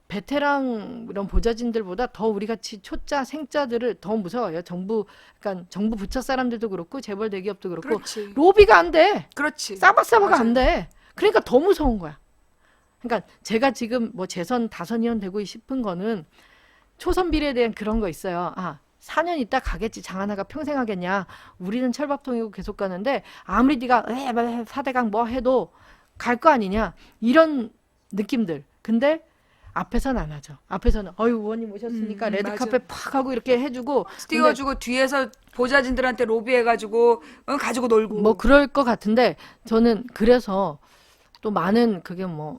베테랑 이런 보좌진들보다 더 우리 같이 초짜 생짜들을 더 무서워요. 그러니까 정부 부처 사람들도 그렇고 재벌 대기업도 그렇고 그렇지. 로비가 안 돼. 그렇지. 싸바싸바가 맞아. 안 돼. 그러니까 더 무서운 거야. 그러니까 제가 지금 뭐 재선 다선의원 되고 싶은 거는 초선 비례에 대한 그런 거 있어요. 4년 있다 가겠지. 장하나가 평생 하겠냐. 우리는 철밥통이고 계속 가는데 아무리 네가 4대강 뭐 해도 갈 거 아니냐. 이런 느낌들. 근데 앞에서는 안 하죠. 앞에서는 의원님 오셨으니까 레드카펫 팍 하고 이렇게 해주고 띄워주고 뒤에서 보좌진들한테 로비해가지고 가지고 놀고 뭐 그럴 것 같은데 저는 그래서 또 많은 그게 뭐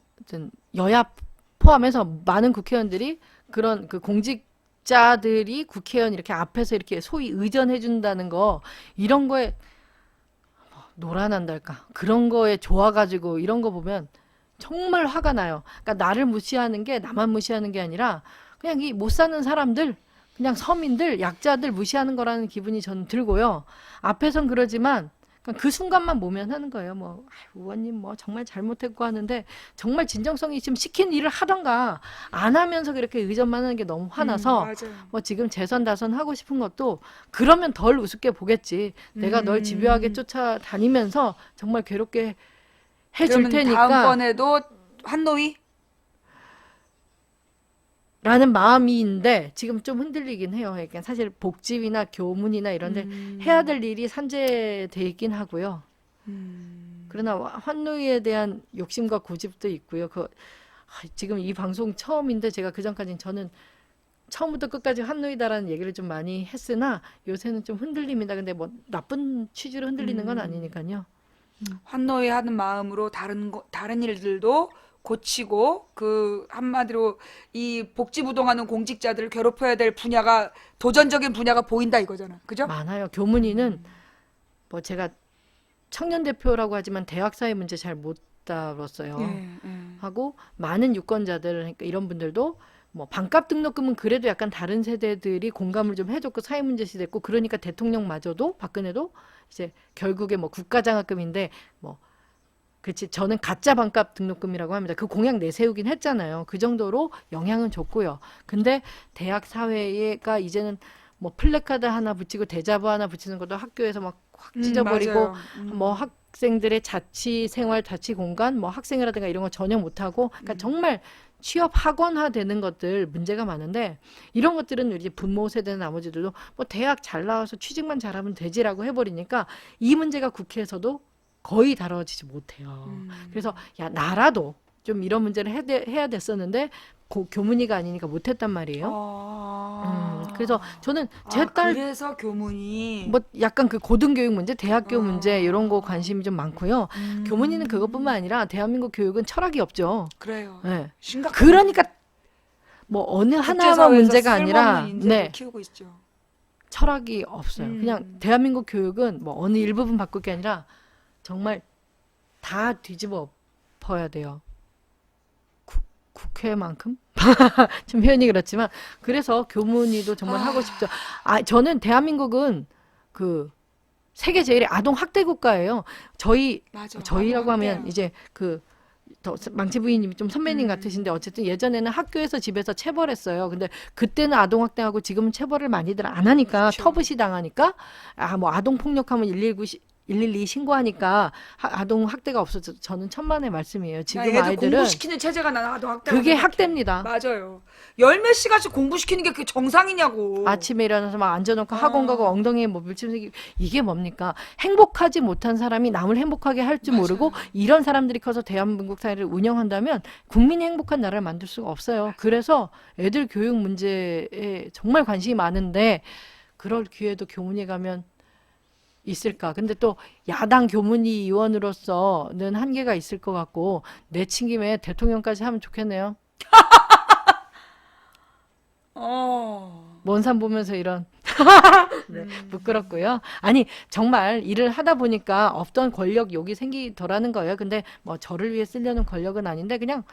여야 포함해서 많은 국회의원들이 그런 그 공직자들이 국회의원 이렇게 앞에서 이렇게 소위 의전해 준다는 거 이런 거에 노란한달까 그런 거에 좋아가지고 이런 거 보면 정말 화가 나요. 그러니까 나를 무시하는 게 나만 무시하는 게 아니라 그냥 이 못 사는 사람들, 그냥 서민들, 약자들 무시하는 거라는 기분이 저는 들고요. 앞에선 그러지만 그 순간만 모면하는 거예요. 뭐 의원님 뭐 정말 잘못했고 하는데 정말 진정성이 있으면 시킨 일을 하던가 안 하면서 그렇게 의전만 하는 게 너무 화나서 맞아요. 뭐 지금 재선 다선 하고 싶은 것도 그러면 덜 우습게 보겠지. 내가 널 집요하게 쫓아다니면서 정말 괴롭게 해줄 그러면 테니까 다음번에도 한노위? 라는 마음인데 지금 좀 흔들리긴 해요. 그러니까 사실 복지위나 교문이나 이런 데 해야 될 일이 산재돼 있긴 하고요. 그러나 환노위에 대한 욕심과 고집도 있고요. 지금 이 방송 처음인데 제가 그전까지는 저는 처음부터 끝까지 환노위다라는 얘기를 좀 많이 했으나 요새는 좀 흔들립니다. 근데 뭐 나쁜 취지로 흔들리는 건 아니니까요. 환노위 하는 마음으로 다른 일들도 고치고 그 한마디로 이 복지부동하는 공직자들을 괴롭혀야 될 분야가 도전적인 분야가 보인다 이거잖아. 그죠? 많아요. 교문위는 뭐 제가 청년 대표라고 하지만 대학 사회 문제 잘 못 다뤘어요. 하고 많은 유권자들 그러니까 이런 분들도 뭐 반값 등록금은 그래도 약간 다른 세대들이 공감을 좀 해줬고 사회 문제 시됐고 그러니까 대통령마저도 박근혜도 이제 결국에 뭐 국가장학금인데 뭐 그치 저는 가짜 반값 등록금이라고 합니다. 그 공약 내세우긴 했잖아요. 그 정도로 영향은 줬고요. 근데 대학 사회가 이제는 뭐 플래카드 하나 붙이고 대자보 하나 붙이는 것도 학교에서 막 확 찢어버리고 뭐 학생들의 자치 생활 자치 공간 뭐 학생회라든가 이런 거 전혀 못하고 그러니까 정말 취업 학원화 되는 것들 문제가 많은데 이런 것들은 이제 부모 세대는 나머지들도 뭐 대학 잘 나와서 취직만 잘하면 되지라고 해버리니까 이 문제가 국회에서도 거의 다뤄지지 못해요. 그래서 야 나라도 좀 이런 문제를 해야 됐었는데 교문위가 아니니까 못했단 말이에요. 그래서 저는 제 딸 그래서 교문이 뭐 약간 그 고등교육 문제, 대학교 문제 이런 거 관심이 좀 많고요. 교문위는 그것뿐만 아니라 대한민국 교육은 철학이 없죠. 그래요. 네. 심각한 그러니까 뭐 어느 하나만 문제가 아니라 네. 키우고 있죠. 철학이 없어요. 그냥 대한민국 교육은 뭐 어느 일부분 바꿀 게 아니라 정말 다 뒤집어 엎어야 돼요. 국회만큼? 좀 표현이 그렇지만 그래서 교문위도 정말 하고 싶죠. 저는 대한민국은 그 세계 제일의 아동 학대 국가예요. 맞아. 저희라고 하면 학대야. 이제 더 망치 부인님이 좀 선배님 같으신데 어쨌든 예전에는 학교에서 집에서 체벌했어요. 근데 그때는 아동 학대하고 지금은 체벌을 많이들 안 하니까 그렇죠. 터부시 당하니까 뭐 아동 폭력하면 112 신고하니까 아동 학대가 없어져. 저는 천만의 말씀이에요. 지금 애들 아이들은 공부시키는 체제가 나는 아동 학대라고 그게 생각해. 학대입니다. 맞아요. 열 몇 시간씩 공부시키는 게 그게 정상이냐고. 아침에 일어나서 막 앉아놓고 학원 가고 엉덩이에 뭐 물침 새기고 이게 뭡니까? 행복하지 못한 사람이 남을 행복하게 할 줄 모르고 이런 사람들이 커서 대한민국 사회를 운영한다면 국민이 행복한 나라를 만들 수가 없어요. 그래서 애들 교육 문제에 정말 관심이 많은데 그럴 기회도 교문에 가면 있을까? 근데 또 야당 교문위 의원으로서는 한계가 있을 것 같고 내친 김에 대통령까지 하면 좋겠네요. 먼 산 보면서 이런 네, 부끄럽고요. 아니 정말 일을 하다 보니까 없던 권력 욕이 생기더라는 거예요. 근데 뭐 저를 위해 쓰려는 권력은 아닌데 그냥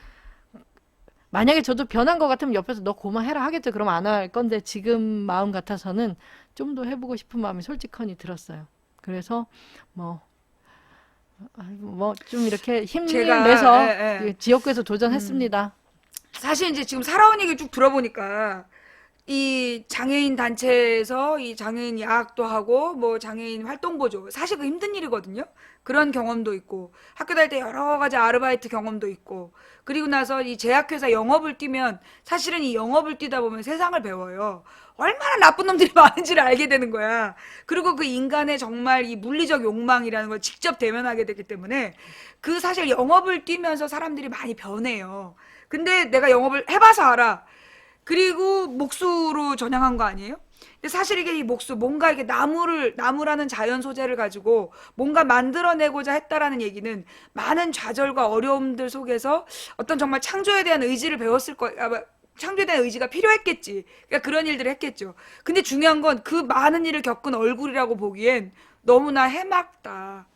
만약에 저도 변한 것 같으면 옆에서 너 고마해라 하겠죠. 그럼 안 할 건데 지금 마음 같아서는 좀 더 해보고 싶은 마음이 솔직하니 들었어요. 그래서 뭐 좀 이렇게 힘을 제가, 내서 예, 예. 지역구에서 도전했습니다. 사실 이제 지금 살아온 얘기 쭉 들어보니까 이 장애인 단체에서 이 장애인 야학도 하고 뭐 장애인 활동보조 사실 그 힘든 일이거든요. 그런 경험도 있고 학교 다닐 때 여러 가지 아르바이트 경험도 있고 그리고 나서 이 제약회사 영업을 뛰면 사실은 이 영업을 뛰다 보면 세상을 배워요. 얼마나 나쁜 놈들이 많은지를 알게 되는 거야. 그리고 그 인간의 정말 이 물리적 욕망이라는 걸 직접 대면하게 되기 때문에 그 사실 영업을 뛰면서 사람들이 많이 변해요. 근데 내가 영업을 해봐서 알아. 그리고 목수로 전향한 거 아니에요? 근데 사실 이게 이 목수, 뭔가 이게 나무라는 자연 소재를 가지고 뭔가 만들어내고자 했다라는 얘기는 많은 좌절과 어려움들 속에서 어떤 정말 창조에 대한 의지를 배웠을 창조에 대한 의지가 필요했겠지. 그러니까 그런 일들을 했겠죠. 근데 중요한 건 그 많은 일을 겪은 얼굴이라고 보기엔 너무나 해맑다.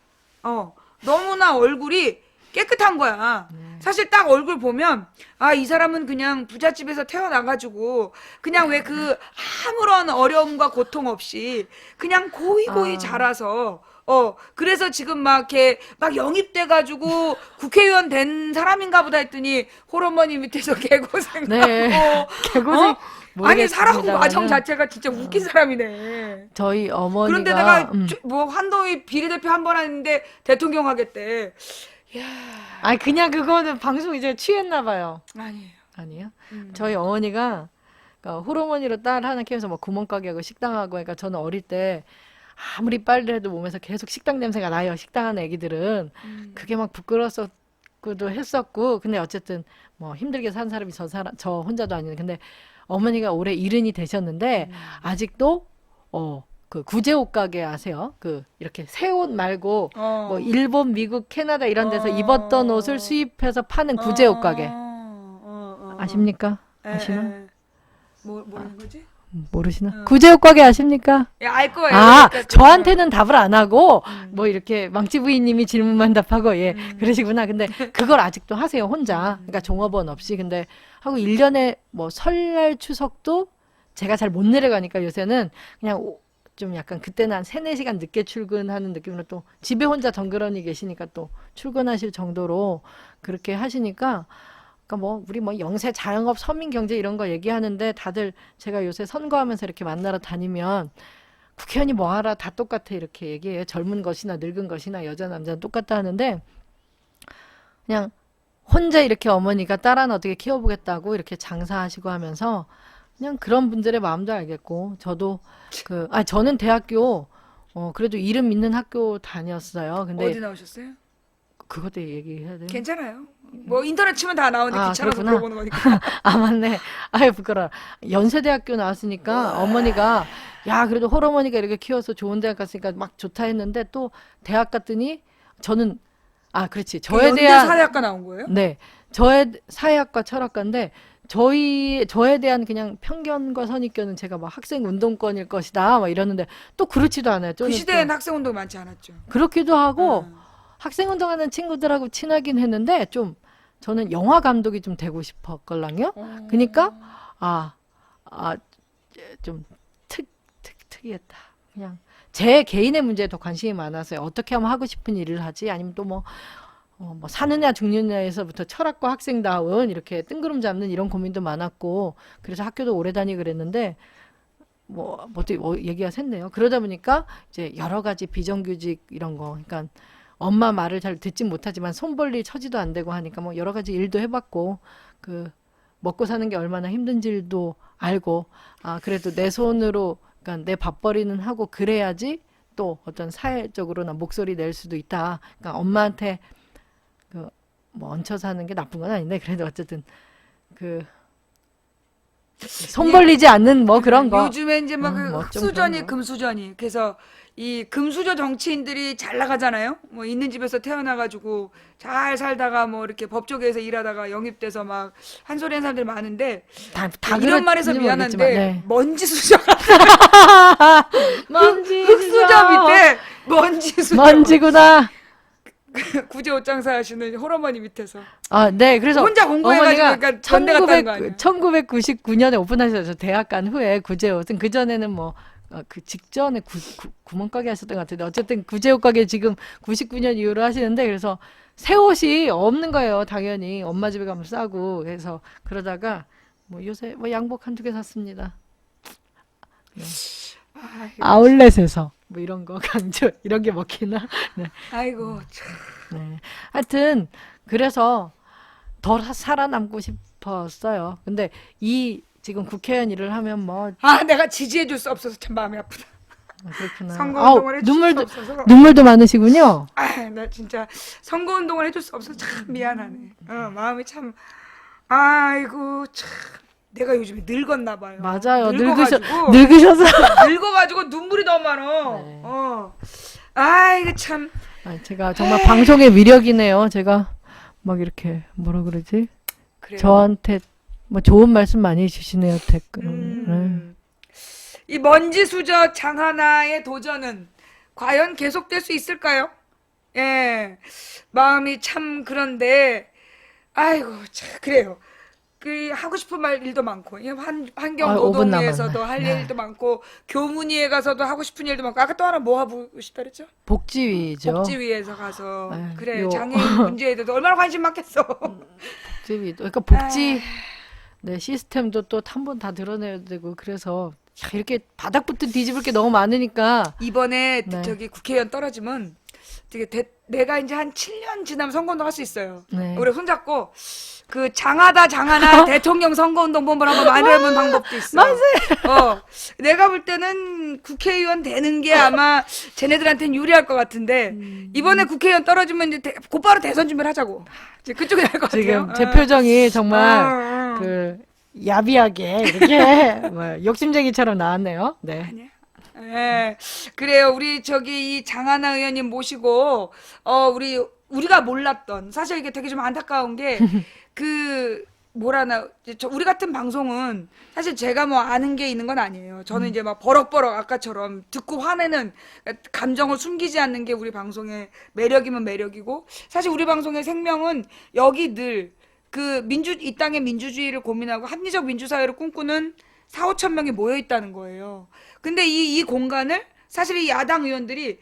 너무나 얼굴이 깨끗한 거야. 사실 딱 얼굴 보면 이 사람은 그냥 부잣집에서 태어나가지고 그냥 왜 그 아무런 어려움과 고통 없이 그냥 고이고이 자라서 그래서 지금 막 이렇게 막 영입돼가지고 국회의원 된 사람인가 보다 했더니 홀어머니 밑에서 개고생하고 네. 개고생 아니 살아온 모르겠습니다만은 과정 자체가 진짜 웃긴 사람이네. 저희 어머니가 그런데 내가 뭐 한동희 비례대표 한 번 하는데 대통령 하겠대. 그냥 그거는 방송 이제 취했나 봐요. 아니에요. 아니에요? 저희 어머니가 그러니까 홀어머니로 딸 하나 키워서 뭐 구멍가게하고 식당하고 그러니까 저는 어릴 때 아무리 빨래를 해도 몸에서 계속 식당 냄새가 나요. 식당 하는 애기들은 그게 막 부끄러웠기도 했었고 근데 어쨌든 뭐 힘들게 산 사람이 저 혼자도 아니고 근데 어머니가 올해 70이 되셨는데 아직도 그 구제 옷 가게 아세요? 그 이렇게 새 옷 말고 뭐 일본, 미국, 캐나다 이런 데서 입었던 옷을 수입해서 파는 구제 옷 가게 아십니까? 아시나? 뭐라는 거지? 모르시나? 구제 옷 가게 아십니까? 알 거예요. 그러니까 저한테는 답을 안 하고 뭐 이렇게 망치 부인님이 질문만 답하고 그러시구나. 근데 그걸 아직도 하세요 혼자. 그러니까 종업원 없이. 근데 하고 1년에 뭐 설날 추석도 제가 잘 못 내려가니까 요새는 그냥 좀 약간 그때는 한 3-4시간 늦게 출근하는 느낌으로 또 집에 혼자 덩그러니 계시니까 또 출근하실 정도로 그렇게 하시니까 그러니까 뭐 우리 뭐 영세 자영업 서민 경제 이런 거 얘기하는데 다들 제가 요새 선거하면서 이렇게 만나러 다니면 국회의원이 뭐 하라 다 똑같아 이렇게 얘기해요. 젊은 것이나 늙은 것이나 여자 남자는 똑같다 하는데 그냥 혼자 이렇게 어머니가 딸 하나 어떻게 키워보겠다고 이렇게 장사하시고 하면서 그냥 그런 분들의 마음도 알겠고 저도 저는 대학교 그래도 이름 있는 학교 다녔어요. 근데 어디 나오셨어요? 그것도 얘기해야 돼요? 괜찮아요. 뭐 인터넷 치면 다 나오는데 귀찮아서 그렇구나. 물어보는 거니까. 맞네. 부끄러워. 연세대학교 나왔으니까 어머니가 야 그래도 홀어머니가 이렇게 키워서 좋은 대학 갔으니까 막 좋다 했는데 또 대학 갔더니 저는 그렇지. 저에 연대 대한 사회학과 나온 거예요? 네. 저의 사회학과 철학과인데 저에 대한 그냥 편견과 선입견은 제가 막 학생 운동권일 것이다 막 이러는데 또 그렇지도 않아요. 그 저는 시대엔 학생 운동 많지 않았죠. 그렇기도 하고 학생 운동하는 친구들하고 친하긴 했는데 좀 저는 영화 감독이 좀 되고 싶었걸랑요. 그러니까 좀 특이했다. 그냥 제 개인의 문제에 더 관심이 많아서요. 어떻게 하면 하고 싶은 일을 하지? 아니면 또 뭐 사느냐 죽느냐에서부터 철학과 학생다운 이렇게 뜬구름 잡는 이런 고민도 많았고, 그래서 학교도 오래 다니고 그랬는데 얘기가 샜네요. 그러다 보니까 이제 여러 가지 비정규직 이런 거, 그러니까 엄마 말을 잘 듣진 못하지만 손 벌릴 처지도 안 되고 하니까 뭐 여러 가지 일도 해봤고, 그 먹고 사는 게 얼마나 힘든지도 알고, 그래도 내 손으로, 그러니까 내 밥벌이는 하고 그래야지 또 어떤 사회적으로나 목소리 낼 수도 있다. 그러니까 엄마한테 얹혀 사는 게 나쁜 건 아닌데, 그래도 어쨌든 손 벌리지 않는 뭐 그런 거. 요즘에 이제 막 그 뭐 좀 흑수저니 그런 거. 금수저니, 그래서 이 금수저 정치인들이 잘 나가잖아요. 뭐 있는 집에서 태어나가지고 잘 살다가 뭐 이렇게 법조계에서 일하다가 영입돼서 막 한 소리 하는 사람들이 많은데, 다 이런 말해서 그런지 미안한데 모르겠지만, 네. 먼지 수저가 먼지 흑수저 밑에 먼지 수저. 먼지구나. 구제 옷장사 하시는 홀어머니 밑에서 네. 그래서 혼자 공부해가지고 어머니가 그러니까 전대 갔다는 거 아니야. 1999년에 오픈하셔서 대학 간 후에 구제옷은, 그 전에는 그 직전에 구멍가게 하셨던 것 같은데, 어쨌든 구제옷 가게 지금 99년 이후로 하시는데, 그래서 새 옷이 없는 거예요. 당연히 엄마 집에 가면 싸고. 그래서 그러다가 요새 양복 한두 개 샀습니다. 아이고, 아울렛에서 이런 거 강조, 이런 게 먹히나? 네. 아이고 참. 네. 하여튼 그래서 더 살아남고 싶었어요. 근데 지금 국회의원 일을 하면 내가 지지해줄 수 없어서 참 마음이 아프다. 그렇구나. 선거운동을 해줄 수 없어서. 눈물도 많으시군요. 나 진짜 선거운동을 해줄 수 없어서 참 미안하네. 마음이 참, 아이고 참, 내가 요즘에 늙었나 봐요. 맞아요. 늙어가지고 늙으셔서. 늙어가지고 눈물이 너무 많어. 네. 아이고 참. 제가 정말 방송의 위력이네요. 제가 이렇게 뭐라 그러지? 그래요. 저한테 좋은 말씀 많이 주시네요. 댓글. 이 먼지 수저 장하나의 도전은 과연 계속될 수 있을까요? 예, 마음이 참 그런데, 아이고 참 그래요. 하고 싶은 일도 많고, 환경 5분 노동에서도 남았네. 할 네. 일도 많고, 교문위에 가서도 하고 싶은 일도 많고, 아까 또 하나 뭐 하고 싶다 그랬죠? 복지위죠. 복지위에서 가서. 네, 그래, 요- 장애인 문제에 대해서 얼마나 관심 많겠어. 복지위도. 그러니까 복지 시스템도 또 한 번 다 드러내야 되고, 그래서 이렇게 바닥부터 뒤집을 게 너무 많으니까. 이번에 네. 저기 국회의원 떨어지면 내가 이제 한 7년 지나면 선거운동 할 수 있어요. 네. 우리 손잡고 장하나 대통령 선거운동 본부를 한번 만들어보는 방법도 있어. 맞아요. 내가 볼 때는 국회의원 되는 게 아마 쟤네들한테는 유리할 것 같은데, 이번에 국회의원 떨어지면 이제 곧바로 대선 준비를 하자고. 이제 그쪽이 날 것 같아요. 지금 제 표정이 정말 야비하게 이렇게 욕심쟁이처럼 나왔네요. 네. 아니야. 예, 그래요. 우리 이 장하나 의원님 모시고, 우리가 몰랐던, 사실 이게 되게 좀 안타까운 게, 우리 같은 방송은 사실 제가 아는 게 있는 건 아니에요. 저는 이제 버럭버럭 아까처럼 듣고 화내는, 감정을 숨기지 않는 게 우리 방송의 매력이면 매력이고, 사실 우리 방송의 생명은 여기 늘 이 땅의 민주주의를 고민하고 합리적 민주사회를 꿈꾸는 4, 5천 명이 모여 있다는 거예요. 근데 이 공간을 사실 이 야당 의원들이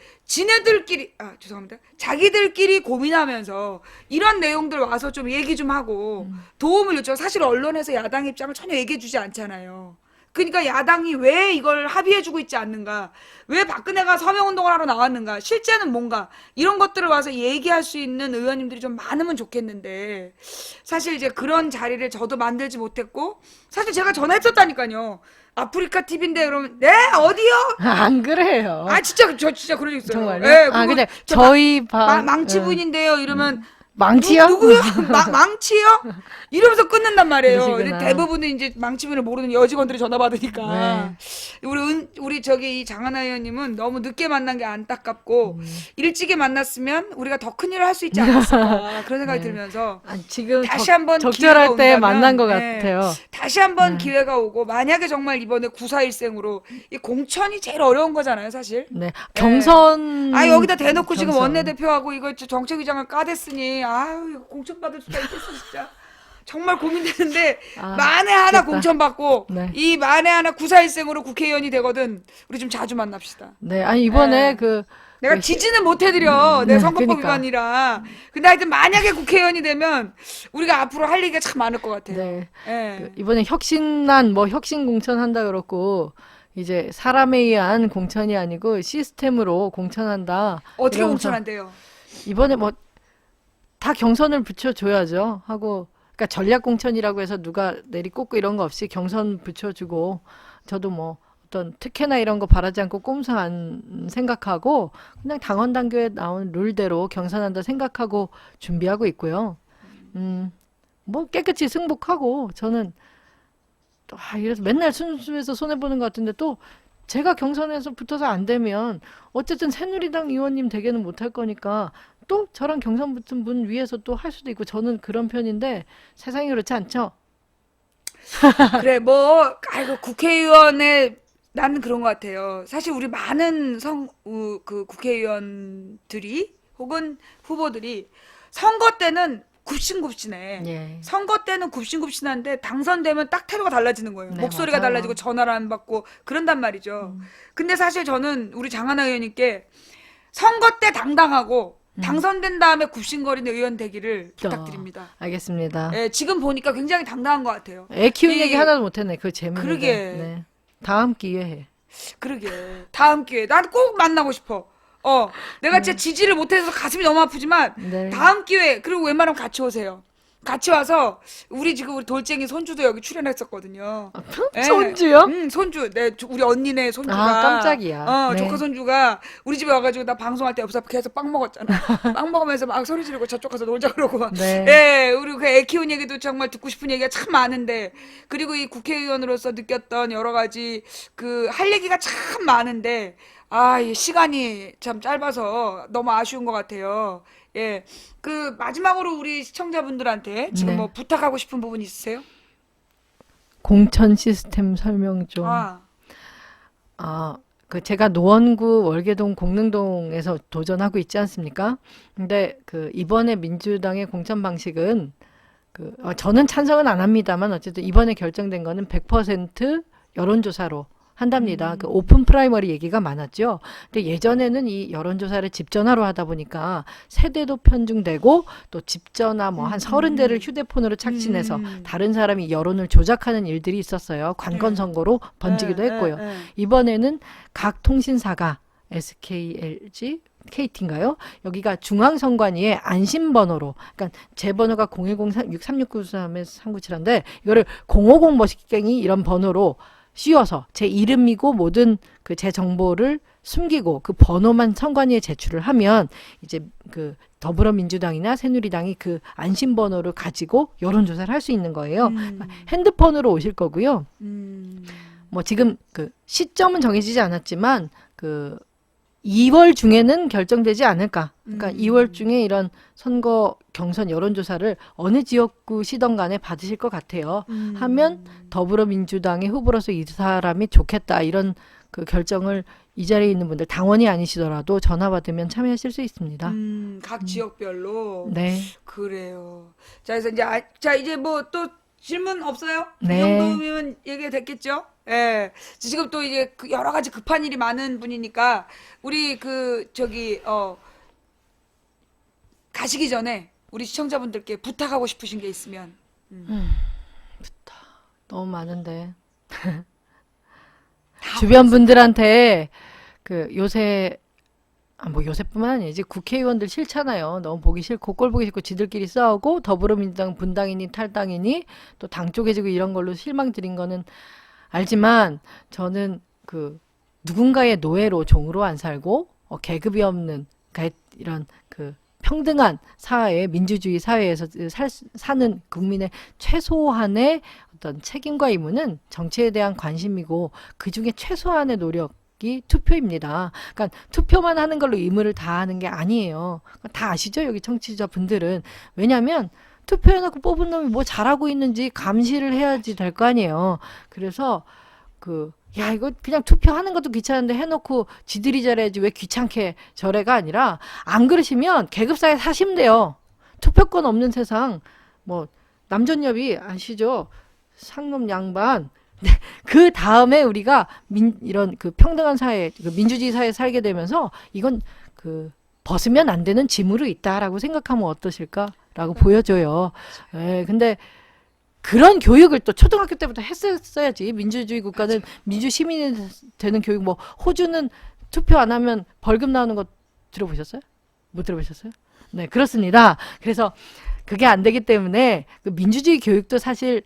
자기들끼리 고민하면서 이런 내용들 와서 좀 얘기 좀 하고 도움을 요청. 사실 언론에서 야당 입장을 전혀 얘기해 주지 않잖아요. 그러니까 야당이 왜 이걸 합의해주고 있지 않는가, 왜 박근혜가 서명운동을 하러 나왔는가, 실제는 뭔가, 이런 것들을 와서 얘기할 수 있는 의원님들이 좀 많으면 좋겠는데, 사실 이제 그런 자리를 저도 만들지 못했고, 사실 제가 전화했었다니까요. 아프리카 TV인데 그러면 네 어디요? 안 그래요. 진짜 저 진짜 그런 적 있어요. 정말요? 네, 근데 저 저희 망치분인데요. 이러면 망치요? 누구요? 망치요? 이러면서 끊는단 말이에요. 그러시구나. 대부분은 이제 망치분을 모르는 여직원들이 전화 받으니까. 네. 우리 이 장하나 의원님은 너무 늦게 만난 게 안타깝고, 일찍이 만났으면 우리가 더 큰 일을 할 수 있지 않았을까, 그런 생각이 들면서 지금 다시 한번 적절할 기회가 때 온다면, 만난 것 네, 같아요. 다시 한번 기회가 오고, 만약에 정말 이번에 941생으로 이 공천이 제일 어려운 거잖아요, 사실. 네. 경선. 여기다 대놓고 지금 경선. 원내대표하고 이거 정책위장을 까댔으니 아유 이거 공천 받을 수가 있겠어 진짜. 정말 고민되는데 아, 만에 하나 됐다. 공천 받고 네. 이 만에 하나 구사일생으로 국회의원이 되거든. 우리 좀 자주 만납시다. 네, 아니 이번에 네. 내가 지지는 못 해드려. 내 네, 선거법 그러니까. 위반이라. 근데 하여튼 만약에 국회의원이 되면 우리가 앞으로 할 얘기가 참 많을 것 같아요. 네. 예. 이번에 혁신안 뭐 혁신 공천한다 그렇고 이제 사람에 의한 공천이 아니고 시스템으로 공천한다. 어떻게 이러면서 공천한대요? 이번에 뭐 다 경선을 붙여줘야죠 하고 그러니까 전략 공천이라고 해서 누가 내리꽂고 이런 거 없이 경선 붙여주고 저도 뭐 어떤 특혜나 이런 거 바라지 않고 꼼수 안 생각하고 그냥 당원 당규에 나온 룰대로 경선한다 생각하고 준비하고 있고요. 뭐 깨끗이 승복하고 저는 또 이래서 맨날 순수해서 손해 보는 것 같은데 또 제가 경선에서 붙어서 안 되면 어쨌든 새누리당 의원님 되게는 못할 거니까 또 저랑 경선 붙은 분 위에서 또 할 수도 있고 저는 그런 편인데 세상이 그렇지 않죠? 그래, 뭐, 아이고, 국회의원의, 나는 그런 것 같아요. 사실 우리 많은 그 국회의원들이, 혹은 후보들이, 선거 때는 굽신굽신해. 예. 선거 때는 굽신굽신한데, 당선되면 딱 태도가 달라지는 거예요. 네, 목소리가 맞아요. 달라지고, 전화를 안 받고, 그런단 말이죠. 근데 사실 저는 우리 장하나 의원님께, 선거 때 당당하고, 당선된 다음에 굽신거리는 의원 되기를 부탁드립니다. 알겠습니다. 예, 지금 보니까 굉장히 당당한 것 같아요. 애 키운 이- 얘기 하나도 못했네. 그 재밌는데. 그러게. 네. 다음 기회에. 그러게. 다음 기회에. 난 꼭 만나고 싶어. 내가 진짜 지지를 못해서 가슴이 너무 아프지만, 네. 다음 기회에, 그리고 웬만하면 같이 오세요. 같이 와서, 우리 지금 우리 돌쟁이 손주도 여기 출연했었거든요. 예. 손주요? 손주. 우리 언니네 손주가. 아, 깜짝이야. 네. 조카 손주가 우리 집에 와가지고 나 방송할 때 옆에서 계속 빵 먹었잖아. 빵 먹으면서 막 소리 지르고 저쪽 가서 놀자 그러고. 네. 예, 우리 그 애 키운 얘기도 정말 듣고 싶은 얘기가 참 많은데, 그리고 이 국회의원으로서 느꼈던 여러 가지 그 할 얘기가 참 많은데, 이 시간이 참 짧아서 너무 아쉬운 것 같아요. 예. 그 마지막으로 우리 시청자분들한테 지금 네. 뭐 부탁하고 싶은 부분 있으세요? 공천 시스템 설명 좀. 그 제가 노원구 월계동 공릉동에서 도전하고 있지 않습니까? 근데 그 이번에 민주당의 공천 방식은 저는 찬성은 안 합니다만 어쨌든 이번에 결정된 거는 100% 여론조사로 한답니다. 그 오픈 프라이머리 얘기가 많았죠. 근데 예전에는 이 여론조사를 집전화로 하다 보니까 세대도 편중되고 또 집전화 뭐 한 30대를 휴대폰으로 착신해서 다른 사람이 여론을 조작하는 일들이 있었어요. 관건 선거로 번지기도 했고요. 이번에는 각 통신사가 SK, LG, KT인가요? 여기가 중앙선관위의 안심번호로, 그러니까 제 번호가 010-6369-397인데 이거를 050 머시갱이 이런 번호로 씌워서 제 이름이고 모든 그 제 정보를 숨기고 그 번호만 선관위에 제출을 하면 이제 그 더불어민주당이나 새누리당이 그 안심번호를 가지고 여론조사를 할 수 있는 거예요. 핸드폰으로 오실 거고요. 뭐 지금 그 시점은 정해지지 않았지만 그 2월 중에는 결정되지 않을까. 그러니까 2월 중에 이런 선거 경선 여론조사를 어느 지역구시던 간에 받으실 것 같아요. 하면 더불어민주당의 후보로서 이 사람이 좋겠다. 이런 그 결정을 이 자리에 있는 분들 당원이 아니시더라도 전화 받으면 참여하실 수 있습니다. 각 지역별로. 네. 그래요. 자, 그래서 이제 뭐 또 질문 없어요? 네. 이 정도면 얘기가 됐겠죠? 예. 지금 또 이제 그 여러 가지 급한 일이 많은 분이니까 우리 가시기 전에 우리 시청자분들께 부탁하고 싶으신 게 있으면. 너무 많은데. 주변 분들한테 그 요새 뭐 요새뿐만 아니지 국회의원들 싫잖아요. 너무 보기 싫고 꼴 보기 싫고 지들끼리 싸우고 더불어민주당 분당이니 탈당이니 또 당 쪼개지고 이런 걸로 실망드린 거는 알지만 저는 그 누군가의 노예로 종으로 안 살고 계급이 없는 그러니까 이런 그 평등한 사회, 민주주의 사회에서 사는 국민의 최소한의 어떤 책임과 의무는 정치에 대한 관심이고 그 중에 최소한의 노력이 투표입니다. 그러니까 투표만 하는 걸로 의무를 다하는 게 아니에요. 다 아시죠? 여기 청취자분들은. 왜냐하면 투표해놓고 뽑은 놈이 뭐 잘하고 있는지 감시를 해야지 될 거 아니에요. 그래서 이거 그냥 투표하는 것도 귀찮은데 해놓고 지들이 잘해야지 왜 귀찮게 저래가 아니라 안 그러시면 계급사회 사시면 돼요. 투표권 없는 세상, 뭐 남존여비 아시죠? 상급 양반. 네, 그 다음에 우리가 이런 그 평등한 사회, 그 민주주의 사회에 살게 되면서 이건 그 벗으면 안 되는 짐으로 있다라고 생각하면 어떠실까라고 보여줘요. 예, 근데 그런 교육을 또 초등학교 때부터 했었어야지. 민주주의 국가는 민주 시민이 되는 교육, 뭐 호주는 투표 안 하면 벌금 나오는 거 들어보셨어요? 못 들어보셨어요? 네, 그렇습니다. 그래서 그게 안 되기 때문에 그 민주주의 교육도 사실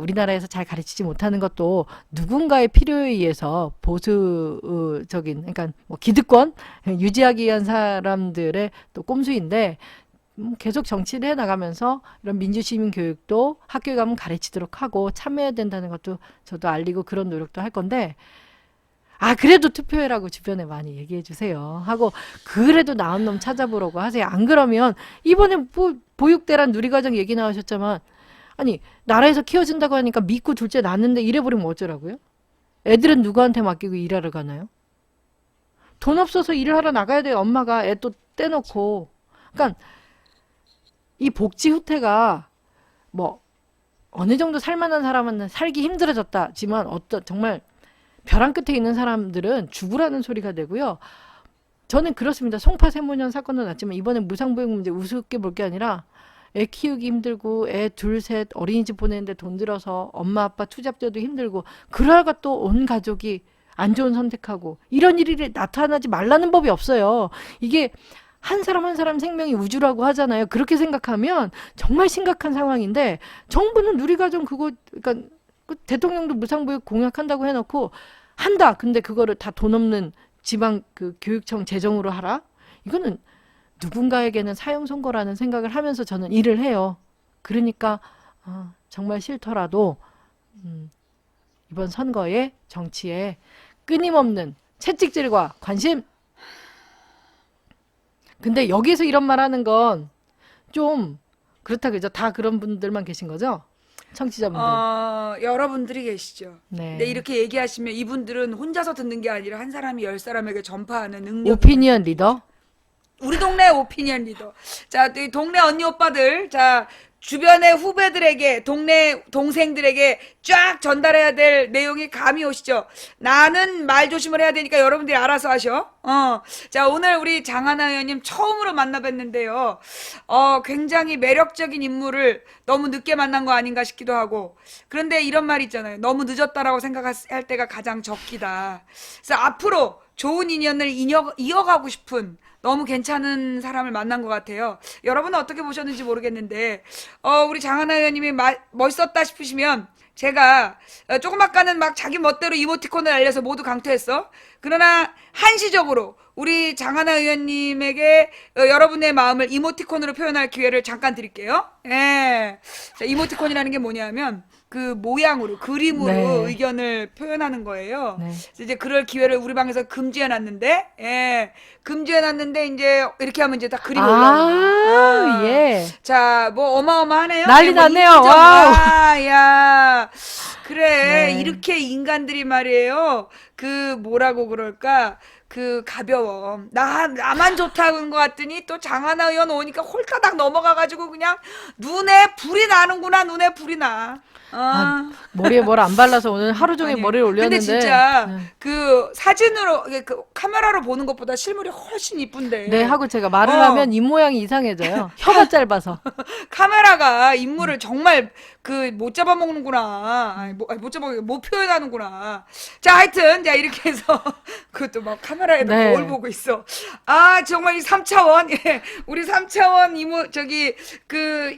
우리나라에서 잘 가르치지 못하는 것도 누군가의 필요에 의해서 보수적인, 그러니까 뭐 기득권 유지하기 위한 사람들의 또 꼼수인데, 계속 정치를 해 나가면서 이런 민주시민 교육도 학교에 가면 가르치도록 하고 참여해야 된다는 것도 저도 알리고 그런 노력도 할 건데, 그래도 투표해라고 주변에 많이 얘기해 주세요 하고, 그래도 나은 놈 찾아보라고 하세요. 안 그러면 이번에 뭐 보육대란 누리과정 얘기 나오셨지만, 아니 나라에서 키워준다고 하니까 믿고 둘째 낳았는데 이래버리면 어쩌라고요? 애들은 누구한테 맡기고 일하러 가나요? 돈 없어서 일을 하러 나가야 돼요. 엄마가 애 또 떼놓고. 그러니까 이 복지 후퇴가 뭐 어느 정도 살만한 사람은 살기 힘들어졌다지만, 어떤 정말 벼랑 끝에 있는 사람들은 죽으라는 소리가 되고요. 저는 그렇습니다. 송파 세무년 사건도 났지만 이번에 무상보육 문제 우습게 볼 게 아니라, 애 키우기 힘들고 애 둘 셋 어린이집 보내는데 돈 들어서 엄마 아빠 투잡자도 힘들고, 그러다가 또 온 가족이 안 좋은 선택하고, 이런 일이 나타나지 말라는 법이 없어요. 이게 한 사람 한 사람 생명이 우주라고 하잖아요. 그렇게 생각하면 정말 심각한 상황인데, 정부는 누리과정 그거, 그러니까 그 대통령도 무상보육 공약한다고 해놓고 한다. 근데 그거를 다 돈 없는 지방 그 교육청 재정으로 하라? 이거는 누군가에게는 사형 선고라는 생각을 하면서 저는 일을 해요. 그러니까 정말 싫더라도 이번 선거에, 정치에 끊임없는 채찍질과 관심. 근데 여기서 이런 말 하는 건 좀 그렇다 그죠? 다 그런 분들만 계신 거죠? 청취자분들. 여러분들이 계시죠. 네. 네, 이렇게 얘기하시면 이분들은 혼자서 듣는 게 아니라 한 사람이 10사람에게 전파하는 능력이. 오피니언 리더? 우리 동네 오피니언 리더. 자, 이 동네 언니 오빠들, 자, 주변의 후배들에게, 동네 동생들에게 쫙 전달해야 될 내용이 감이 오시죠? 나는 말 조심을 해야 되니까 여러분들이 알아서 하셔. 자, 오늘 우리 장하나 의원님 처음으로 만나뵀는데요. 굉장히 매력적인 인물을 너무 늦게 만난 거 아닌가 싶기도 하고. 그런데 이런 말 있잖아요. 너무 늦었다라고 생각할 때가 가장 적기다. 그래서 앞으로 좋은 인연을 이어가고 싶은 너무 괜찮은 사람을 만난 것 같아요. 여러분은 어떻게 보셨는지 모르겠는데, 우리 장하나 의원님이 멋있었다 싶으시면, 제가 조금 아까는 막 자기 멋대로 이모티콘을 알려서 모두 강퇴했어. 그러나 한시적으로 우리 장하나 의원님에게 여러분의 마음을 이모티콘으로 표현할 기회를 잠깐 드릴게요. 예. 자, 이모티콘이라는 게 뭐냐면 그 모양으로, 그림으로 네. 의견을 표현하는 거예요. 네. 그래서 이제 그럴 기회를 우리 방에서 금지해놨는데, 예, 금지해놨는데 이제 이렇게 하면 이제 다 그림이 올라와요. 예. 자, 뭐 어마어마하네요. 난리 예, 뭐 났네요. 인정. 와우. 야, 그래. 네. 이렇게 인간들이 말이에요. 그 뭐라고 그럴까? 그 가벼워. 나만 좋다는 것 같더니 또 장하나 의원 오니까 홀까닥 넘어가가지고 그냥 눈에 불이 나는구나. 눈에 불이 나. 머리에 뭘 안 발라서 오늘 하루 종일 아니, 머리를 올렸는데. 근데 진짜 네. 그 사진으로, 그 카메라로 보는 것보다 실물이 훨씬 이쁜데. 네, 하고 제가 말을 어. 하면 입 모양이 이상해져요. 혀가 짧아서. 카메라가 인물을 정말 그 못 잡아먹는구나. 아니, 못 표현하는구나. 자, 하여튼, 자, 이렇게 해서 그것도 막 카메라에다 네. 거울 보고 있어. 정말 이 3차원, 예, 우리 3차원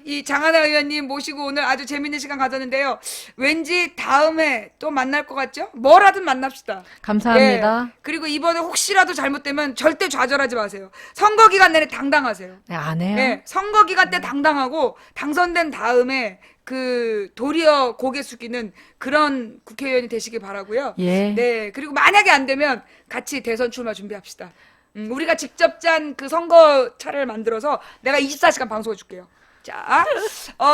이 장하나 의원님 모시고 오늘 아주 재밌는 시간 가졌는데요. 왠지 다음에 또 만날 것 같죠? 뭐라든 만납시다. 감사합니다. 예. 그리고 이번에 혹시라도 잘못되면 절대 좌절하지 마세요. 선거 기간 내내 당당하세요. 네, 안 해요. 예, 선거 기간 때 당당하고 당선된 다음에 그 도리어 고개 숙이는 그런 국회의원이 되시길 바라고요. 예. 네, 그리고 만약에 안 되면 같이 대선 출마 준비합시다. 우리가 직접 짠 그 선거차를 만들어서 내가 24시간 방송해 줄게요. 자,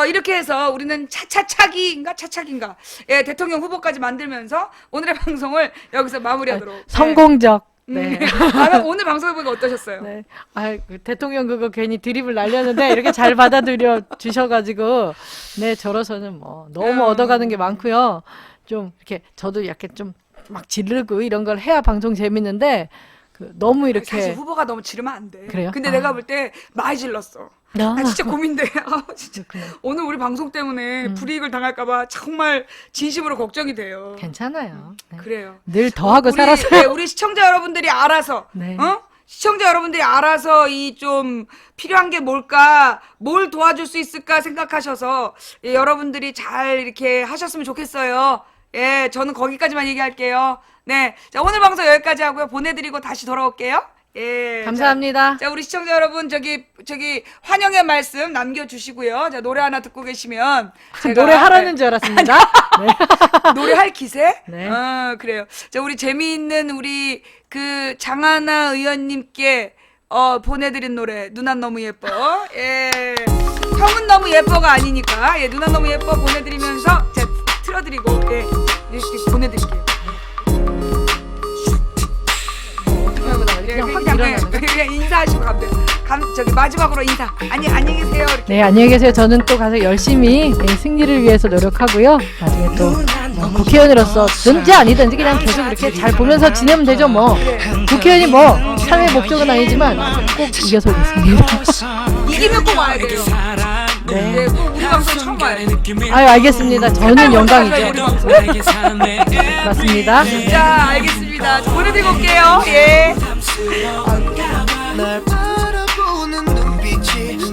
이렇게 해서 우리는 차차차기인가 예, 대통령 후보까지 만들면서 오늘의 방송을 여기서 마무리하도록. 성공적. 네. 아, 오늘 방송해 보니까 어떠셨어요? 네. 아, 그 대통령 그거 괜히 드립을 날렸는데 이렇게 잘 받아들여 주셔가지고 네 저로서는 뭐 너무 얻어가는 게 많고요. 좀 이렇게 저도 약간 좀 막 지르고 이런 걸 해야 방송 재밌는데 그 너무 이렇게 사실 후보가 너무 지르면 안 돼. 그래요? 근데 아. 내가 볼 때 많이 질렀어. 아. 나 진짜 고민돼. 아, 진짜. 그렇구나. 오늘 우리 방송 때문에 불이익을 당할까봐 정말 진심으로 걱정이 돼요. 괜찮아요. 네. 그래요. 늘 더하고 우리, 살아서요. 네, 우리 시청자 여러분들이 알아서, 네. 시청자 여러분들이 알아서 이 좀 필요한 게 뭘까, 뭘 도와줄 수 있을까 생각하셔서 예, 여러분들이 잘 이렇게 하셨으면 좋겠어요. 예, 저는 거기까지만 얘기할게요. 네, 자 오늘 방송 여기까지 하고요. 보내드리고 다시 돌아올게요. 예, 감사합니다. 자, 우리 시청자 여러분 저기 환영의 말씀 남겨주시고요. 자 노래 하나 듣고 계시면 제가 노래 하라는 줄 알았습니다. 네. 노래할 기세? 네. 그래요. 자, 우리 재미있는 우리 그 장하나 의원님께 보내드린 노래 누난 너무 예뻐. 예, 형은 너무 예뻐가 아니니까 예, 누난 너무 예뻐 보내드리면서 제가 틀어드리고 예, 이렇게 보내드릴게요. 그냥 확 그냥, 일어나는 거. 그냥 인사하시고 가면 돼요. 저기 마지막으로 인사. 안녕히 계세요. 이렇게. 네, 안녕히 계세요. 저는 또 가서 열심히 승리를 위해서 노력하고요. 나중에 또 국회의원으로서든지 아니든지 그냥 계속 이렇게 잘 보면서 지내면 되죠, 뭐. 국회의원이 뭐 삶의 목적은 아니지만 꼭 이겨서 오겠습니다. 이기면 꼭 와야 돼요. 네, 꼭 우리 방송 처음 와요. 아유, 알겠습니다. 저는 영광이죠. 맞습니다. 자, 알겠습니다. 보내드리고 올게요. 예. 널